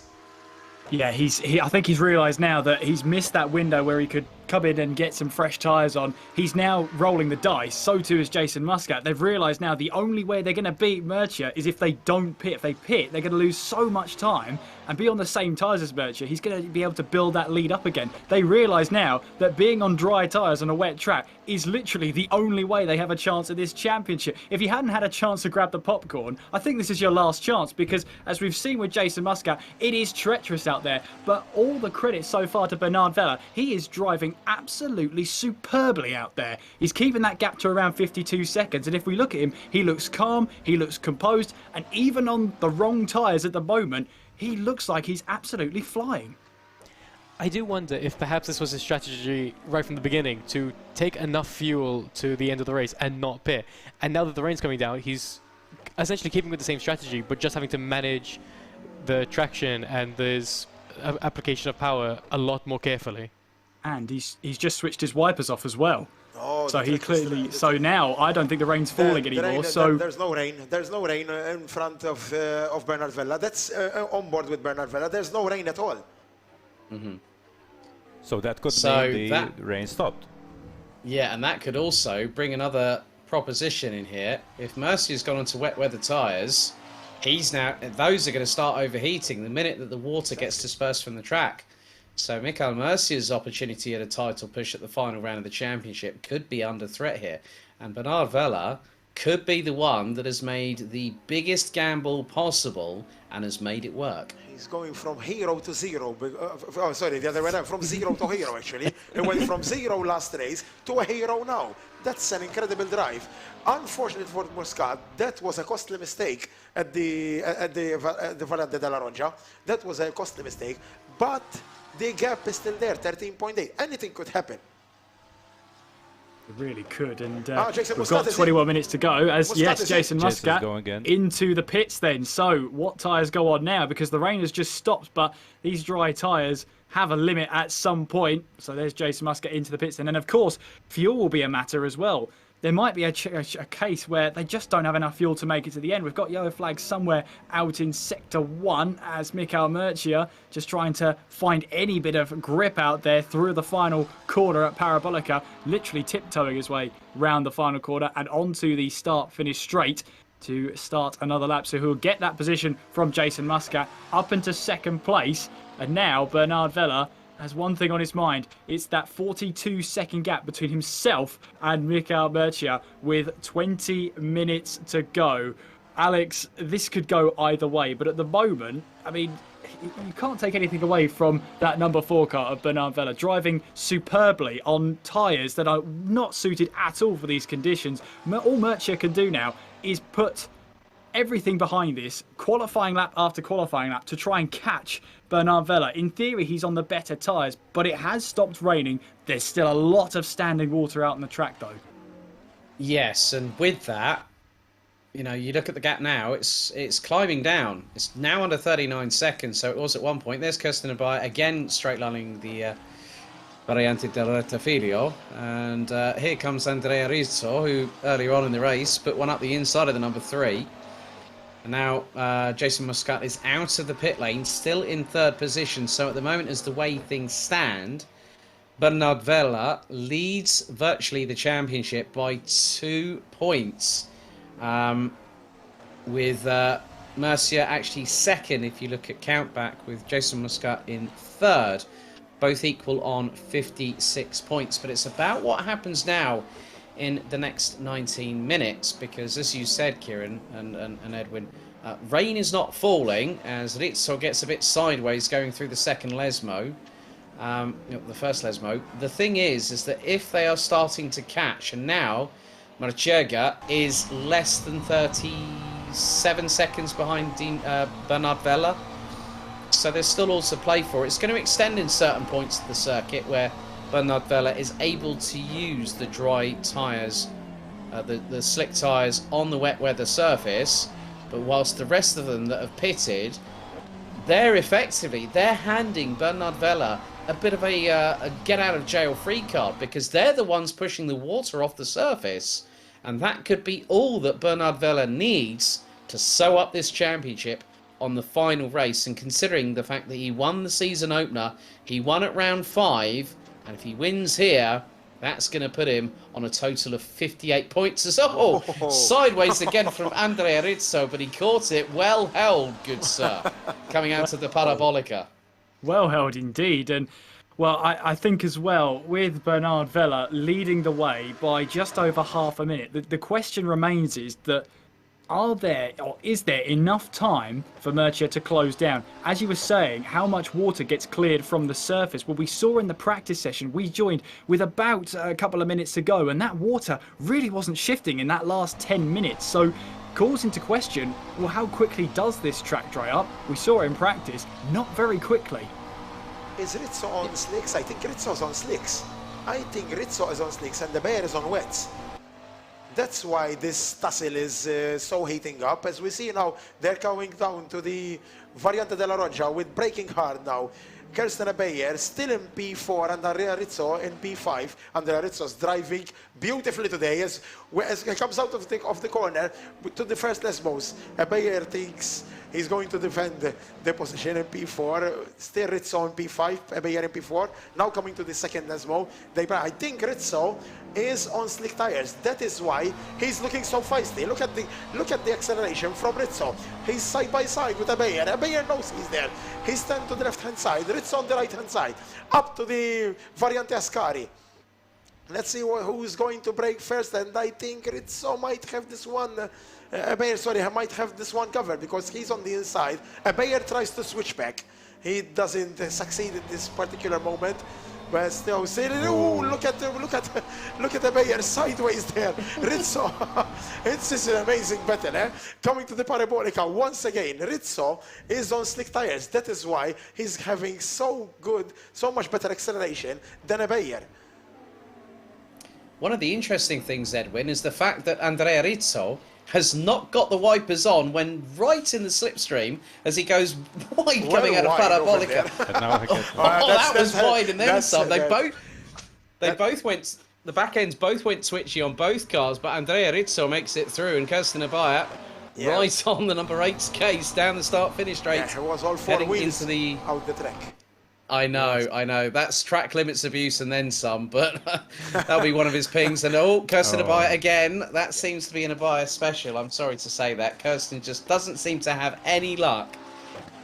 Yeah, I think he's realised now that he's missed that window where he could come in and get some fresh tyres on. He's now rolling the dice. So too is Jason Muscat. They've realised now the only way they're going to beat Murcia is if they don't pit. If they pit, they're going to lose so much time and be on the same tyres as Murcia. He's going to be able to build that lead up again. They realise now that being on dry tyres on a wet track is literally the only way they have a chance at this championship. If you hadn't had a chance to grab the popcorn, I think this is your last chance, because as we've seen with Jason Muscat, it is treacherous out there. But all the credit so far to Bernard Vella. He is driving absolutely superbly out there. He's keeping that gap to around 52 seconds, and if we look at him, he looks calm, he looks composed, and even on the wrong tyres at the moment, he looks like he's absolutely flying. I do wonder if perhaps this was his strategy right from the beginning, to take enough fuel to the end of the race and not pit. And now that the rain's coming down, he's essentially keeping with the same strategy, but just having to manage the traction and this application of power a lot more carefully. And he's just switched his wipers off as well. Oh, so he clearly. So now I don't think the rain's falling anymore. There's no rain. There's no rain in front of Bernard Vella. That's on board with Bernard Vella. There's no rain at all. So that could mean the rain stopped. Yeah, and that could also bring another proposition in here. If Murcia's gone onto wet weather tyres, those are going to start overheating the minute that the water gets dispersed from the track. So Michael Murcia's opportunity at a title push at the final round of the championship could be under threat here. And Bernard Vella could be the one that has made the biggest gamble possible and has made it work. He's going from hero to zero. Oh, sorry, the other way around. From zero to hero, actually. He went from zero last race to a hero now. That's an incredible drive. Unfortunately for Muscat, that was a costly mistake at the Valente della Roggia. That was a costly mistake. But the gap is still there, 13.8. Anything could happen. It really could, and we've got 21 minutes to go. Jason Muscat again into the pits then. So what tyres go on now? Because the rain has just stopped, but these dry tyres have a limit at some point. So there's Jason Muscat into the pits then. And of course, fuel will be a matter as well. There might be a case where they just don't have enough fuel to make it to the end. We've got yellow flags somewhere out in Sector 1 as Michael Murcia just trying to find any bit of grip out there through the final corner at Parabolica, literally tiptoeing his way round the final corner and onto the start-finish straight to start another lap. So he'll get that position from Jason Muscat up into second place. And now Bernard Vella has one thing on his mind. It's that 42-second gap between himself and Michael Murcia with 20 minutes to go. Alex, this could go either way, but at the moment, I mean, you can't take anything away from that number 4 car of Bernard Vella, driving superbly on tyres that are not suited at all for these conditions. All Murcia can do now is put everything behind this, qualifying lap after qualifying lap, to try and catch Bernard Vella. In theory, he's on the better tyres, but it has stopped raining. There's still a lot of standing water out on the track, though. Yes, and with that, you know, you look at the gap now, it's climbing down. It's now under 39 seconds, so it was at one point. There's Kirsten Abai, again straight lining the Variante del Retafiglio. And here comes Andrea Rizzo, who earlier on in the race put one up the inside of the number 3. And now Jason Muscat is out of the pit lane, still in third position. So at the moment, as the way things stand, Bernard Vella leads virtually the championship by 2 points. With Murcia actually second if you look at countback, with Jason Muscat in third, both equal on 56 points. But it's about what happens now in the next 19 minutes, because as you said, Kieran and Edwin, rain is not falling as Rizzo gets a bit sideways going through the second Lesmo, the first Lesmo. The thing is that if they are starting to catch, and now Marchega is less than 37 seconds behind Bernard Vella, so there's still all to play for. It's going to extend in certain points of the circuit where Bernard Vella is able to use the dry tyres, the slick tyres on the wet weather surface, but whilst the rest of them that have pitted, they're handing Bernard Vella a bit of a get out of jail free card, because they're the ones pushing the water off the surface, and that could be all that Bernard Vella needs to sew up this championship on the final race. And considering the fact that he won the season opener, he won at round 5, And if he wins here, that's going to put him on a total of 58 points as well. Oh, sideways again from Andrea Rizzo, but he caught it. Well held, good sir, coming out of the Parabolica. Well held indeed. And well, I think as well, with Bernard Vella leading the way by just over half a minute, the question remains is that is there enough time for Murcia to close down? As you were saying, how much water gets cleared from the surface? Well, we saw in the practice session, we joined with about a couple of minutes to go, and that water really wasn't shifting in that last 10 minutes. So calls into question, well, how quickly does this track dry up? We saw it in practice, not very quickly. Is Rizzo on slicks? I think Rizzo's on slicks. I think Rizzo is on slicks and the Bear is on wets. That's why this tussle is so heating up. As we see now, they're going down to the Variante della Roggia with braking hard now. Kirsten Beyer still in P4 and Andrea Rizzo in P5. Andrea Rizzo's driving beautifully today as he comes out of the corner to the first Lesbos. Beyer thinks he's going to defend the position in P4. Still Rizzo in P5, Beyer in P4. Now coming to the second Lesbo. I think Rizzo is on slick tires. That is why he's looking so feisty. Look at the acceleration from Rizzo. He's side by side with Beyer. Beyer knows he's there. He's turned to the left hand side. Rizzo on the right hand side. Up to the Variante Ascari. Let's see who's going to break first, and I think Rizzo might have this one. Beyer, might have this one covered because he's on the inside. Beyer tries to switch back. He doesn't succeed in this particular moment. But still, look at the Beyer sideways there. Rizzo, it's just an amazing battle, eh? Coming to the Parabolica once again. Rizzo is on slick tires. That is why he's having so much better acceleration than a Beyer. One of the interesting things, Edwin, is the fact that Andrea Rizzo has not got the wipers on when right in the slipstream as he goes wide coming out of Parabolica. That was wide and then some. They both went, the back ends both went twitchy on both cars, but Andrea Rizzo makes it through and Kirsten Abaya right on the number 8's case down the start-finish straight. Yeah, it was all four wheels out the track. I know. That's track limits abuse and then some, but that'll be one of his pings. And Kirsten Abaya again. That seems to be an Abaya special. I'm sorry to say that. Kirsten just doesn't seem to have any luck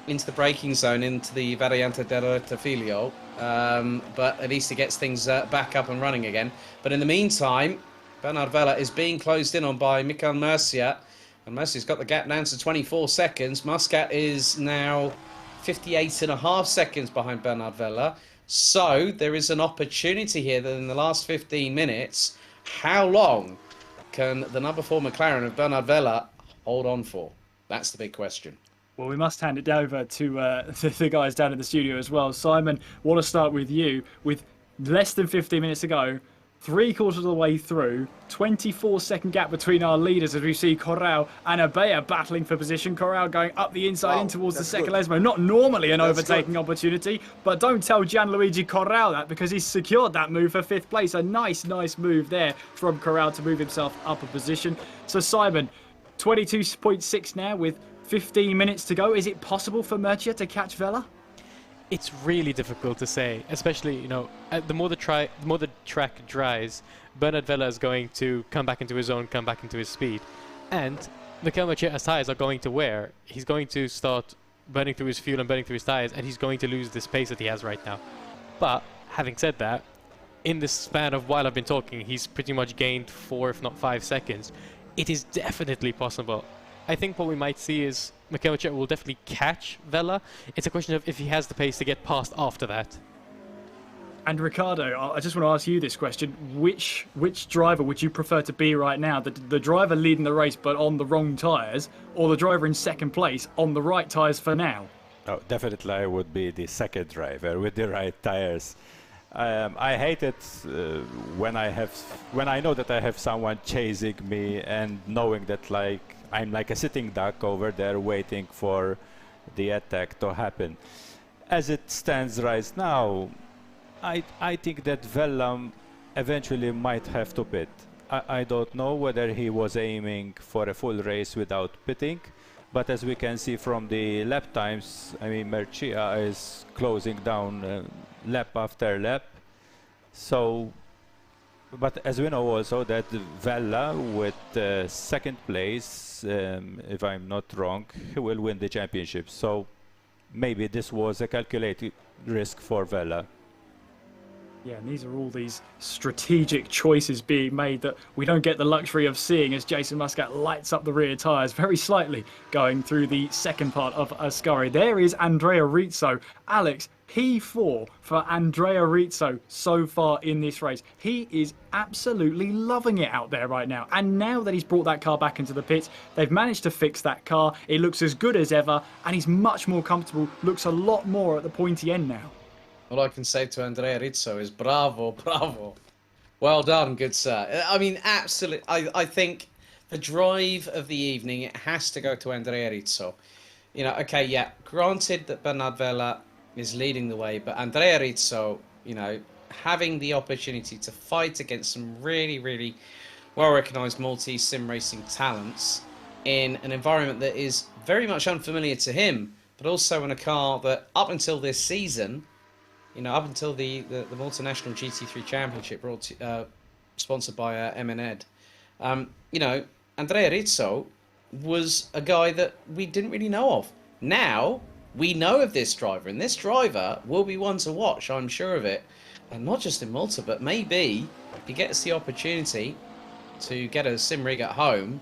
into the braking zone, into the Variante della Filio. But at least he gets things back up and running again. But in the meantime, Bernard Vella is being closed in on by Michael Murcia. And Murcia's got the gap down to 24 seconds. Muscat is now 58.5 seconds behind Bernard Vella. So there is an opportunity here that in the last 15 minutes, how long can the number 4 McLaren of Bernard Vella hold on for? That's the big question. Well, we must hand it over to the guys down in the studio as well. Simon, want to start with you. With less than 15 minutes to go, 3/4 of the way through, 24-second gap between our leaders as we see Corral and Abaya battling for position. Corral going up the inside in towards the second Lesmo. Not normally an overtaking opportunity, but don't tell Gianluigi Corral that because he's secured that move for 5th place. A nice move there from Corral to move himself up a position. So Simon, 22.6 now with 15 minutes to go. Is it possible for Murcia to catch Vella? It's really difficult to say, especially, the more the track dries, Bernard Vella is going to come back into his own, come back into his speed. And Michael Murcia's tires are going to wear. He's going to start burning through his fuel and burning through his tires, and he's going to lose this pace that he has right now. But, having said that, in this span of while I've been talking, he's pretty much gained 4, if not 5 seconds. It is definitely possible. I think what we might see is Michael Murcia will definitely catch Vella. It's a question of if he has the pace to get past after that. And Ricardo, I just want to ask you this question. Which driver would you prefer to be right now? The driver leading the race but on the wrong tyres, or the driver in second place on the right tyres for now? Oh, definitely I would be the second driver with the right tyres. I hate it when I know that I have someone chasing me and knowing that I'm like a sitting duck over there waiting for the attack to happen. As it stands right now, I think that Vella eventually might have to pit. I don't know whether he was aiming for a full race without pitting, but as we can see from the lap times, Murcia is closing down lap after lap. So, but as we know also that Vella with second place, if I'm not wrong, will win the championship. So maybe this was a calculated risk for Vella. Yeah, and these are all these strategic choices being made that we don't get the luxury of seeing as Jason Muscat lights up the rear tyres very slightly going through the second part of Ascari. There is Andrea Rizzo. Alex, P4 for Andrea Rizzo so far in this race. He is absolutely loving it out there right now. And now that he's brought that car back into the pits, they've managed to fix that car. It looks as good as ever, and he's much more comfortable, looks a lot more at the pointy end now. All I can say to Andrea Rizzo is bravo, bravo. Well done, good sir. I mean, absolutely. I think the drive of the evening, it has to go to Andrea Rizzo. You know, okay, yeah, granted that Bernard Vella is leading the way, but Andrea Rizzo, you know, having the opportunity to fight against some really, really well-recognised Maltese sim racing talents in an environment that is very much unfamiliar to him, but also in a car that up until this season, you know, up until the Malta National GT3 Championship brought sponsored by Enemed, you know, Andrea Rizzo was a guy that we didn't really know of. Now we know of this driver, and this driver will be one to watch, I'm sure of it. And not just in Malta, but maybe if he gets the opportunity to get a sim rig at home,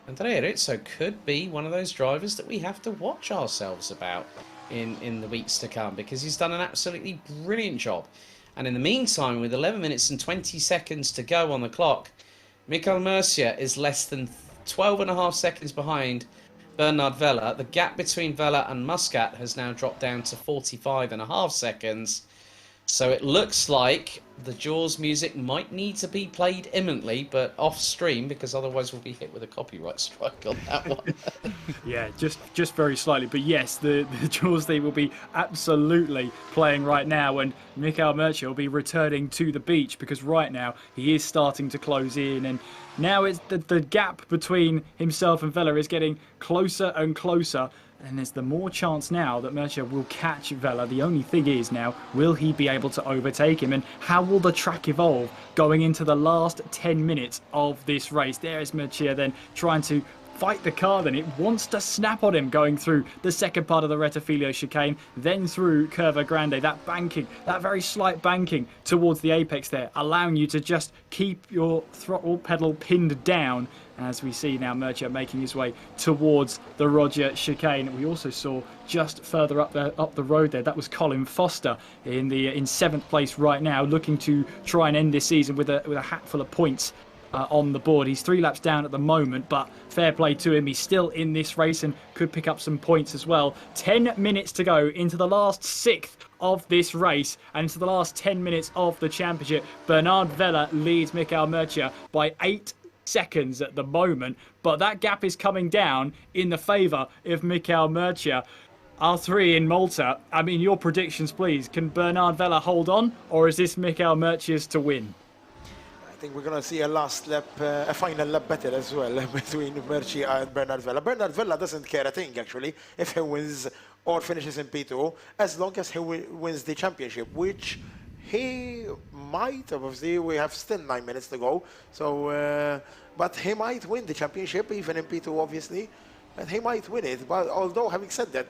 Andrea Rizzo could be one of those drivers that we have to watch ourselves about in the weeks to come, because he's done an absolutely brilliant job. And in the meantime, with 11 minutes and 20 seconds to go on the clock, Michael Murcia is less than 12.5 seconds behind Bernard Vella. The gap between Vella and Muscat has now dropped down to 45.5 seconds. So it looks like the Jaws music might need to be played imminently, but off stream, because otherwise we'll be hit with a copyright strike on that one. Yeah, just very slightly. But yes, the Jaws theme will be absolutely playing right now, and Michael Murcia will be returning to the beach, because right now he is starting to close in, and now it's the gap between himself and Vella is getting closer and closer. And there's the more chance now that Murcia will catch Vella. The only thing is now, will he be able to overtake him? And how will the track evolve going into the last 10 minutes of this race? There is Murcia then trying to fight the car, then it wants to snap on him going through the second part of the Rettifilio chicane, then through Curva Grande, that banking, that very slight banking towards the apex there, allowing you to just keep your throttle pedal pinned down. As we see now Murcia making his way towards the Roger chicane. We also saw just further up the road there, that was Colin Foster in 7th place right now, looking to try and end this season with a hatful of points on the board. He's 3 laps down at the moment, but fair play to him. He's still in this race and could pick up some points as well. 10 minutes to go into the last 6th of this race and into the last 10 minutes of the championship. Bernard Vella leads Michael Murcia by 8 seconds at the moment, but that gap is coming down in the favour of Michael Murcia. R3 in Malta, I mean, your predictions please. Can Bernard Vella hold on, or is this Michael Murcia's to win? I think we're going to see a last lap, a final lap battle as well between Murcia and Bernard Vella. Bernard Vella doesn't care a thing, actually, if he wins or finishes in P2, as long as he wins the championship, which he might. Obviously, we have still 9 minutes to go, so but he might win the championship, even in P2, obviously, and he might win it. But although, having said that,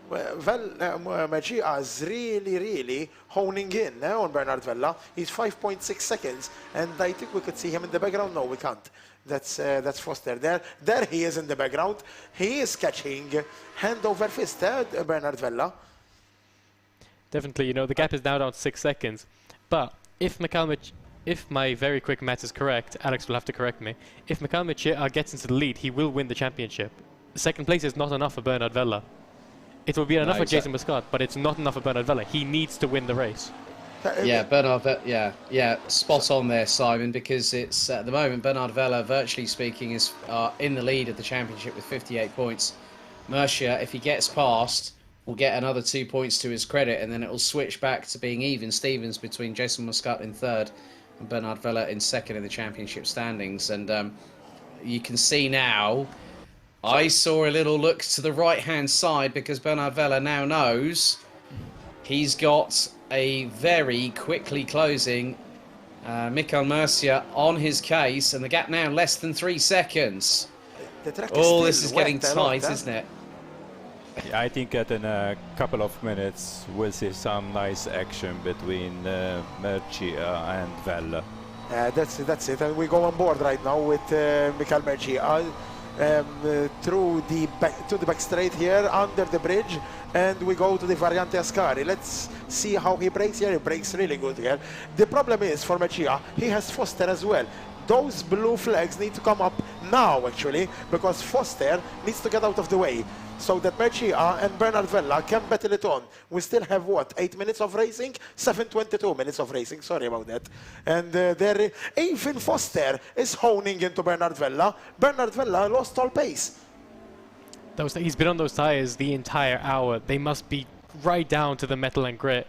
Murcia is really honing in on Bernard Vella. He's 5.6 seconds, and I think we could see him in the background. No, we can't. That's Foster there. There he is in the background. He is catching hand over fist, Bernard Vella. Definitely, you know, the gap is now down to 6 seconds. But if my very quick math is correct, Alex will have to correct me. If Michael Murcia gets into the lead, he will win the championship. Second place is not enough for Bernard Vella. It will be enough for Jason Muscat, but it's not enough for Bernard Vella. He needs to win the race. Yeah, yeah, spot on there, Simon, because it's at the moment Bernard Vella, virtually speaking, is in the lead of the championship with 58 points. Murcia, if he gets past, will get another 2 points to his credit, and then it will switch back to being even Stevens between Jason Muscat in 3rd and Bernard Vella in 2nd in the championship standings. And you can see now, I saw a little look to the right-hand side, because Bernard Vella now knows he's got a very quickly closing Mikel Murcia on his case, and the gap now less than 3 seconds. The track Oh, is this is getting tight, isn't it? Yeah, I think that in a couple of minutes we'll see some nice action between Murcia and Vella. That's it, and we go on board right now with Mikel Murcia through the back straight here under the bridge, and we go to the Variante Ascari. Let's see how he brakes here. He brakes really good here. The problem is for Murcia, he has Foster as well. Those blue flags need to come up now, actually, because Foster needs to get out of the way so that Murcia and Bernard Vella can battle it on. We still have, what, 8 minutes of racing? 7:22 minutes of racing, sorry about that. And even Foster is honing into Bernard Vella. Bernard Vella lost all pace. He's been on those tyres the entire hour. They must be right down to the metal and grit.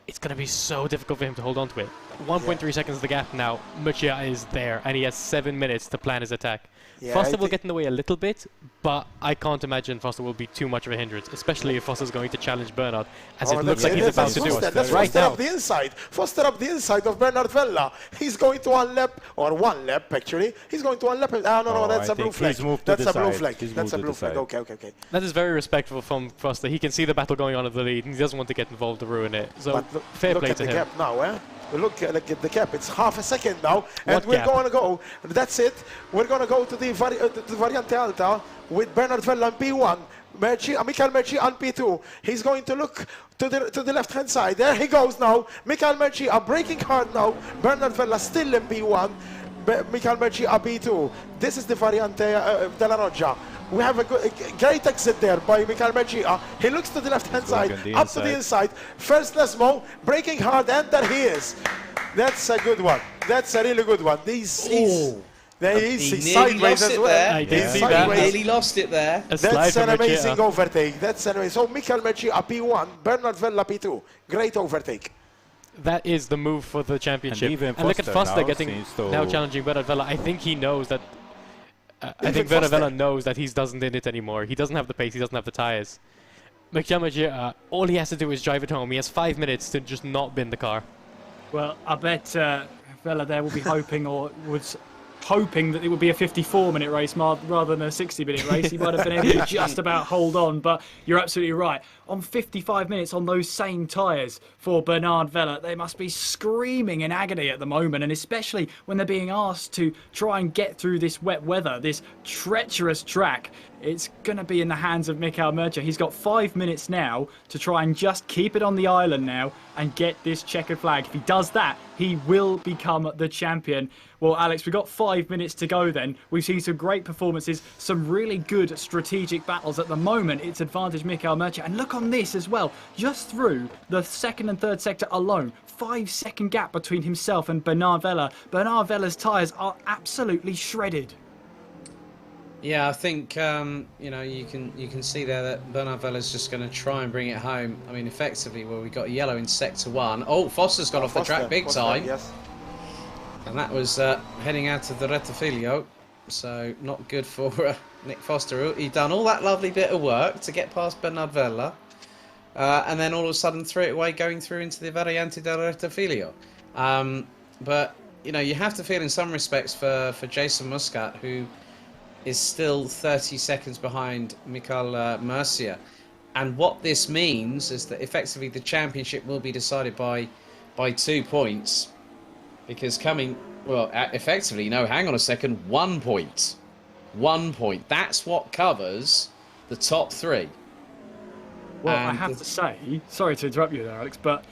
It's going to be so difficult for him to hold on to it. 1.3 seconds the gap now. Murcia is there, and he has 7 minutes to plan his attack. Yeah, Foster will get in the way a little bit, but I can't imagine Foster will be too much of a hindrance, especially if Foster's going to challenge Bernard, as it looks like he's about to do. That's right Foster now. up the inside. Foster up the inside of Bernard Vella. He's going to unlap, or one lap actually. He's going to unlap. No, that's a blue flag. That's a blue flag. That's a blue flag. Okay. That is very respectful from Foster. He can see the battle going on at the lead, and he doesn't want to get involved to ruin it. So fair play to him. Look at the gap now, eh? Look at the gap. It's half a second now, and we're going to go. That's it. We're going to go to the Variante Alta with Bernard Vella on P1. Mikel Murcia on P2. He's going to look to the left-hand side. There he goes now. Mikel Murcia braking hard now. Bernard Vella still in P1. Mikel Murcia P2. This is the Variante della Roggia. We have a great exit there by Mikel Murcia. He looks to the left-hand side, up to the inside. First Lesmo, braking hard, and there he is. That's a good one. That's a really good one. He's sideways as well. I did see that. He nearly lost it there. That's an amazing overtake. That's an amazing. So Mikel Murcia P1, Bernard Vella P2. Great overtake. That is the move for the championship. And look at Foster getting now challenging Bernard Vella. I think he knows that. I think Bernard Vella knows that he doesn't in it anymore. He doesn't have the pace. He doesn't have the tires. Mikel Murcia, all he has to do is drive it home. He has 5 minutes to just not bin the car. Well, I bet Vella there will be hoping, or was hoping that it would be a 54-minute race rather than a 60-minute race. He might have been able to just about hold on, but you're absolutely right. On 55 minutes on those same tyres for Bernard Vella, they must be screaming in agony at the moment, and especially when they're being asked to try and get through this wet weather, this treacherous track. It's going to be in the hands of Mikel Murcia. He's got 5 minutes now to try and just keep it on the island now and get this checkered flag. If he does that, he will become the champion. Well, Alex, we've got 5 minutes to go then. We've seen some great performances, some really good strategic battles. At the moment, it's advantage Mikel Murcia. And look on this as well. Just through the second and third sector alone, 5-second gap between himself and Bernard Vella. Bernard Vella's tyres are absolutely shredded. Yeah, I think you know, you can see there that Bernard Vella's just going to try and bring it home. I mean, effectively, well, we got yellow in sector 1. Oh, Foster's gone off the track big time. Yes. And that was heading out of the Rettifilio, so not good for Nick Foster. He'd done all that lovely bit of work to get past Bernard Vella, and then all of a sudden threw it away going through into the Variante del Rettifilio. But you know, you have to feel in some respects for Jason Muscat, who is still 30 seconds behind Mikel Murcia. And what this means is that effectively the championship will be decided by 2 points. Because effectively, no, hang on a second, 1 point. 1 point. That's what covers the top 3. Well, I have to say, sorry to interrupt you there, Alex, but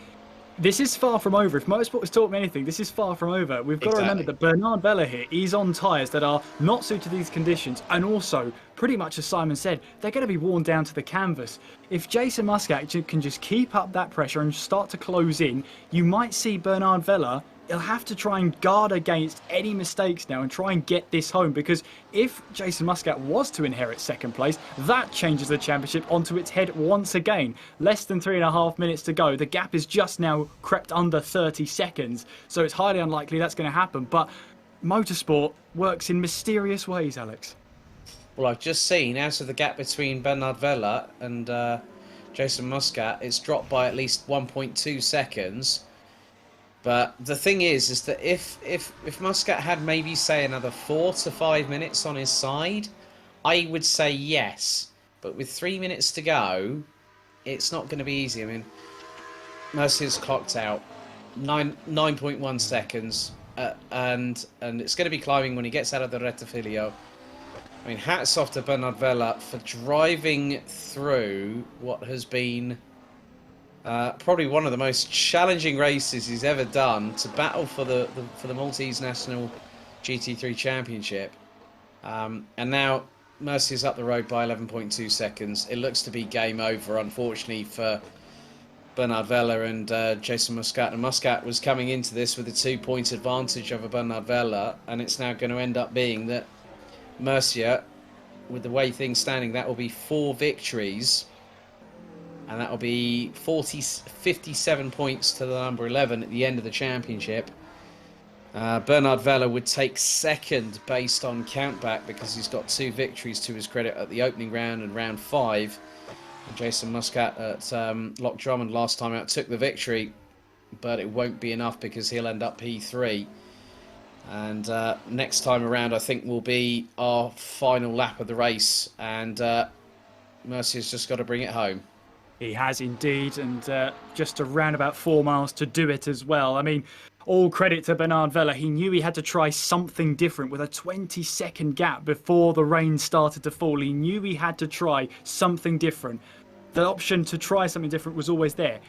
this is far from over. If motorsport has taught me anything, this is far from over. We've got to remember that Bernard Vella here, he's on tyres that are not suited to these conditions, and also, pretty much as Simon said, they're going to be worn down to the canvas. If Jason Muscat can just keep up that pressure and start to close in, you might see Bernard Vella, he'll have to try and guard against any mistakes now and try and get this home, because if Jason Muscat was to inherit second place, that changes the championship onto its head once again. Less than 3.5 minutes to go. The gap is just now crept under 30 seconds, so it's highly unlikely that's going to happen. But motorsport works in mysterious ways, Alex. Well, I've just seen out of the gap between Bernard Vella and Jason Muscat, it's dropped by at least 1.2 seconds. But the thing is that if Muscat had maybe, say, another 4 to 5 minutes on his side, I would say yes. But with 3 minutes to go, it's not going to be easy. I mean, Mercia's clocked out 9.1 seconds, and it's going to be climbing when he gets out of the Rettifilio. I mean, hats off to Bernard Vella for driving through what has been probably one of the most challenging races he's ever done to battle for the Maltese National GT3 Championship. And now Mercia's up the road by 11.2 seconds. It looks to be game over, unfortunately, for Bernard Vella and Jason Muscat. And Muscat was coming into this with a 2-point advantage over Bernard Vella, and it's now going to end up being that Mercia, with the way things standing, that will be 4 victories, and that will be 57 points to the number 11 at the end of the championship. Bernard Vella would take second based on countback because he's got 2 victories to his credit at the opening round and round 5. And Jason Muscat at Loch Drummond last time out took the victory, but it won't be enough because he'll end up P3. And next time around, I think, will be our final lap of the race, and Mercia's just got to bring it home. He has indeed, and just around about 4 miles to do it as well. I mean, all credit to Bernard Vella. He knew he had to try something different with a 20-second gap before the rain started to fall. He knew he had to try something different. The option to try something different was always there.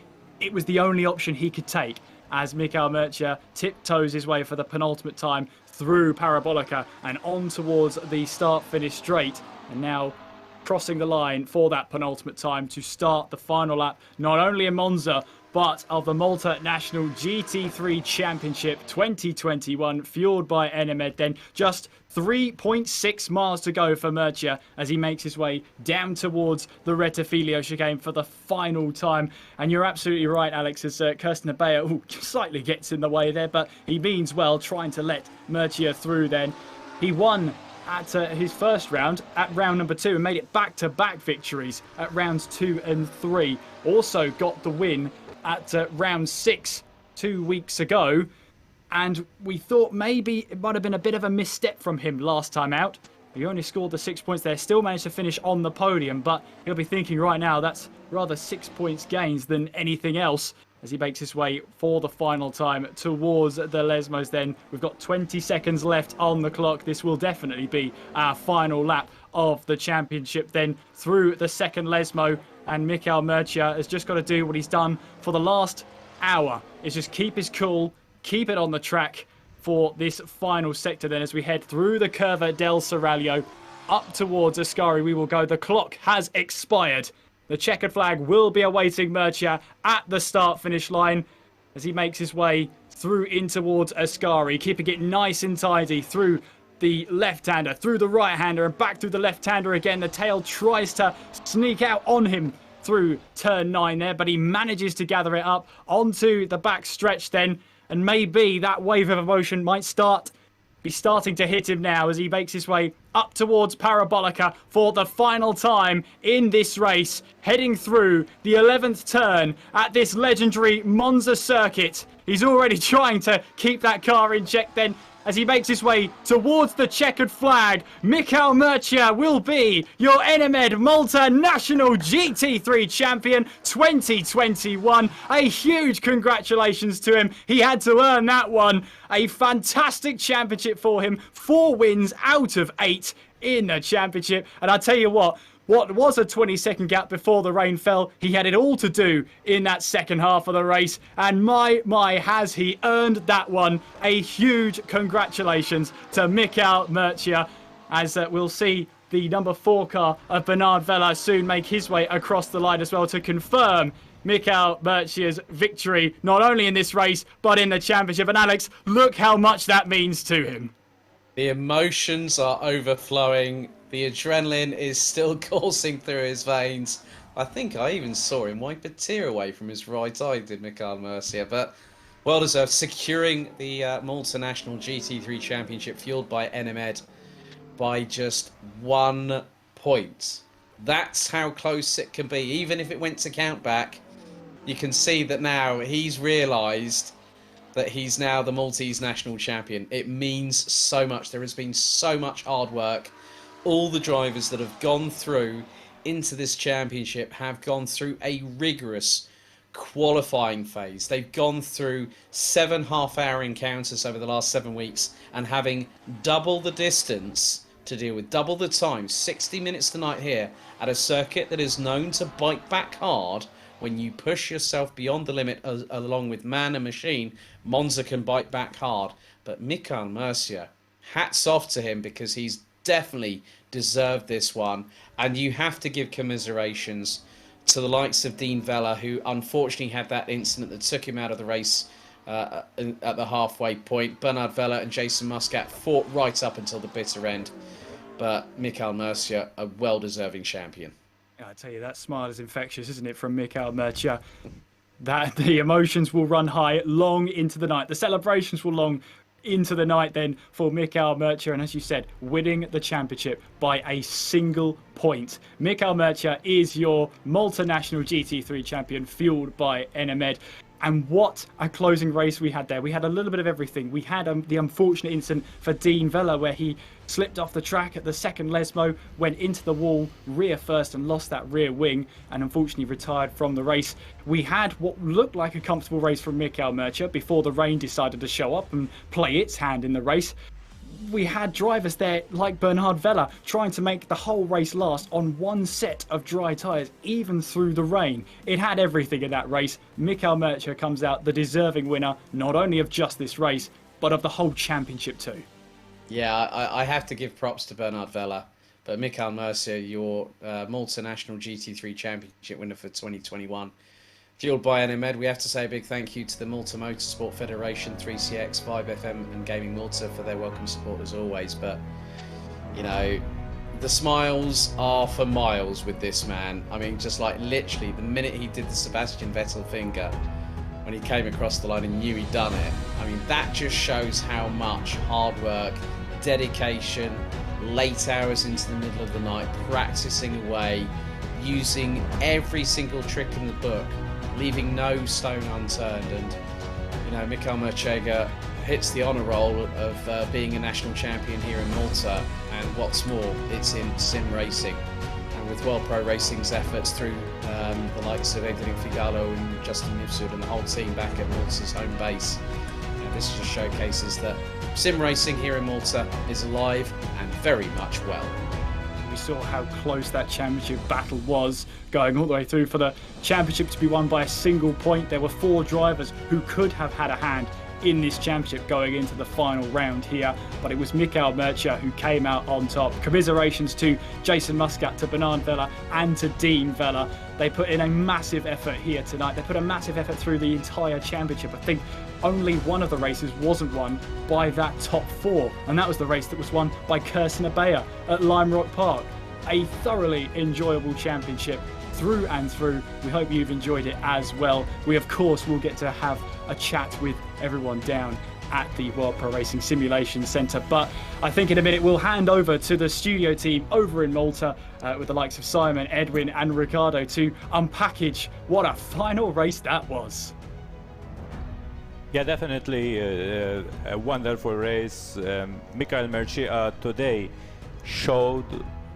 It was the only option he could take, as Michael Mercia tiptoes his way for the penultimate time through Parabolica and on towards the start-finish straight, and now crossing the line for that penultimate time to start the final lap, not only in Monza, but of the Malta National GT3 Championship 2021, fueled by Enemed. Then just 3.6 miles to go for Mercia as he makes his way down towards the Rettifilio chicane for the final time. And you're absolutely right, Alex, as Kirsten Abea slightly gets in the way there, but he means well, trying to let Mercia through then. He won at his first round, at round number 2, and made it back-to-back victories at rounds 2 and 3. Also got the win at round 6 2 weeks ago, and we thought maybe it might have been a bit of a misstep from him last time out. He only scored the 6 points there, still managed to finish on the podium, but he'll be thinking right now that's rather 6 points gains than anything else as he makes his way for the final time towards the Lesmos. Then we've got 20 seconds left on the clock. This will definitely be our final lap of the championship then through the second Lesmo, and Michael Mercia has just got to do what he's done for the last hour, is just keep his cool, keep it on the track for this final sector then as we head through the Curva del Seraglio up towards Ascari. We will go. The clock has expired. The checkered flag will be awaiting Mercia at the start-finish line as he makes his way through in towards Ascari, keeping it nice and tidy through the left-hander, through the right-hander, and back through the left-hander again. The tail tries to sneak out on him through turn 9 there, but he manages to gather it up onto the back stretch then, and maybe that wave of emotion might be starting to hit him now as he makes his way up towards Parabolica for the final time in this race, heading through the 11th turn at this legendary Monza circuit. He's already trying to keep that car in check then as he makes his way towards the checkered flag. Michael Mercia will be your Enemed Malta National GT3 Champion 2021. A huge congratulations to him. He had to earn that one. A fantastic championship for him. 4 wins out of 8 in the championship. And I tell you what was a 20-second gap before the rain fell, he had it all to do in that second half of the race. And my, has he earned that one. A huge congratulations to Michael Mercia, as we'll see the number 4 car of Bernard Vella soon make his way across the line as well to confirm Michael Mercia's victory, not only in this race, but in the championship. And Alex, look how much that means to him. The emotions are overflowing. The adrenaline is still coursing through his veins. I think I even saw him wipe a tear away from his right eye, did Michael Mercia. But well deserved, securing the Malta National GT3 Championship, fueled by Enemed, by just 1 point. That's how close it can be. Even if it went to count back, you can see that now he's realised that he's now the Maltese national champion. It means so much. There has been so much hard work. All the drivers that have gone through into this championship have gone through a rigorous qualifying phase. They've gone through 7 half-hour encounters over the last 7 weeks, and having double the distance to deal with, double the time, 60 minutes tonight here at a circuit that is known to bite back hard when you push yourself beyond the limit along with man and machine. Monza can bite back hard, but Michael Mercier, hats off to him, because he's definitely deserved this one. And you have to give commiserations to the likes of Dean Vella, who unfortunately had that incident that took him out of the race at the halfway point. Bernard Vella and Jason Muscat fought right up until the bitter end, but Michael Mercier, a well-deserving champion. I tell you, that smile is infectious, isn't it, from Michael Mercier? That the emotions will run high long into the night. The celebrations will long into the night then for Michael Mercier, and as you said, winning the championship by a single point. Michael Mercier is your Malta National GT3 champion, fueled by Enemed. And what a closing race we had there. We had a little bit of everything. We had the unfortunate incident for Dean Vella, where he slipped off the track at the second Lesmo, went into the wall rear first and lost that rear wing, and unfortunately retired from the race. We had what looked like a comfortable race from Michael Mercier before the rain decided to show up and play its hand in the race. We had drivers there like Bernard Vella trying to make the whole race last on one set of dry tyres, even through the rain. It had everything in that race. Michael Mercier comes out the deserving winner, not only of just this race, but of the whole championship too. Yeah, I have to give props to Bernard Vella, but Michael Mercier, your Malta National GT3 Championship winner for 2021. Fueled by Enemed, we have to say a big thank you to the Malta Motorsport Federation, 3CX, 5FM and Gaming Malta for their welcome support as always. But, you know, the smiles are for miles with this man. I mean, just like literally the minute he did the Sebastian Vettel finger, when he came across the line and knew he'd done it, I mean, that just shows how much hard work, dedication, late hours into the middle of the night, practicing away, using every single trick in the book, leaving no stone unturned. And, you know, Michael Mercier hits the honour roll of being a national champion here in Malta, and what's more, it's in sim racing. And with World Pro Racing's efforts through the likes of Adrian Figallo and Justin Nipsud and the whole team back at Malta's home base, this just showcases that sim racing here in Malta is alive and very much well. We saw how close that championship battle was, going all the way through for the championship to be won by a single point. There were 4 drivers who could have had a hand in this championship going into the final round here, but it was Michael Mercier who came out on top. Commiserations to Jason Muscat, to Bernard Vella and to Dean Vella. They put in a massive effort here tonight. They put a massive effort through the entire championship. I think only one of the races wasn't won by that top 4, and that was the race that was won by Kirsten Abea at Lime Rock Park. A thoroughly enjoyable championship through and through. We hope you've enjoyed it as well. We of course will get to have a chat with everyone down at the World Pro Racing Simulation Centre, but I think in a minute we'll hand over to the studio team over in Malta with the likes of Simon, Edwin and Ricardo to unpackage what a final race that was. Yeah, definitely a wonderful race. Michael Mercier today showed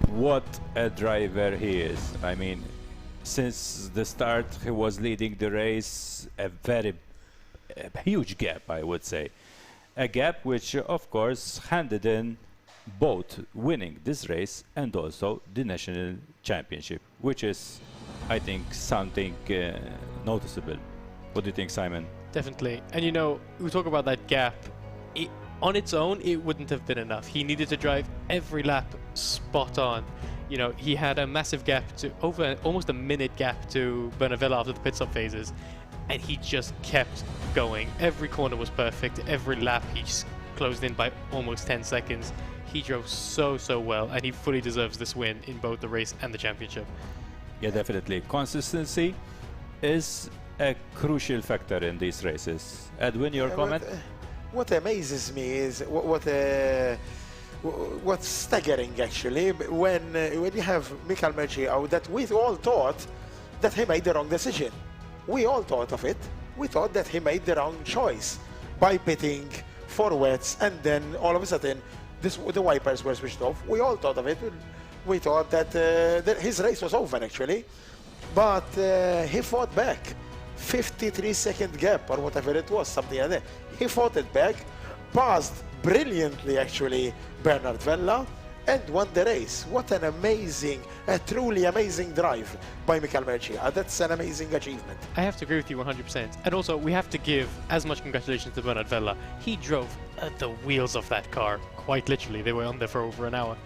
what a driver he is. I mean, since the start he was leading the race a huge gap, I would say. A gap which of course handed in both winning this race and also the national championship, which is, I think, something noticeable. What do you think, Simon? Definitely. And you know, we talk about that gap. On its own, it wouldn't have been enough. He needed to drive every lap spot on. You know, he had a massive gap to almost a minute gap to Bernard Vella after the pit stop phases, and he just kept going. Every corner was perfect. Every lap he just closed in by almost 10 seconds. He drove so well, and he fully deserves this win in both the race and the championship. Yeah, definitely. Consistency is a crucial factor in these races. Edwin, your comment? What amazes me is what's staggering actually when you have Michael Mercier out, that we all thought that he made the wrong decision. We all thought of it. We thought that he made the wrong choice. by pitting for wets, and then all of a sudden the wipers were switched off. We all thought of it. We thought that his race was over actually, but he fought back. 53-second gap or whatever it was, something like that. He fought it back, passed brilliantly actually Bernard Vella, and won the race. What an amazing, a truly amazing drive by Michael Mercia. That's an amazing achievement. I have to agree with you 100%. And also, we have to give as much congratulations to Bernard Vella. He drove at the wheels of that car, quite literally. They were on there for over an hour.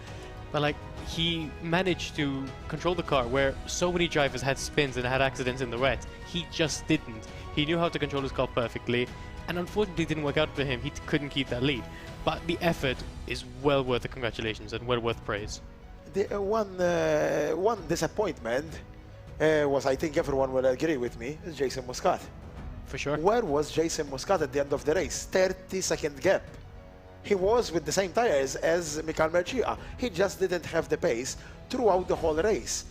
But like, he managed to control the car where so many drivers had spins and had accidents in the wet. He just didn't. He knew how to control his car perfectly, and unfortunately it didn't work out for him. He couldn't keep that lead. But the effort is well worth the congratulations and well worth praise. The one disappointment was, I think everyone will agree with me, is Jason Muscat. For sure. Where was Jason Muscat at the end of the race? 30-second gap. He was with the same tires as Michael Mercia. He just didn't have the pace throughout the whole race,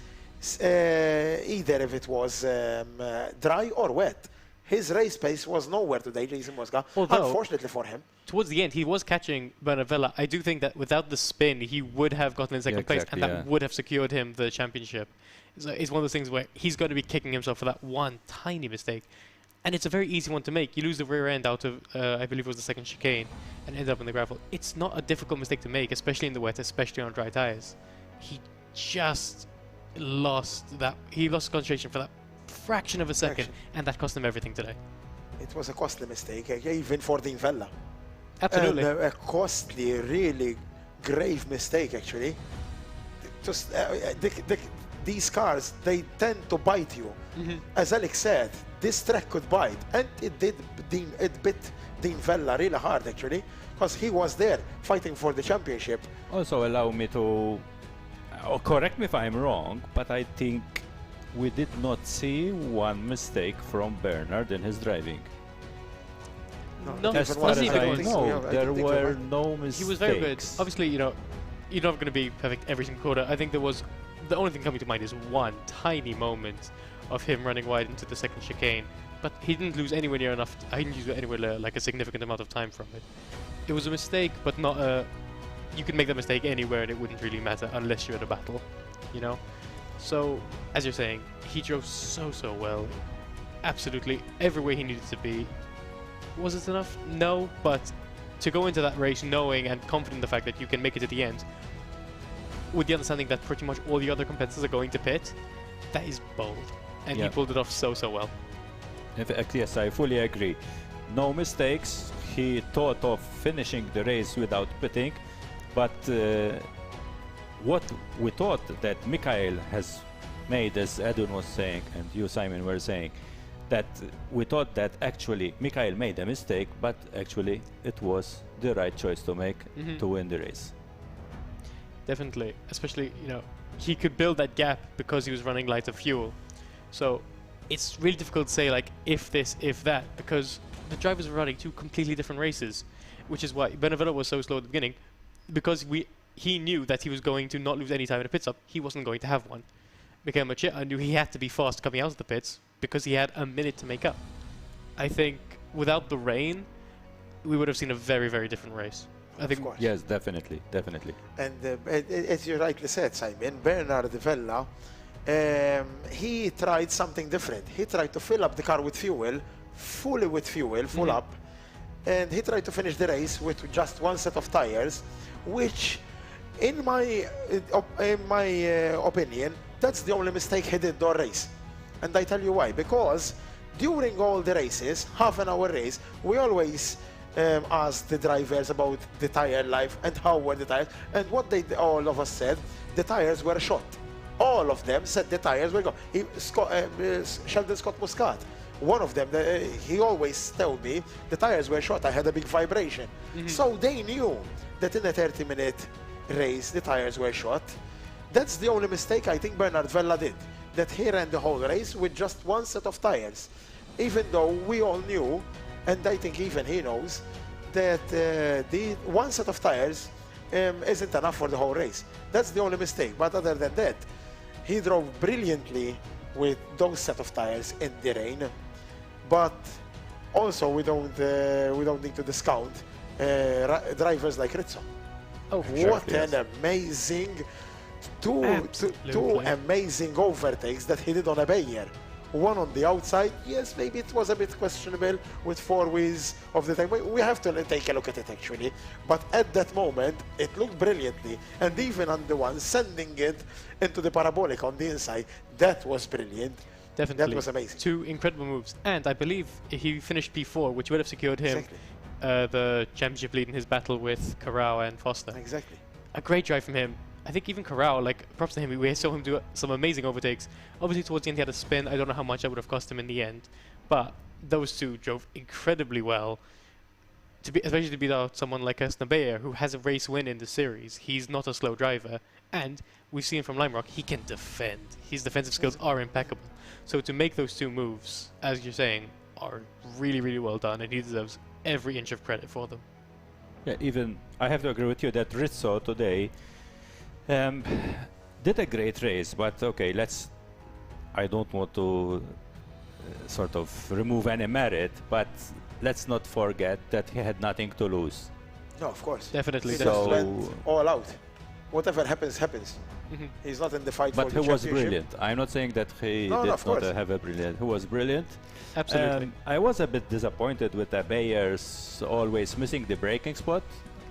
either if it was dry or wet. His race pace was nowhere today, Jason Muscat, unfortunately for him. Towards the end, he was catching Bernard Vella. I do think that without the spin, he would have gotten in second place, and that would have secured him the championship. So it's one of those things where he's going to be kicking himself for that one tiny mistake. And it's a very easy one to make. You lose the rear end out of, I believe it was the second chicane, and end up in the gravel. It's not a difficult mistake to make, especially in the wet, especially on dry tires. He just lost that. He lost concentration for that fraction of a second, and that cost him everything today. It was a costly mistake, even for Dean Vella. Absolutely. A costly, really grave mistake, actually. Just these cars, they tend to bite you. As Alex said, this track could bite, and it did. It bit Dean Vella really hard, actually, because he was there fighting for the championship. Also, allow me to correct me if I'm wrong, but I think we did not see one mistake from Bernard in his driving. No, as far as I know, there were no mistakes. He was very good. Obviously, you know, you're not going to be perfect every single quarter. I think there was, the only thing coming to mind is one tiny moment of him running wide into the second chicane, but he didn't lose anywhere near enough. He didn't lose anywhere like a significant amount of time from it. It was a mistake, but not a. You could make that mistake anywhere, and it wouldn't really matter unless you're at a battle, you know. So, as you're saying, he drove so well, absolutely everywhere he needed to be. Was it enough? No, but to go into that race knowing and confident in the fact that you can make it to the end, with the understanding that pretty much all the other competitors are going to pit, that is bold. And he pulled it off so well. Yes, I fully agree. No mistakes. He thought of finishing the race without pitting, but what we thought that Mikhail has made, as Edwin was saying, and you, Simon, were saying, that we thought that actually Mikhail made a mistake, but actually it was the right choice to make to win the race. Definitely, especially, you know, he could build that gap because he was running lighter fuel. So it's really difficult to say like if this, if that, because the drivers were running two completely different races, which is why Bernard Vella was so slow at the beginning, because he knew that he was going to not lose any time in a pit stop. He wasn't going to have one. Michael Mercia knew he had to be fast coming out of the pits because he had a minute to make up. I think without the rain, we would have seen a very different race. I think. Yes, definitely. And as you rightly said, Simon, Bernard Vella, he tried something different. He tried to fill up the car with fuel, fully with fuel, full up, and he tried to finish the race with just one set of tires, which, in my opinion, that's the only mistake he did the race. And I tell you why. Because during all the races, half an hour race, we always asked the drivers about the tire life and how were the tires. And what they all of us said, the tires were shot. All of them said the tires were gone. Sheldon Scott Muscat, one of them, he always told me the tires were shot. I had a big vibration. So they knew that in a 30-minute race, the tires were shot. That's the only mistake I think Bernard Vella did, that he ran the whole race with just one set of tires, even though we all knew, and I think even he knows, that the one set of tires isn't enough for the whole race. That's the only mistake. But other than that, he drove brilliantly with those set of tires in the rain. But Also, we don't need to discount drivers like Rizzo. Oh, what an amazing two amazing overtakes that he did on a Bayer. One on the outside, yes, maybe it was a bit questionable with 4 wheels of the time. We have to take a look at it actually, but at that moment it looked brilliantly, and even on the one sending it into the parabolic on the inside, that was brilliant. Definitely. That was amazing. 2 incredible moves, and I believe he finished P4, which would have secured him the championship lead in his battle with Corral and Foster. Exactly. A great drive from him. I think even Corral, like, props to him, we saw him do some amazing overtakes. Obviously towards the end he had a spin, I don't know how much that would have cost him in the end, but those 2 drove incredibly well, especially to beat out someone like Esnabeya, who has a race win in the series. He's not a slow driver, and we've seen from Lime Rock, he can defend. His defensive skills are impeccable. So to make those 2 moves, as you're saying, are really, really well done, and he deserves every inch of credit for them. Yeah, even I have to agree with you that Rizzo today did a great race, but okay, I don't want to sort of remove any merit, but let's not forget that he had nothing to lose. No, of course. Definitely. He just went all out. Whatever happens, happens. He's not in the fight for the championship. But he was brilliant. I'm not saying that he did not have a brilliant. He was brilliant. Absolutely. I was a bit disappointed with the Bayers always missing the braking spot.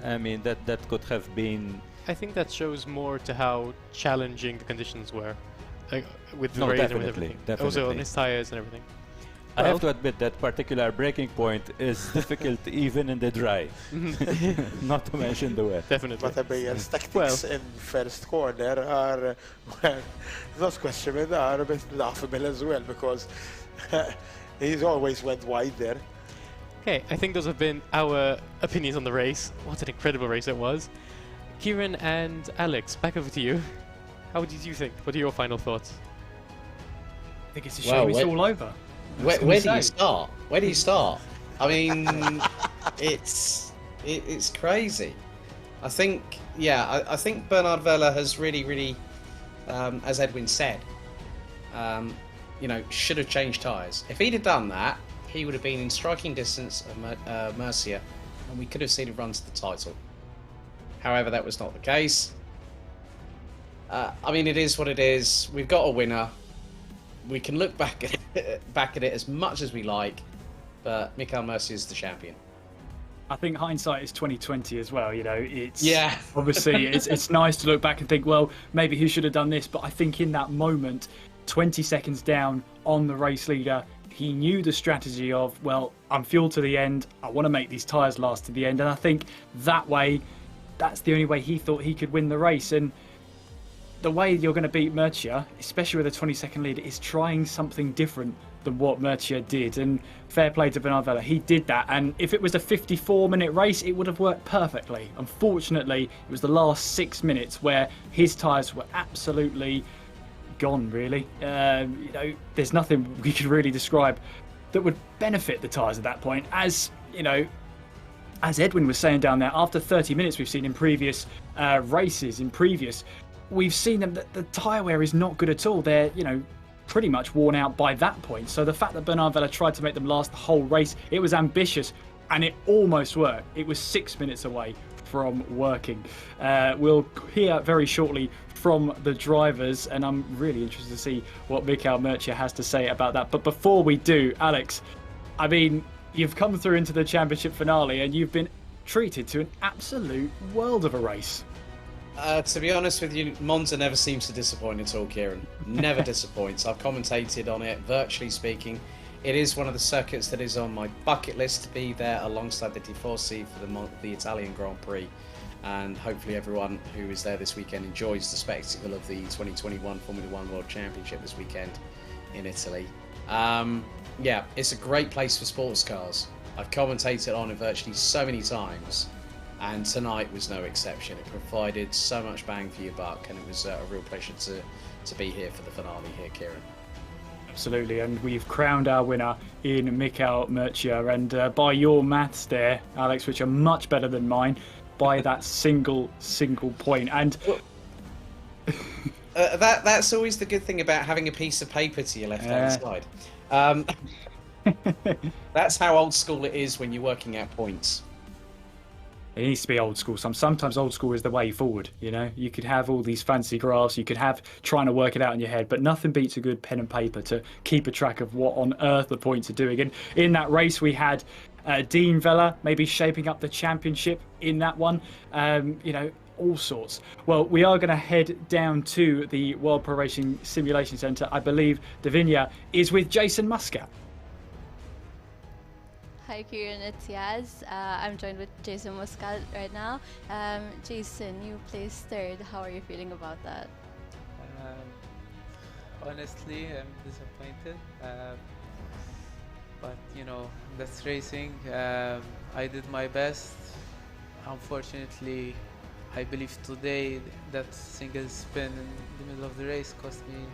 I mean, that could have been... I think that shows more to how challenging the conditions were, with the race and with everything. Definitely. Also on his tires and everything. I have to admit that particular braking point is difficult even in the dry, not to mention the wet. Definitely. But the Bayer's tactics in first corner are, well, not questionable, are a bit laughable as well, because he's always went wide there. Okay, I think those have been our opinions on the race. What an incredible race it was. Kieran and Alex, back over to you. How did you think? What are your final thoughts? I think it's a shame it's all over. Where do you start? Where do you start? I mean, it's crazy. I think, I think Bernard Vella has really, as Edwin said, should have changed tyres. If he'd have done that, he would have been in striking distance of Mercia, and we could have seen him run to the title. However, that was not the case. I mean, it is what it is. We've got a winner. We can look back at it as much as we like, but Michael Mercier is the champion. I think hindsight is 20/20 as well. You know, it's obviously it's nice to look back and think, well, maybe he should have done this. But I think in that moment, 20 seconds down on the race leader, he knew the strategy of, well, I'm fueled to the end. I want to make these tyres last to the end, and I think that way, that's the only way he thought he could win the race. And the way you're going to beat Mercia, especially with a 20-second lead, is trying something different than what Mercia did. And fair play to Bernard Vella, he did that. And if it was a 54-minute race, it would have worked perfectly. Unfortunately, it was the last 6 minutes where his tyres were absolutely gone, really. There's nothing we could really describe that would benefit the tyres at that point. As Edwin was saying down there, after 30 minutes we've seen in previous races, we've seen them that the tyre wear is not good at all. They're, pretty much worn out by that point. So the fact that Bernard Vella tried to make them last the whole race, it was ambitious and it almost worked. It was 6 minutes away from working. We'll hear very shortly from the drivers, and I'm really interested to see what Michael Mercia has to say about that. But before we do, Alex, I mean, you've come through into the championship finale and you've been treated to an absolute world of a race. To be honest with you, Monza never seems to disappoint at all, Kieran. Never disappoints. I've commentated on it, virtually speaking. It is one of the circuits that is on my bucket list to be there alongside the Tifosi for the Italian Grand Prix. And hopefully everyone who is there this weekend enjoys the spectacle of the 2021 Formula One World Championship this weekend in Italy. It's a great place for sports cars. I've commentated on it virtually so many times. And tonight was no exception. It provided so much bang for your buck, and it was a real pleasure to be here for the finale here, Kieran. Absolutely, and we've crowned our winner in Michael Mercia, and by your maths there, Alex, which are much better than mine, by that single point. And that's always the good thing about having a piece of paper to your left-hand side. That's how old school it is when you're working out points. It needs to be old school. Sometimes old school is the way forward, you know? You could have all these fancy graphs, you could have trying to work it out in your head, but nothing beats a good pen and paper to keep a track of what on earth the points are doing. And in that race, we had Dean Vella maybe shaping up the championship in that one, you know, all sorts. Well, we are going to head down to the World Pro Racing Simulation Centre. I believe Davinia is with Jason Muscat. Hi Kieran, it's Yaz. I'm joined with Jason Muscat right now. Jason, you placed third. How are you feeling about that? Honestly, I'm disappointed. But you know, that's racing. I did my best. Unfortunately, I believe today that single spin in the middle of the race cost me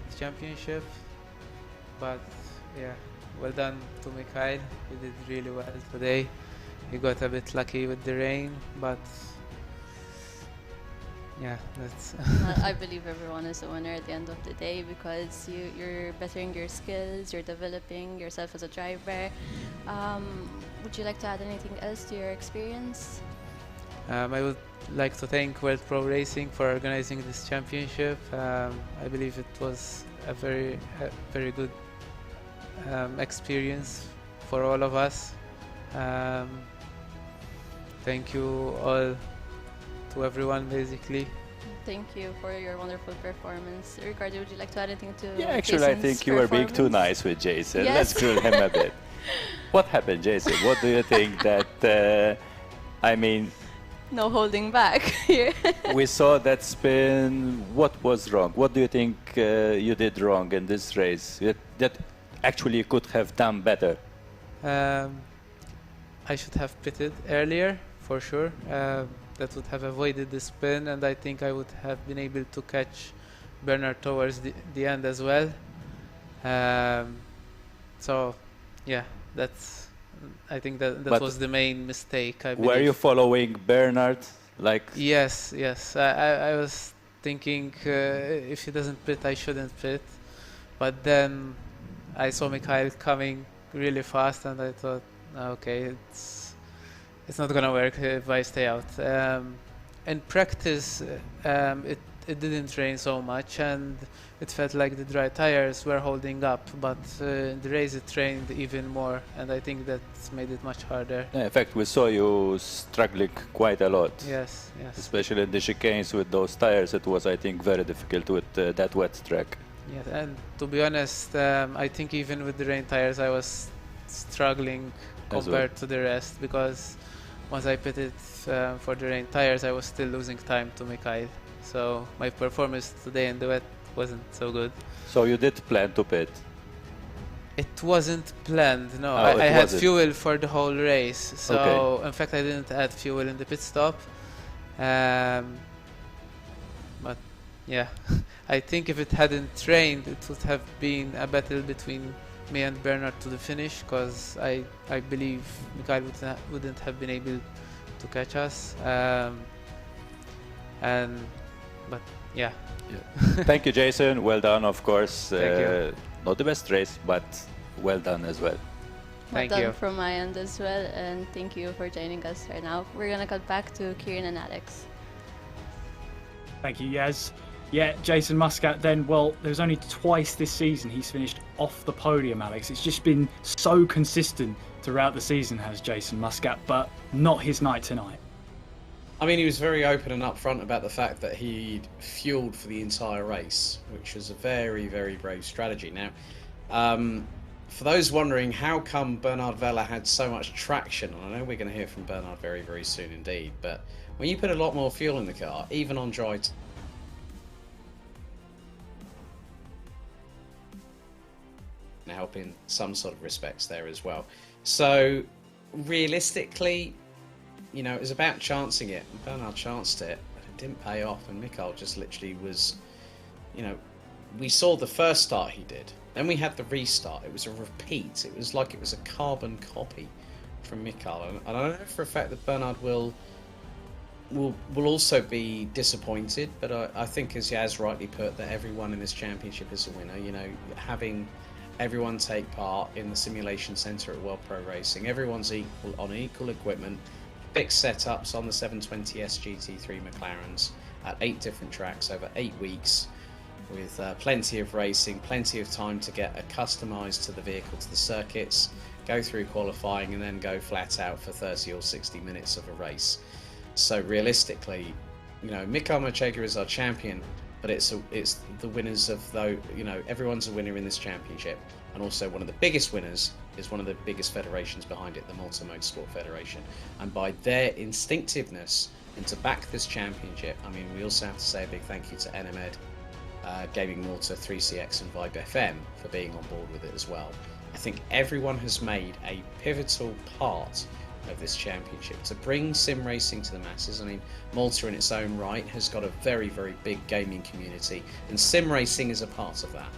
the championship. But yeah, well done to Mikhail. He did really well today. He got a bit lucky with the rain, but yeah, that's... I believe everyone is a winner at the end of the day because you're bettering your skills, you're developing yourself as a driver. Would you like to add anything else to your experience? I would like to thank World Pro Racing for organizing this championship. I believe it was a very good experience for all of us. Thank you all, to everyone basically. Thank you for your wonderful performance. Ricardo, would you like to add anything to Yeah, actually I think you were being too nice with Jason. Yes. Let's grill him a bit. What happened, Jason? What do you think that, I mean... No holding back here. We saw that spin. What was wrong? What do you think you did wrong in this race that actually you could have done better? I should have pitted earlier, for sure. That would have avoided the spin, and I think I would have been able to catch Bernard towards the end as well. So, yeah, I think that was the main mistake. I believe. Were you following Bernard? Yes. I was thinking if he doesn't pit, I shouldn't pit. But then I saw Mikhail coming really fast, and I thought, okay, it's not gonna work if I stay out. In practice, it didn't rain so much, and it felt like the dry tires were holding up. But in the race, it rained even more, and I think that made it much harder. Yeah, in fact, we saw you struggling quite a lot. Yes. Especially in the chicanes with those tires, it was, I think, very difficult with that wet track. Yes, and to be honest, I think even with the rain tires, I was struggling compared to the rest, because once I pitted for the rain tires, I was still losing time to Mikhail. So my performance today in the wet wasn't so good. So you did plan to pit? It wasn't planned, no. Oh, I had fuel for the whole race. So okay. In fact, I didn't add fuel in the pit stop. But yeah, I think if it hadn't rained, it would have been a battle between me and Bernard to the finish, because I believe Mikhail wouldn't have been able to catch us. But yeah. Thank you, Jason. Well done, of course. Thank you. Not the best race, but well done as well. Well done from my end as well, and thank you for joining us right now. We're gonna cut back to Kieran and Alex. Thank you, Yaz. Yeah, Jason Muscat then, well, there's only twice this season he's finished off the podium, Alex. It's just been so consistent throughout the season, has Jason Muscat, but not his night tonight. I mean, he was very open and upfront about the fact that he'd fueled for the entire race, which was a very, very brave strategy. Now, for those wondering how come Bernard Vella had so much traction, and I know we're going to hear from Bernard very, very soon indeed, but when you put a lot more fuel in the car, even on dry help in some sort of respects there as well. So, realistically, you know, it was about chancing it. Bernard chanced it, but it didn't pay off, and Mikhail just literally was, you know, we saw the first start he did, then we had the restart. It was a repeat. It was like it was a carbon copy from Mikhail, and I know for a fact that Bernard will also be disappointed, but I think, as Yaz rightly put, that everyone in this championship is a winner. You know, having everyone take part in the simulation center at World Pro Racing. Everyone's equal on equal equipment, fixed setups on the 720S GT3 McLarens at 8 different tracks over 8 weeks, with plenty of racing, plenty of time to get customized to the vehicle, to the circuits, go through qualifying, and then go flat out for 30 or 60 minutes of a race. So realistically, you know, Mikael Machega is our champion, but it's the winners of everyone's a winner in this championship, and also one of the biggest winners is one of the biggest federations behind it, the Malta Motorsport Federation, and by their instinctiveness and to back this championship, I mean, we also have to say a big thank you to Enemed, Gaming Malta, 3CX and Vibe FM for being on board with it as well. I think everyone has made a pivotal part of this championship to bring sim racing to the masses. I mean, Malta in its own right has got a very, very big gaming community, and sim racing is a part of that.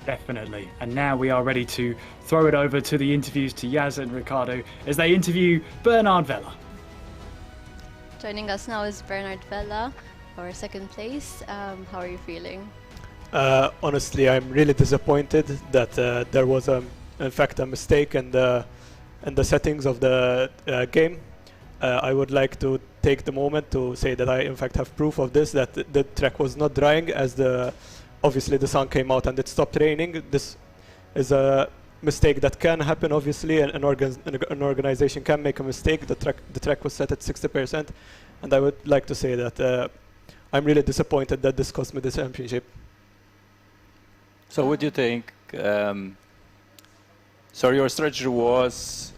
Definitely. And now we are ready to throw it over to the interviews to Yaz and Ricardo as they interview Bernard Vella. Joining us now is Bernard Vella for second place. How are you feeling? Honestly, I'm really disappointed that there was in fact a mistake in the settings of the game. I would like to take the moment to say that I in fact have proof of this, that the track was not drying as obviously the sun came out and it stopped raining. This is a mistake that can happen, obviously, and an organization can make a mistake. The track was set at 60%, and I would like to say that I'm really disappointed that this cost me the championship. So what do you think? So your strategy was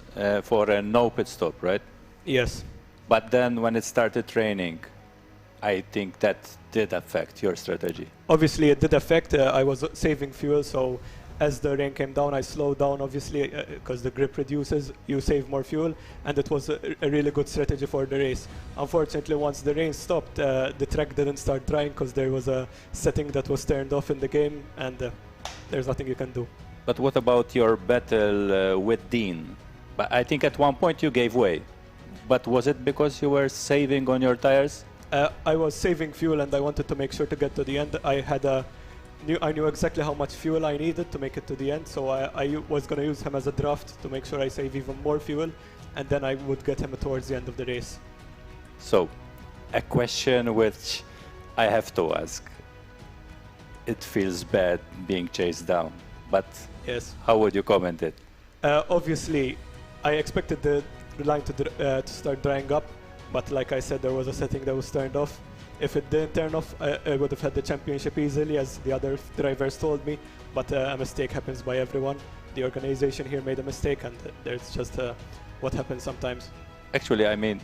for a no pit stop, right? Yes. But then when it started raining, I think that did affect your strategy. Obviously, it did affect. I was saving fuel, so as the rain came down, I slowed down, obviously, because the grip reduces, you save more fuel, and it was a really good strategy for the race. Unfortunately, once the rain stopped, the track didn't start drying because there was a setting that was turned off in the game, and there's nothing you can do. But what about your battle with Dean? But I think at one point you gave way. But was it because you were saving on your tires? I was saving fuel, and I wanted to make sure to get to the end. I knew exactly how much fuel I needed to make it to the end, so I was going to use him as a draft to make sure I save even more fuel, and then I would get him towards the end of the race. So, a question which I have to ask. It feels bad being chased down, but yes. How would you comment it? Obviously, I expected the line to start drying up, but like I said, there was a setting that was turned off. If it didn't turn off, I would have had the championship easily, as the other drivers told me, but a mistake happens by everyone. The organization here made a mistake, and there's just what happens sometimes. Actually, I mean,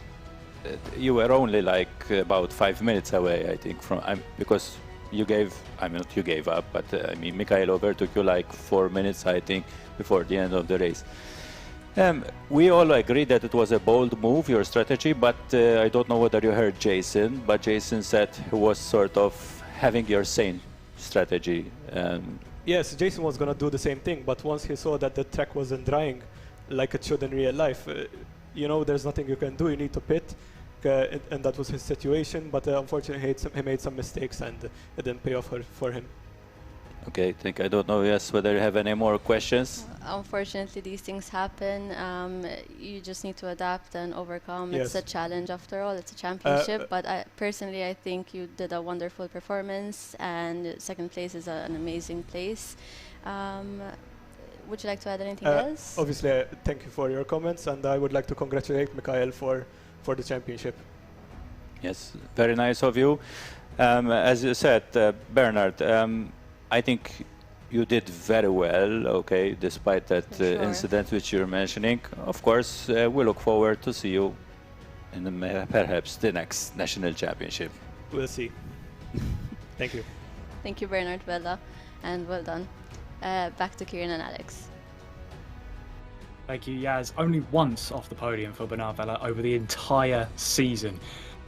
you were only like about 5 minutes away, I think, from because you gave, I mean, not you gave up, but I mean, Mikael overtook you like 4 minutes, I think, before the end of the race. We all agree that it was a bold move, your strategy, but I don't know whether you heard Jason, but Jason said he was sort of having your same strategy. Yes, Jason was going to do the same thing, but once he saw that the track wasn't drying like it should in real life, you know, there's nothing you can do, you need to pit, and that was his situation, but unfortunately he made some mistakes, and it didn't pay off for him. Okay, I don't know, yes, whether you have any more questions? Unfortunately, these things happen. You just need to adapt and overcome. Yes. It's a challenge after all. It's a championship. But personally, I think you did a wonderful performance, and second place is an amazing place. Would you like to add anything else? Obviously, thank you for your comments, and I would like to congratulate Mikael for the championship. Yes, very nice of you. As you said, Bernard, I think you did very well, okay, despite that incident which you're mentioning. Of course, we look forward to see you in perhaps the next national championship. We'll see. Thank you. Thank you, Bernard Vella, and well done. Back to Kieran and Alex. Thank you, Yaz. Only once off the podium for Bernard Vella over the entire season.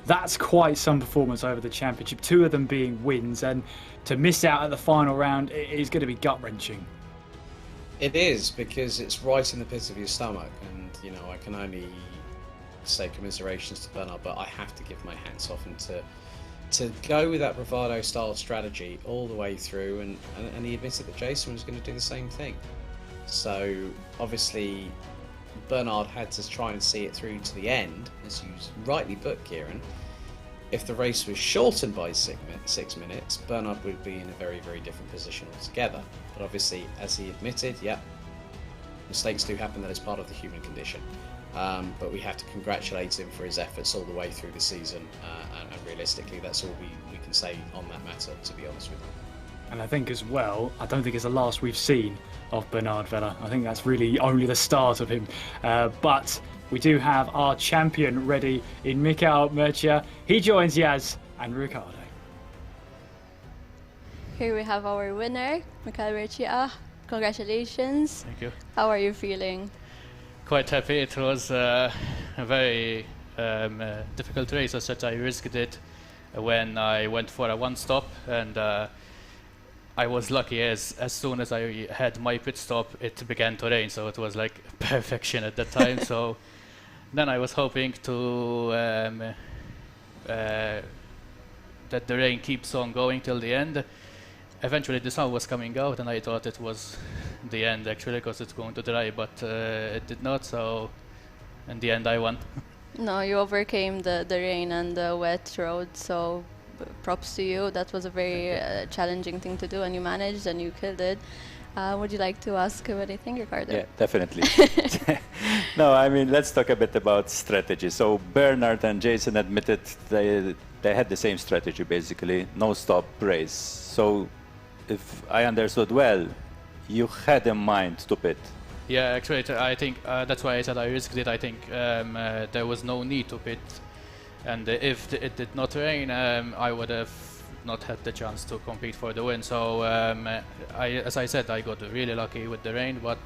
That's quite some performance over the championship, 2 of them being wins, and to miss out at the final round is going to be gut-wrenching. It is, because it's right in the pit of your stomach, and you know, I can only say commiserations to Bernard, but I have to give my hats off and to to go with that bravado style strategy all the way through, and he admitted that Jason was going to do the same thing. So obviously Bernard had to try and see it through to the end, as you rightly put, Kieran. If the race was shortened by 6 minutes, Bernard would be in a very, very different position altogether. But obviously, as he admitted, yeah, mistakes do happen, that is part of the human condition. But we have to congratulate him for his efforts all the way through the season, and realistically that's all we can say on that matter, to be honest with you. And I think as well, I don't think it's the last we've seen of Bernard Veller. I think that's really only the start of him. But we do have our champion ready in Mikael Mercia. He joins Yaz and Ricardo. Here we have our winner, Mikael Mercia. Congratulations. Thank you. How are you feeling? Quite happy. It was a very difficult race, as such. I risked it when I went for a one stop, and I was lucky as soon as I had my pit stop, it began to rain, so it was like perfection at that time. So then I was hoping to that the rain keeps on going till the end. Eventually the sun was coming out, and I thought it was the end actually, because it's going to dry, but it did not, so in the end I won. No, you overcame the rain and the wet road, so props to you. That was a very challenging thing to do, and you managed and you killed it. Would you like to ask him anything, Ricardo? Yeah, definitely. No, I mean, let's talk a bit about strategy. So Bernard and Jason admitted they had the same strategy, basically, no stop race. So if I understood well, you had in mind to pit. Yeah, actually, I think that's why I said I risked it. I think there was no need to pit, and if it did not rain, I would have not had the chance to compete for the win. So as I said, I got really lucky with the rain, but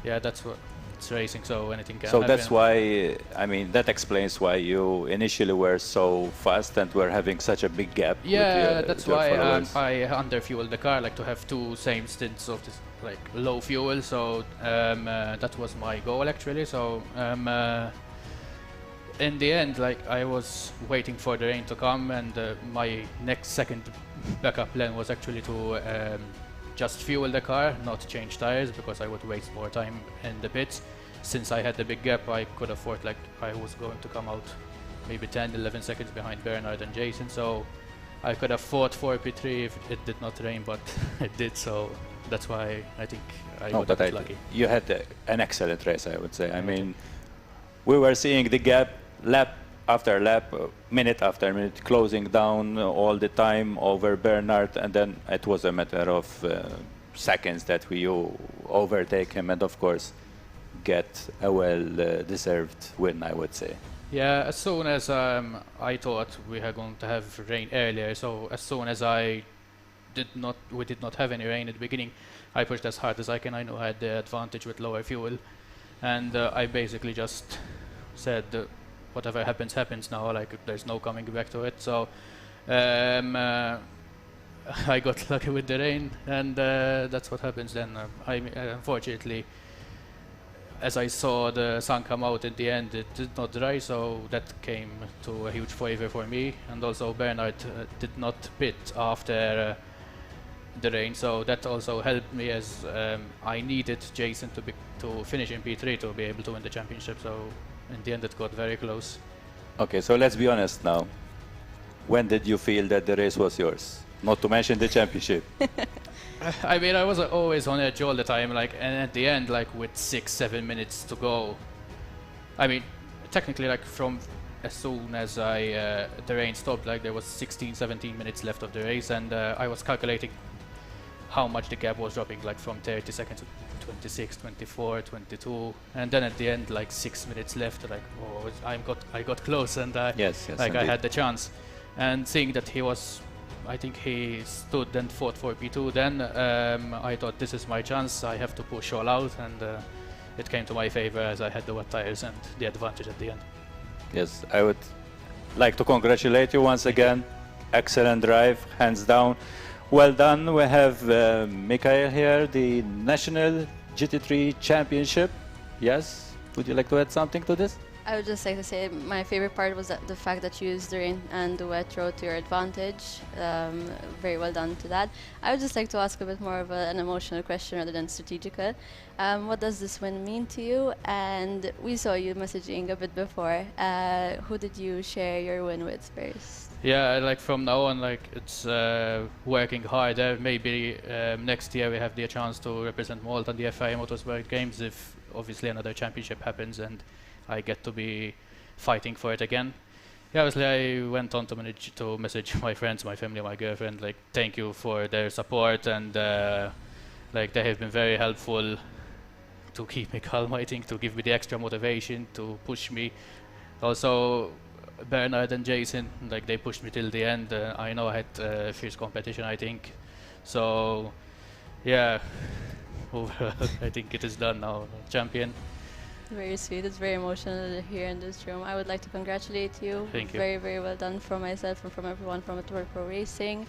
yeah, that's what it's racing, so anything can happen. So that's why, I mean, that explains why you initially were so fast and were having such a big gap. Yeah, that's why I underfueled the car, like to have two same stints of this like low fuel. So that was my goal actually. So in the end, like I was waiting for the rain to come, and my second backup plan was actually to just fuel the car, not change tires, because I would waste more time in the pits. Since I had the big gap, I could afford, like I was going to come out maybe 10-11 seconds behind Bernard and Jason, so I could have fought for P3 if it did not rain, but it did, so that's why I think I got lucky. You had an excellent race, I would say. I mean, we were seeing the gap lap after lap, minute after minute, closing down all the time over Bernard, and then it was a matter of seconds that we overtake him, and of course get a well-deserved win, I would say. Yeah, as soon as I thought we were going to have rain earlier, so as soon as we did not have any rain at the beginning, I pushed as hard as I can. I know I had the advantage with lower fuel, and I basically just said whatever happens, happens now, like there's no coming back to it. So I got lucky with the rain, and that's what happens then. Unfortunately, as I saw the sun come out in the end, it did not dry, so that came to a huge favor for me. And also Bernard did not pit after the rain, so that also helped me, as I needed Jason to finish in P3 to be able to win the championship. So in the end it got very close. Okay, so let's be honest now. When did you feel that the race was yours? Not to mention the championship. I mean, I was always on edge all the time, like, and at the end, like with 6-7 minutes to go, I mean, technically, like from as soon as the rain stopped, like there was 16-17 minutes left of the race, and I was calculating how much the gap was dropping, like from 30 seconds to 26, 24, 22, and then at the end, like 6 minutes left, like, oh, I got close, and yes, like I had the chance, and seeing that he was, I think he stood and fought for P2, then I thought this is my chance, I have to push all out, and it came to my favor as I had the wet tires and the advantage at the end. Yes, I would like to congratulate you once again. Excellent drive, hands down. Well done. We have Mikael here, the National GT3 Championship. Yes, would you like to add something to this? I would just like to say my favorite part was the fact that you used the rain and the wet road to your advantage. Very well done to that. I would just like to ask a bit more of an emotional question rather than strategical. What does this win mean to you? And we saw you messaging a bit before. Who did you share your win with first? Yeah, like from now on, like it's working harder. Maybe next year we have the chance to represent Malta on the FIA Motorsport Games if obviously another championship happens and I get to be fighting for it again. Yeah, obviously I went on to message my friends, my family, my girlfriend, like thank you for their support, and like they have been very helpful to keep me calm, I think, to give me the extra motivation, to push me. Also Bernard and Jason, like they pushed me till the end. I know I had fierce competition, I think. So yeah, overall I think it is done now, champion. Very sweet. It's very emotional here in this room. I would like to congratulate you. Thank you. Very, very well done from myself and from everyone from Tour Pro Racing.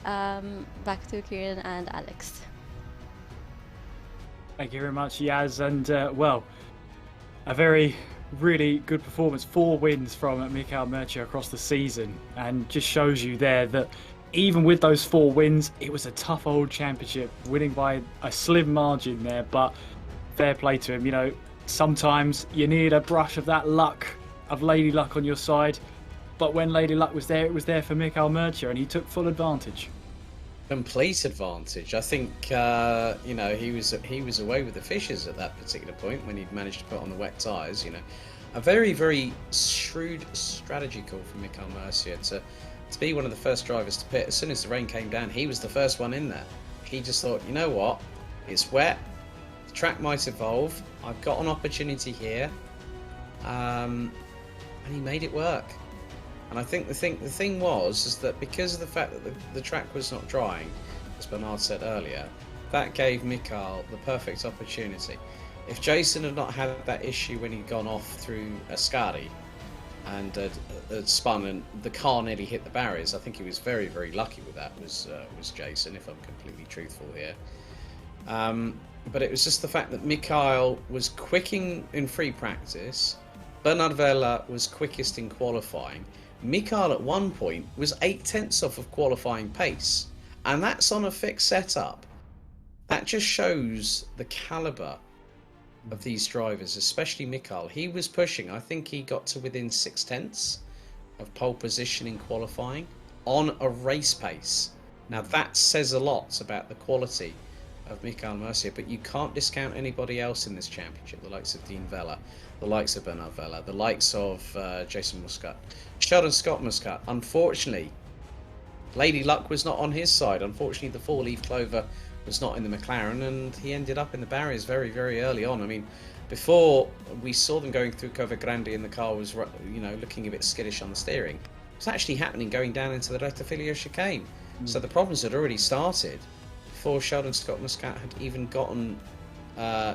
Back to Kieran and Alex. Thank you very much, Yaz. And well, a very, really good performance. 4 wins from Michael Murcia across the season, and just shows you there that even with those 4 wins, it was a tough old championship, winning by a slim margin there. But fair play to him, you know. Sometimes you need a brush of that luck, of Lady Luck on your side, but when Lady Luck was there, it was there for Michael Murcia, and he took full advantage. Complete advantage. I think you know, he was away with the fishes at that particular point when he'd managed to put on the wet tyres. You know, a very, very shrewd strategy call from Michael Murcia to be one of the first drivers to pit. As soon as the rain came down, he was the first one in there. He just thought, you know what, it's wet. Track might evolve. I've got an opportunity here, and he made it work. And I think the thing was that because of the fact that the track was not drying, as Bernard said earlier, that gave Mikael the perfect opportunity. If Jason had not had that issue when he'd gone off through Ascari and had spun and the car nearly hit the barriers, I think he was very, very lucky with that. Was Jason, if I'm completely truthful here. But it was just the fact that Mikael was quick in free practice, Bernard Vella was quickest in qualifying. Mikael at one point was 8/10 off of qualifying pace, and that's on a fixed setup. That just shows the calibre of these drivers, especially Mikael. He was pushing, I think he got to within 6/10 of pole position in qualifying on a race pace. Now that says a lot about the quality of Michael Murcia, but you can't discount anybody else in this championship. The likes of Dean Vella, the likes of Bernard Vella, the likes of Jason Muscat, Sheldon Scott Muscat. Unfortunately, Lady Luck was not on his side. Unfortunately, the 4-leaf clover was not in the McLaren, and he ended up in the barriers very, very early on. I mean, before we saw them going through Cova Grande and the car was, you know, looking a bit skittish on the steering. It was actually happening going down into the Rettifilio chicane. So the problems had already started before Sheldon Scott Muscat had even gotten,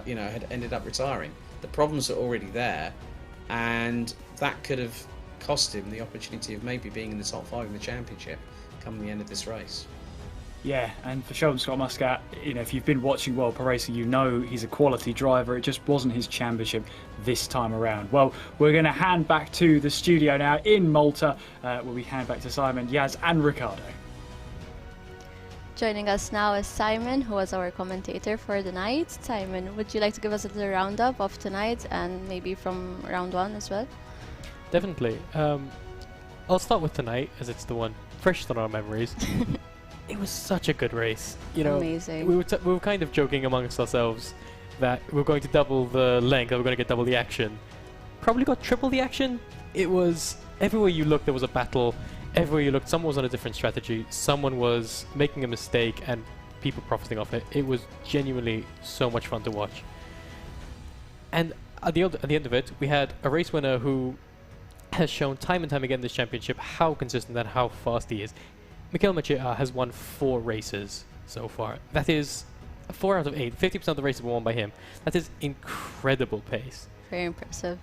you know, had ended up retiring. The problems are already there, and that could have cost him the opportunity of maybe being in the top 5 in the championship come the end of this race. Yeah, and for Sheldon Scott Muscat, you know, if you've been watching World Pro Racing, you know he's a quality driver. It just wasn't his championship this time around. Well, we're going to hand back to the studio now in Malta, where we hand back to Simon, Yaz and Ricardo. Joining us now is Simon, who was our commentator for the night. Simon, would you like to give us a little roundup of tonight and maybe from round 1 as well? Definitely. I'll start with tonight, as it's the one freshest on our memories. It was such a good race. You know, amazing. We were kind of joking amongst ourselves that we're going to double the length, and we're going to get double the action. Probably got triple the action. It was everywhere you looked, there was a battle. Everywhere you looked, someone was on a different strategy. Someone was making a mistake, and people profiting off it. It was genuinely so much fun to watch. And at the end of it, we had a race winner who has shown time and time again in this championship how consistent and how fast he is. Michael Murcia has won 4 races so far. That is 4 out of 8. 50% of the races were won by him. That is incredible pace. Very impressive.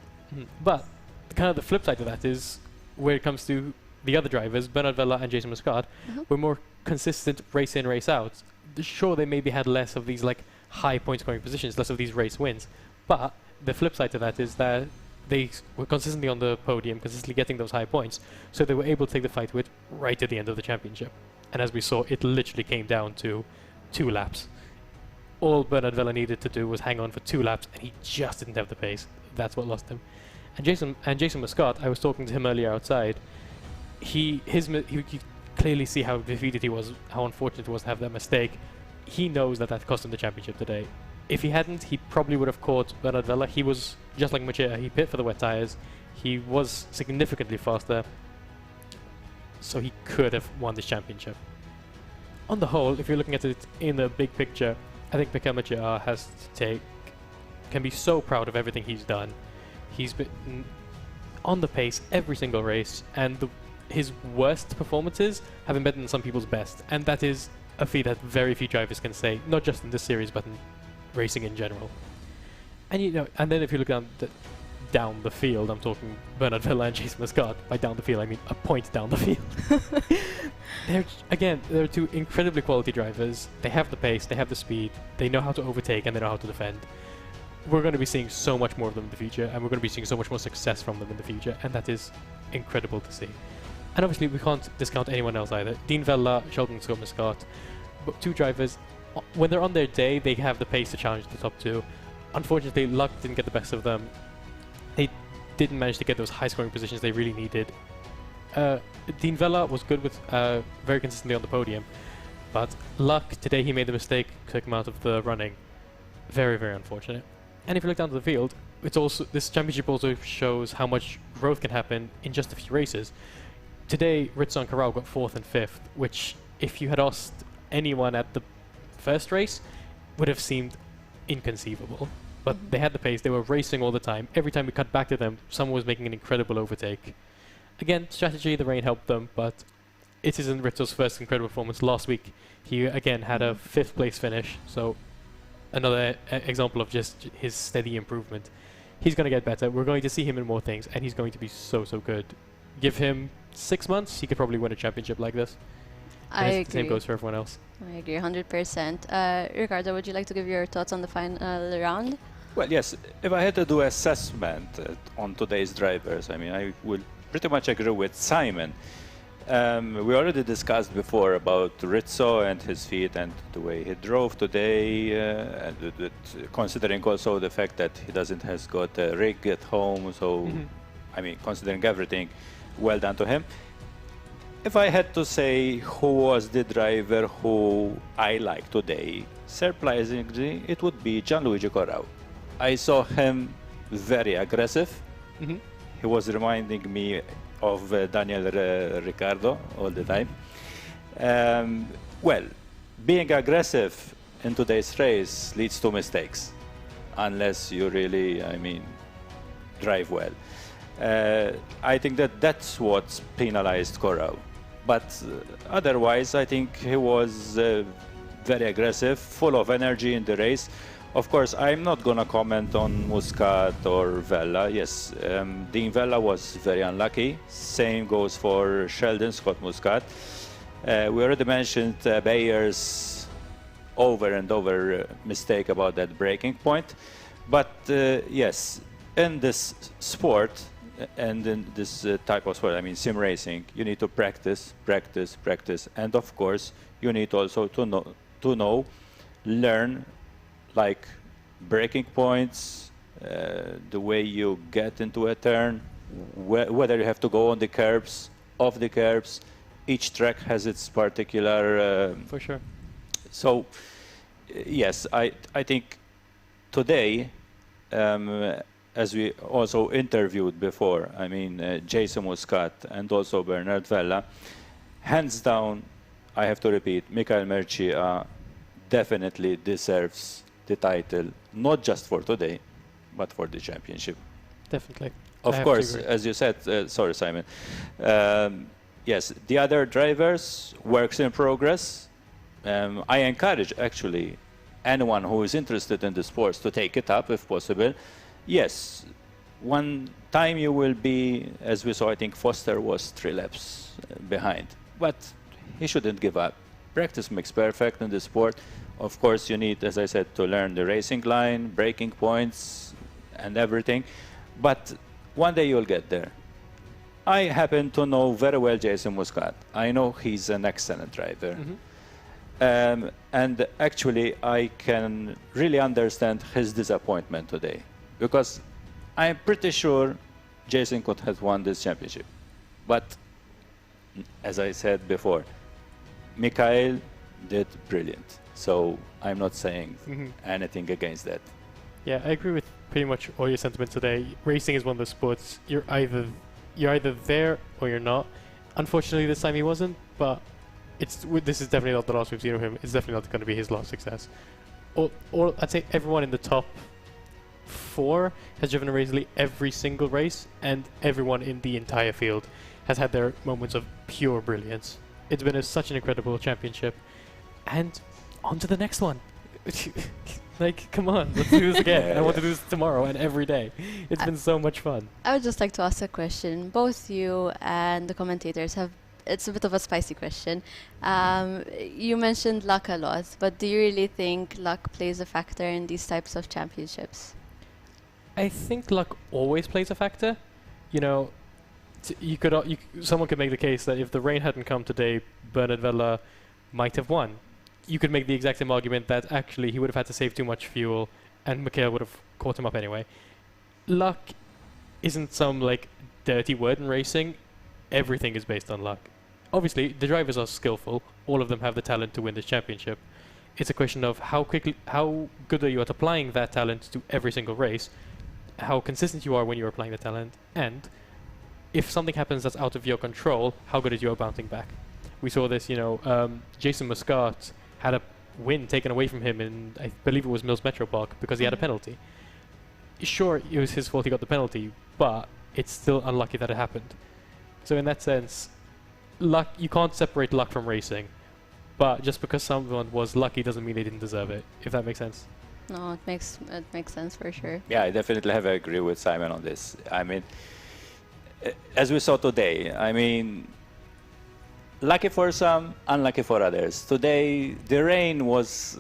But kind of the flip side of that is where it comes to the other drivers, Bernard Vella and Jason Muscat, were more consistent race in, race out. Sure, they maybe had less of these like high point scoring positions, less of these race wins. But the flip side to that is that they were consistently on the podium, consistently getting those high points, so they were able to take the fight with right at the end of the championship. And as we saw, it literally came down to 2 laps. All Bernard Vella needed to do was hang on for 2 laps, and he just didn't have the pace. That's what lost him. And Jason Muscat, I was talking to him earlier outside. You clearly see how defeated he was, how unfortunate it was to have that mistake. He knows that that cost him the championship today. If he hadn't, he probably would have caught Bernard Vella. He was just like Machia. He pit for the wet tires. He was significantly faster, so he could have won this championship. On the whole, if you're looking at it in the big picture, I think Mikael Machia can be so proud of everything he's done. He's been on the pace every single race, and his worst performances have been better than some people's best, and that is a feat that very few drivers can say, not just in this series, but in racing in general. And and then if you look down the field, I'm talking Bernard Vella and Jason Muscat. By down the field, I mean a point down the field. They're 2 incredibly quality drivers. They have the pace, they have the speed, they know how to overtake, and they know how to defend. We're going to be seeing so much more of them in the future, and we're going to be seeing so much more success from them in the future, and that is incredible to see. And obviously, we can't discount anyone else either. Dean Vella, Sheldon Scott Muscat, 2 drivers. When they're on their day, they have the pace to challenge the top 2. Unfortunately, luck didn't get the best of them. They didn't manage to get those high-scoring positions they really needed. Dean Vella was good with very consistently on the podium, but luck today he made the mistake, took him out of the running. Very, very unfortunate. And if you look down to the field, this championship also shows how much growth can happen in just a few races. Today, Rizzo and Corral got 4th and 5th, which, if you had asked anyone at the first race, would have seemed inconceivable. But they had the pace, they were racing all the time. Every time we cut back to them, someone was making an incredible overtake. Again, strategy, the rain helped them, but it isn't Rizzo's first incredible performance. Last week, he again had a 5th place finish, so another example of just his steady improvement. He's going to get better. We're going to see him in more things, and he's going to be so, so good. Give him 6 months, he could probably win a championship like this. I agree. The same goes for everyone else. I agree 100%. Ricardo, would you like to give your thoughts on the final round? Well, yes. If I had to do assessment on today's drivers, I mean, I will pretty much agree with Simon. We already discussed before about Rizzo and his feet and the way he drove today, and considering also the fact that he doesn't has got a rig at home. So, I mean, considering everything, well done to him. If I had to say who was the driver who I liked today, surprisingly, it would be Gianluigi Corrao. I saw him very aggressive. He was reminding me of Daniel Ricciardo all the time. Well, being aggressive in today's race leads to mistakes, unless you really, I mean, drive well. I think that's what's penalized Corrao. But otherwise, I think he was very aggressive, full of energy in the race. Of course, I'm not going to comment on Muscat or Vella. Yes, Dean Vella was very unlucky. Same goes for Sheldon Scott Muscat. We already mentioned Bayer's over and over mistake about that braking point. But yes, in this sport and in this type of sport, I mean sim racing, you need to practice, practice, practice. And of course, you need also to know, learn, like braking points, the way you get into a turn, whether you have to go on the curbs, off the curbs. Each track has its particular... For sure. So, yes, I think today, as we also interviewed before, I mean, Jason Muscat and also Bernard Vella, hands down, I have to repeat, Mikael Machia definitely deserves the title, not just for today, but for the championship. Definitely. Of course, as you said, sorry, Simon. Yes, the other drivers, works in progress. I encourage, actually, anyone who is interested in the sports to take it up, if possible. Yes, one time you will be, as we saw, I think Foster was 3 laps behind. But he shouldn't give up. Practice makes perfect in the sport. Of course, you need, as I said, to learn the racing line, braking points, and everything. But one day you'll get there. I happen to know very well Jason Muscat. I know he's an excellent driver. And actually, I can really understand his disappointment today, because I'm pretty sure Jason could have won this championship. But as I said before, Mikhail did brilliant. So I'm not saying anything against that. Yeah, I agree with pretty much all your sentiments today. Racing is one of those sports you're either there or you're not. Unfortunately, this time he wasn't, but this is definitely not the last we've seen of him. It's definitely not going to be his last success. Or I'd say everyone in the top 4 has driven a race every single race, and everyone in the entire field has had their moments of pure brilliance. It's been such an incredible championship, and on to the next one. Like, come on, let's do this again. I want to do this tomorrow and every day. It's been so much fun. I would just like to ask a question. Both you and the commentators have, it's a bit of a spicy question. You mentioned luck a lot, but do you really think luck plays a factor in these types of championships? I think luck always plays a factor. You know, someone could make the case that if the rain hadn't come today, Bernard Vella might have won. You could make the exact same argument that actually he would have had to save too much fuel and Mikhail would have caught him up anyway. Luck isn't some dirty word in racing. Everything is based on luck. Obviously, the drivers are skillful. All of them have the talent to win this championship. It's a question of how good are you at applying that talent to every single race, how consistent you are when you're applying the talent, and if something happens that's out of your control, how good are you at bouncing back. We saw this, Jason Muscat had a win taken away from him in, I believe it was Mills Metro Park, because he had a penalty. Sure, it was his fault he got the penalty, but it's still unlucky that it happened. So in that sense, luck, you can't separate luck from racing, but just because someone was lucky doesn't mean they didn't deserve it, if that makes sense. No, it makes sense for sure. Yeah, I definitely have to agree with Simon on this. I mean, as we saw today, I mean, lucky for some, unlucky for others. Today, the rain was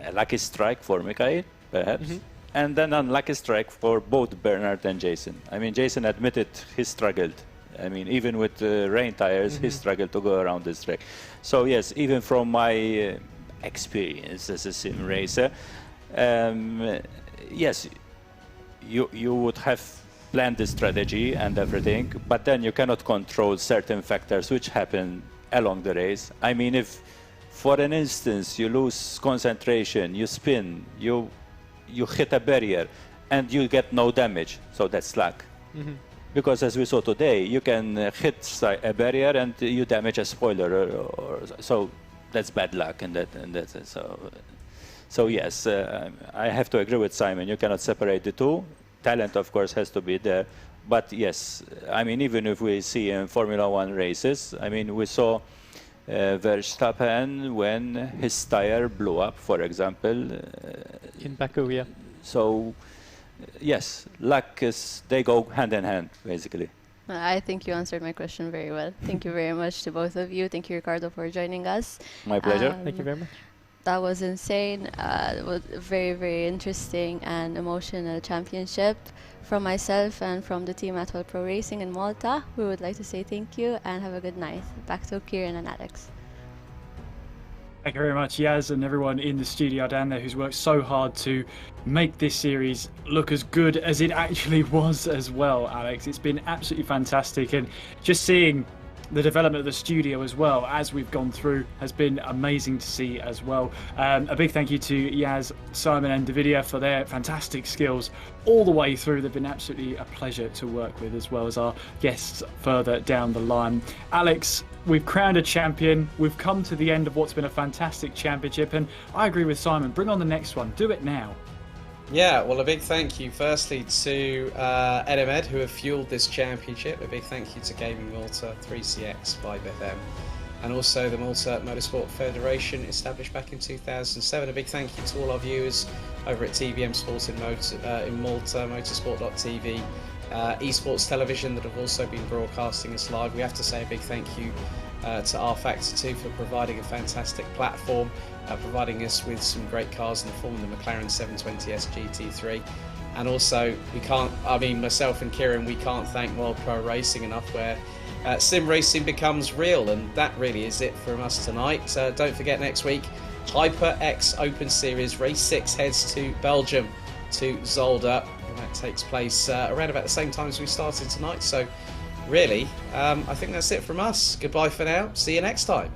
a lucky strike for Mikhail, perhaps, and then unlucky strike for both Bernard and Jason. I mean, Jason admitted he struggled. I mean, even with rain tires, he struggled to go around this track. So yes, even from my experience as a sim racer, yes, you would have planned the strategy and everything, but then you cannot control certain factors which happen along the race. I mean, if, for an instance, you lose concentration, you spin, you hit a barrier, and you get no damage, so that's luck. Because as we saw today, you can hit a barrier and you damage a spoiler, so that's bad luck, and that's so yes, I have to agree with Simon. You cannot separate the two. Talent, of course, has to be there, but yes, I mean, even if we see in Formula 1 races, I mean, we saw Verstappen when his tire blew up, for example. In Baku, yeah. So, yes, luck they go hand in hand, basically. I think you answered my question very well. Thank you very much to both of you. Thank you, Ricardo, for joining us. My pleasure. Thank you very much. That was insane. It was a very, very interesting and emotional championship. From myself and from the team at World Pro Racing in Malta, we would like to say thank you and have a good night. Back to Kieran and Alex. Thank you very much, Yaz, and everyone in the studio down there who's worked so hard to make this series look as good as it actually was as well, Alex. It's been absolutely fantastic, and just seeing the development of the studio as well as we've gone through has been amazing to see as well. A big thank you to Yaz, Simon and Davidia for their fantastic skills all the way through. They've been absolutely a pleasure to work with, as well as our guests further down the line. Alex, we've crowned a champion. We've come to the end of what's been a fantastic championship, and I agree with Simon. Bring on the next one. Do it now. Yeah, well, a big thank you firstly to Enemed, who have fueled this championship. A big thank you to Gaming Malta, 3CX, 5FM, and also the Malta Motorsport Federation, established back in 2007. A big thank you to all our viewers over at TBM Sports in Malta, motorsport.tv, Esports Television that have also been broadcasting us live. We have to say a big thank you to R Factor 2 for providing a fantastic platform, providing us with some great cars in the form of the McLaren 720S GT3. And also, we can't, I mean, myself and Kieran, we can't thank World Pro Racing enough, where sim racing becomes real, and that really is it from us tonight. Don't forget, next week, HyperX Open Series Race 6 heads to Belgium, to Zolder, and that takes place around about the same time as we started tonight. So really, I think that's it from us. Goodbye for now. See you next time.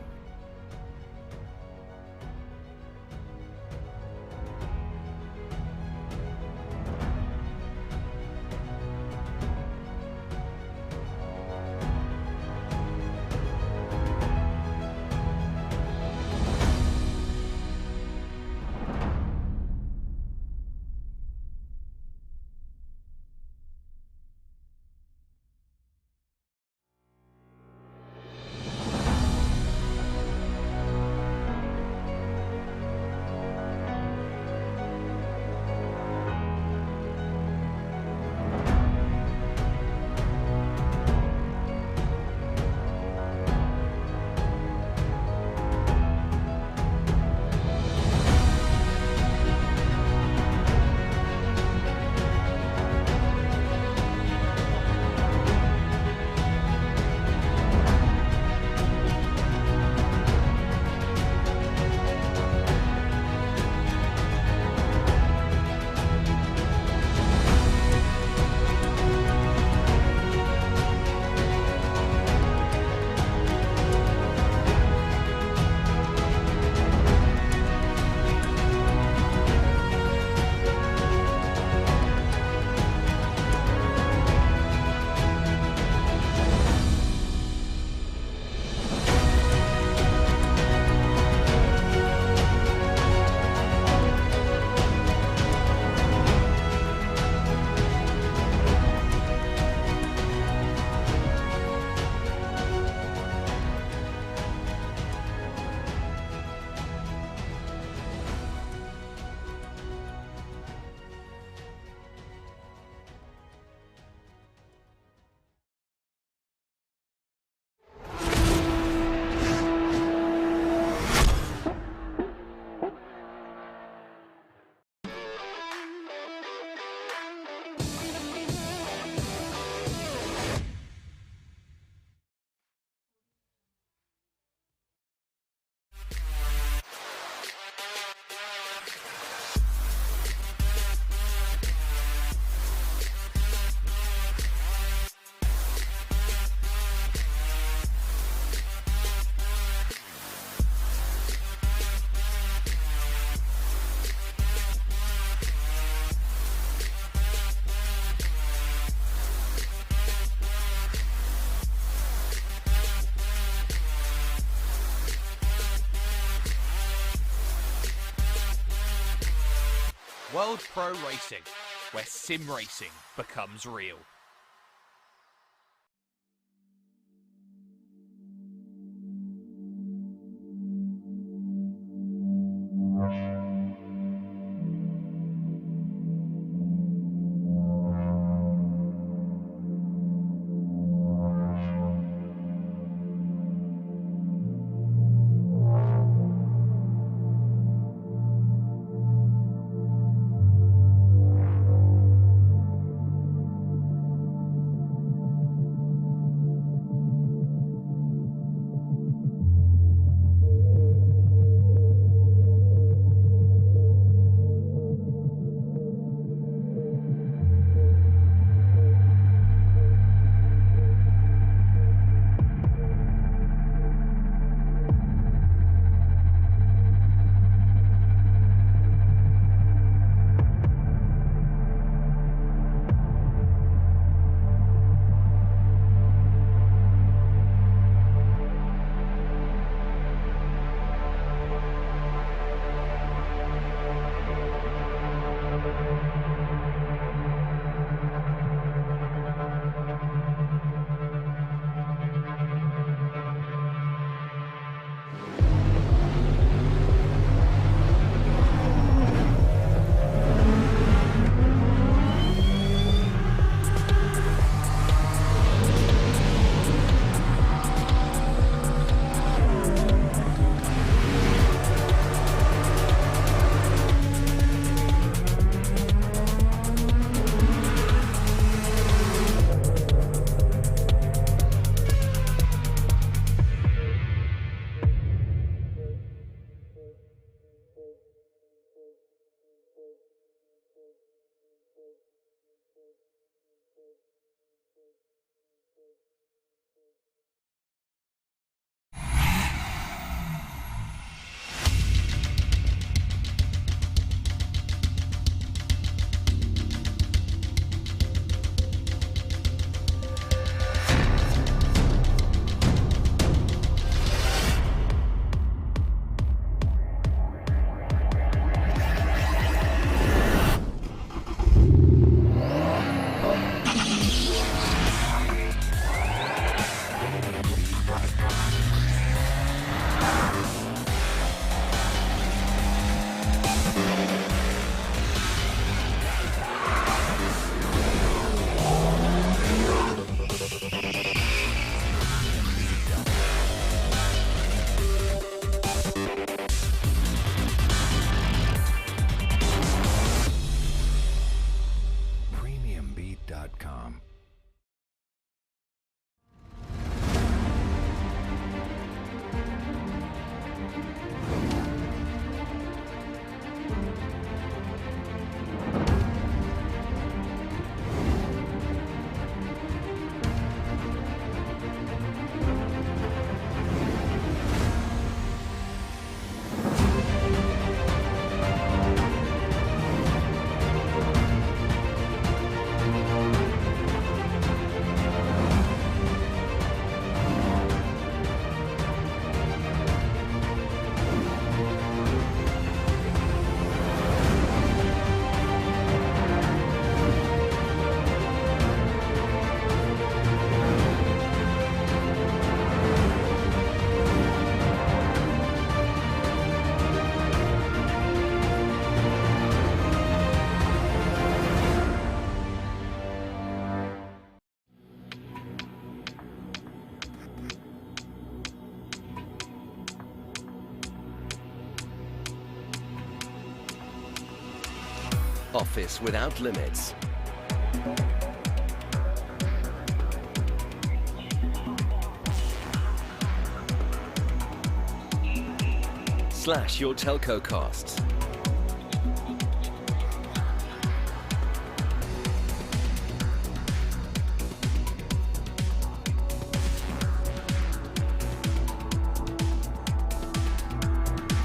World Pro Racing, where sim racing becomes real. PremiumBeat.com. Office without limits. Slash your telco costs.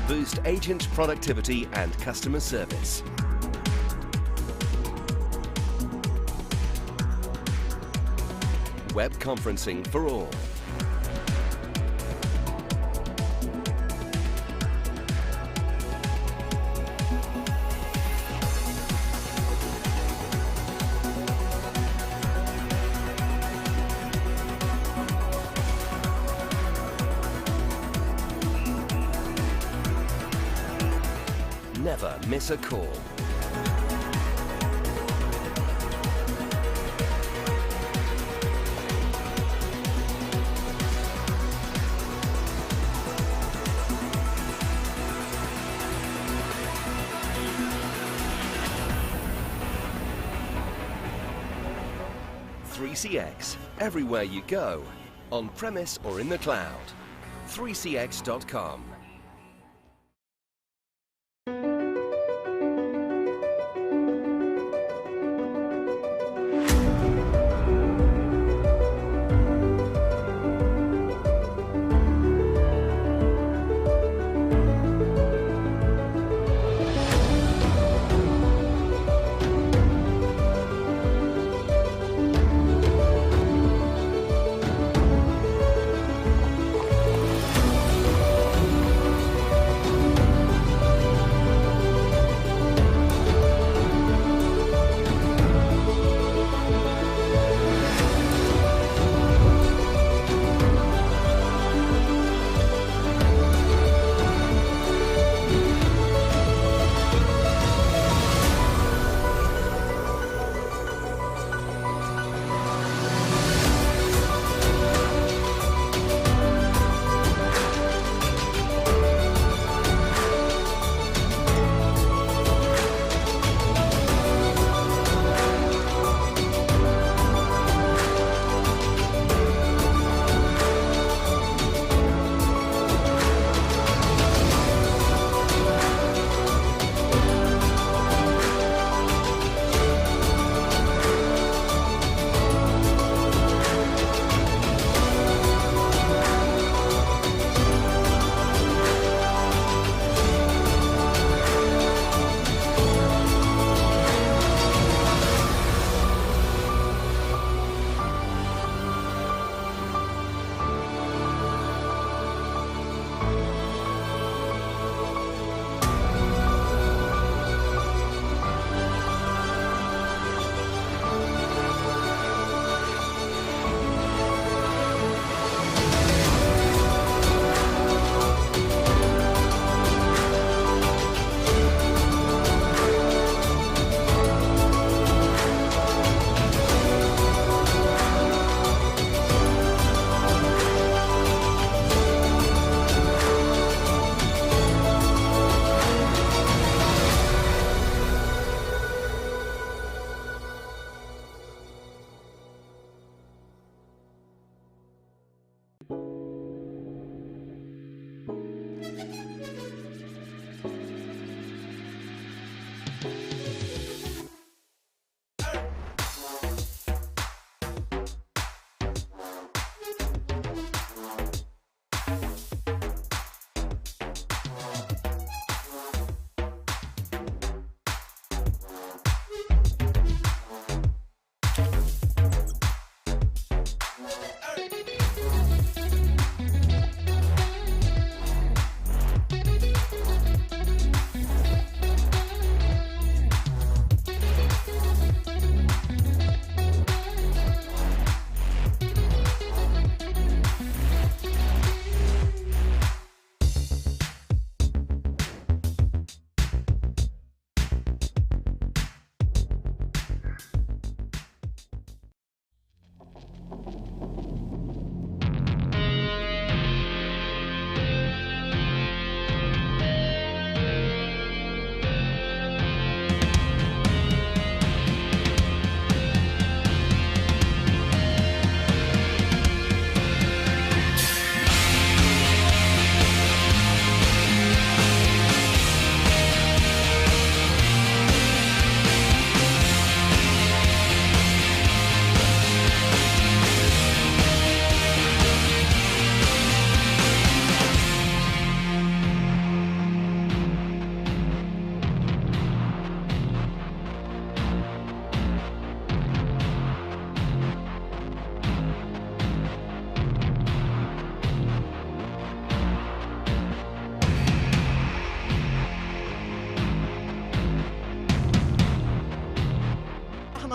Boost agent productivity and customer service. Web conferencing for all. Never miss a call. CX, everywhere you go, on premise or in the cloud. 3cx.com.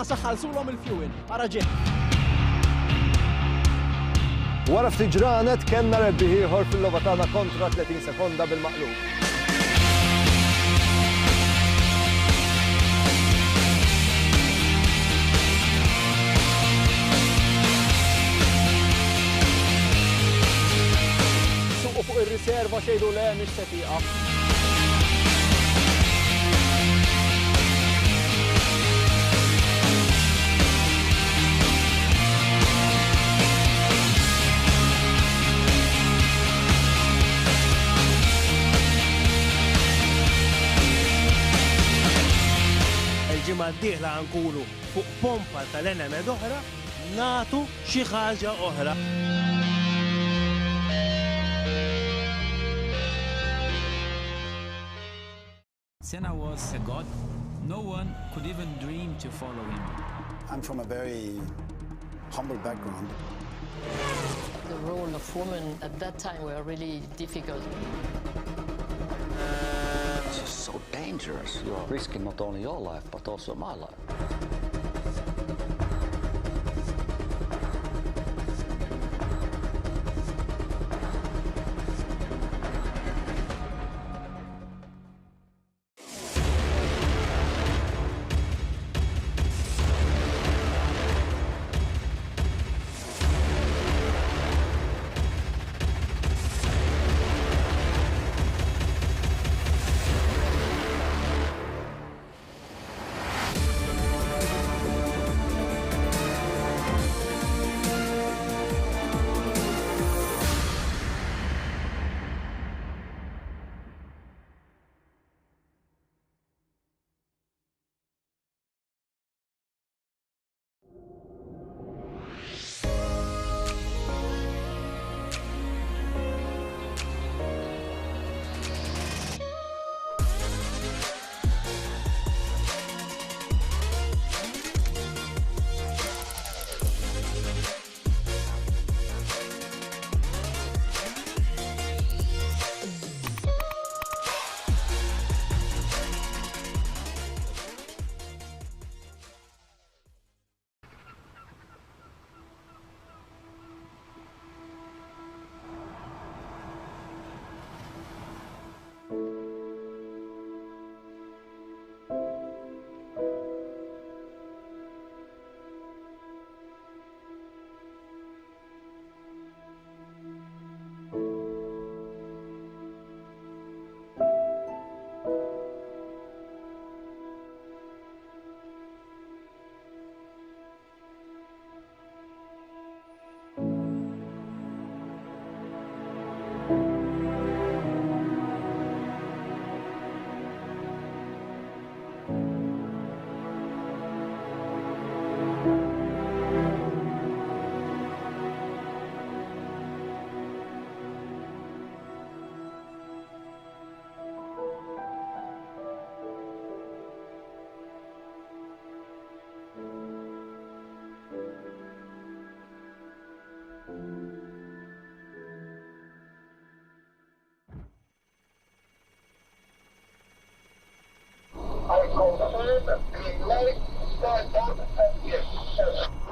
ma saħħalsulhom il-fuel. Ara ġej. Wara ftit ġranet kellna rebbieħ ieħor fil-logħba tagħna kontra 30 sekonda bil-maqlub. Suqu fuq ir-riserva xejdu le mhix se tieqaf. Il-ġimgħa d-dieħla nkunu fuq pompa tal-Enemed oħra nagħtu xi ħaġa oħra. Senna was a god. No one could even dream to follow him. I'm from a very humble background. The role of women at that time were really difficult. It's just so dangerous. You're risking not only your life, but also my life.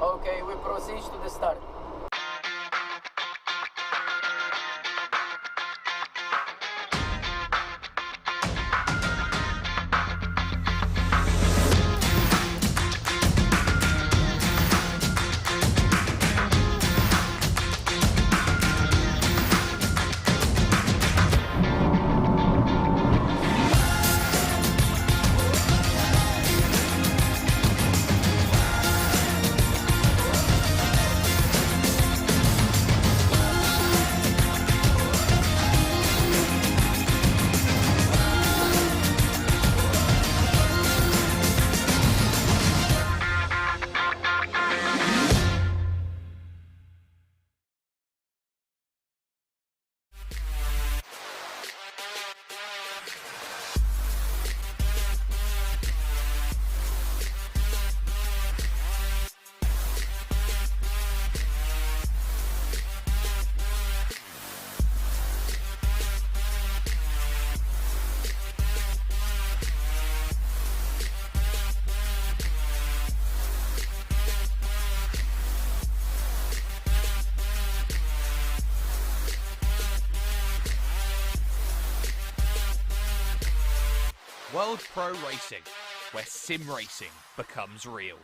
Okay, we proceed to the start. World Pro Racing, where sim racing becomes real.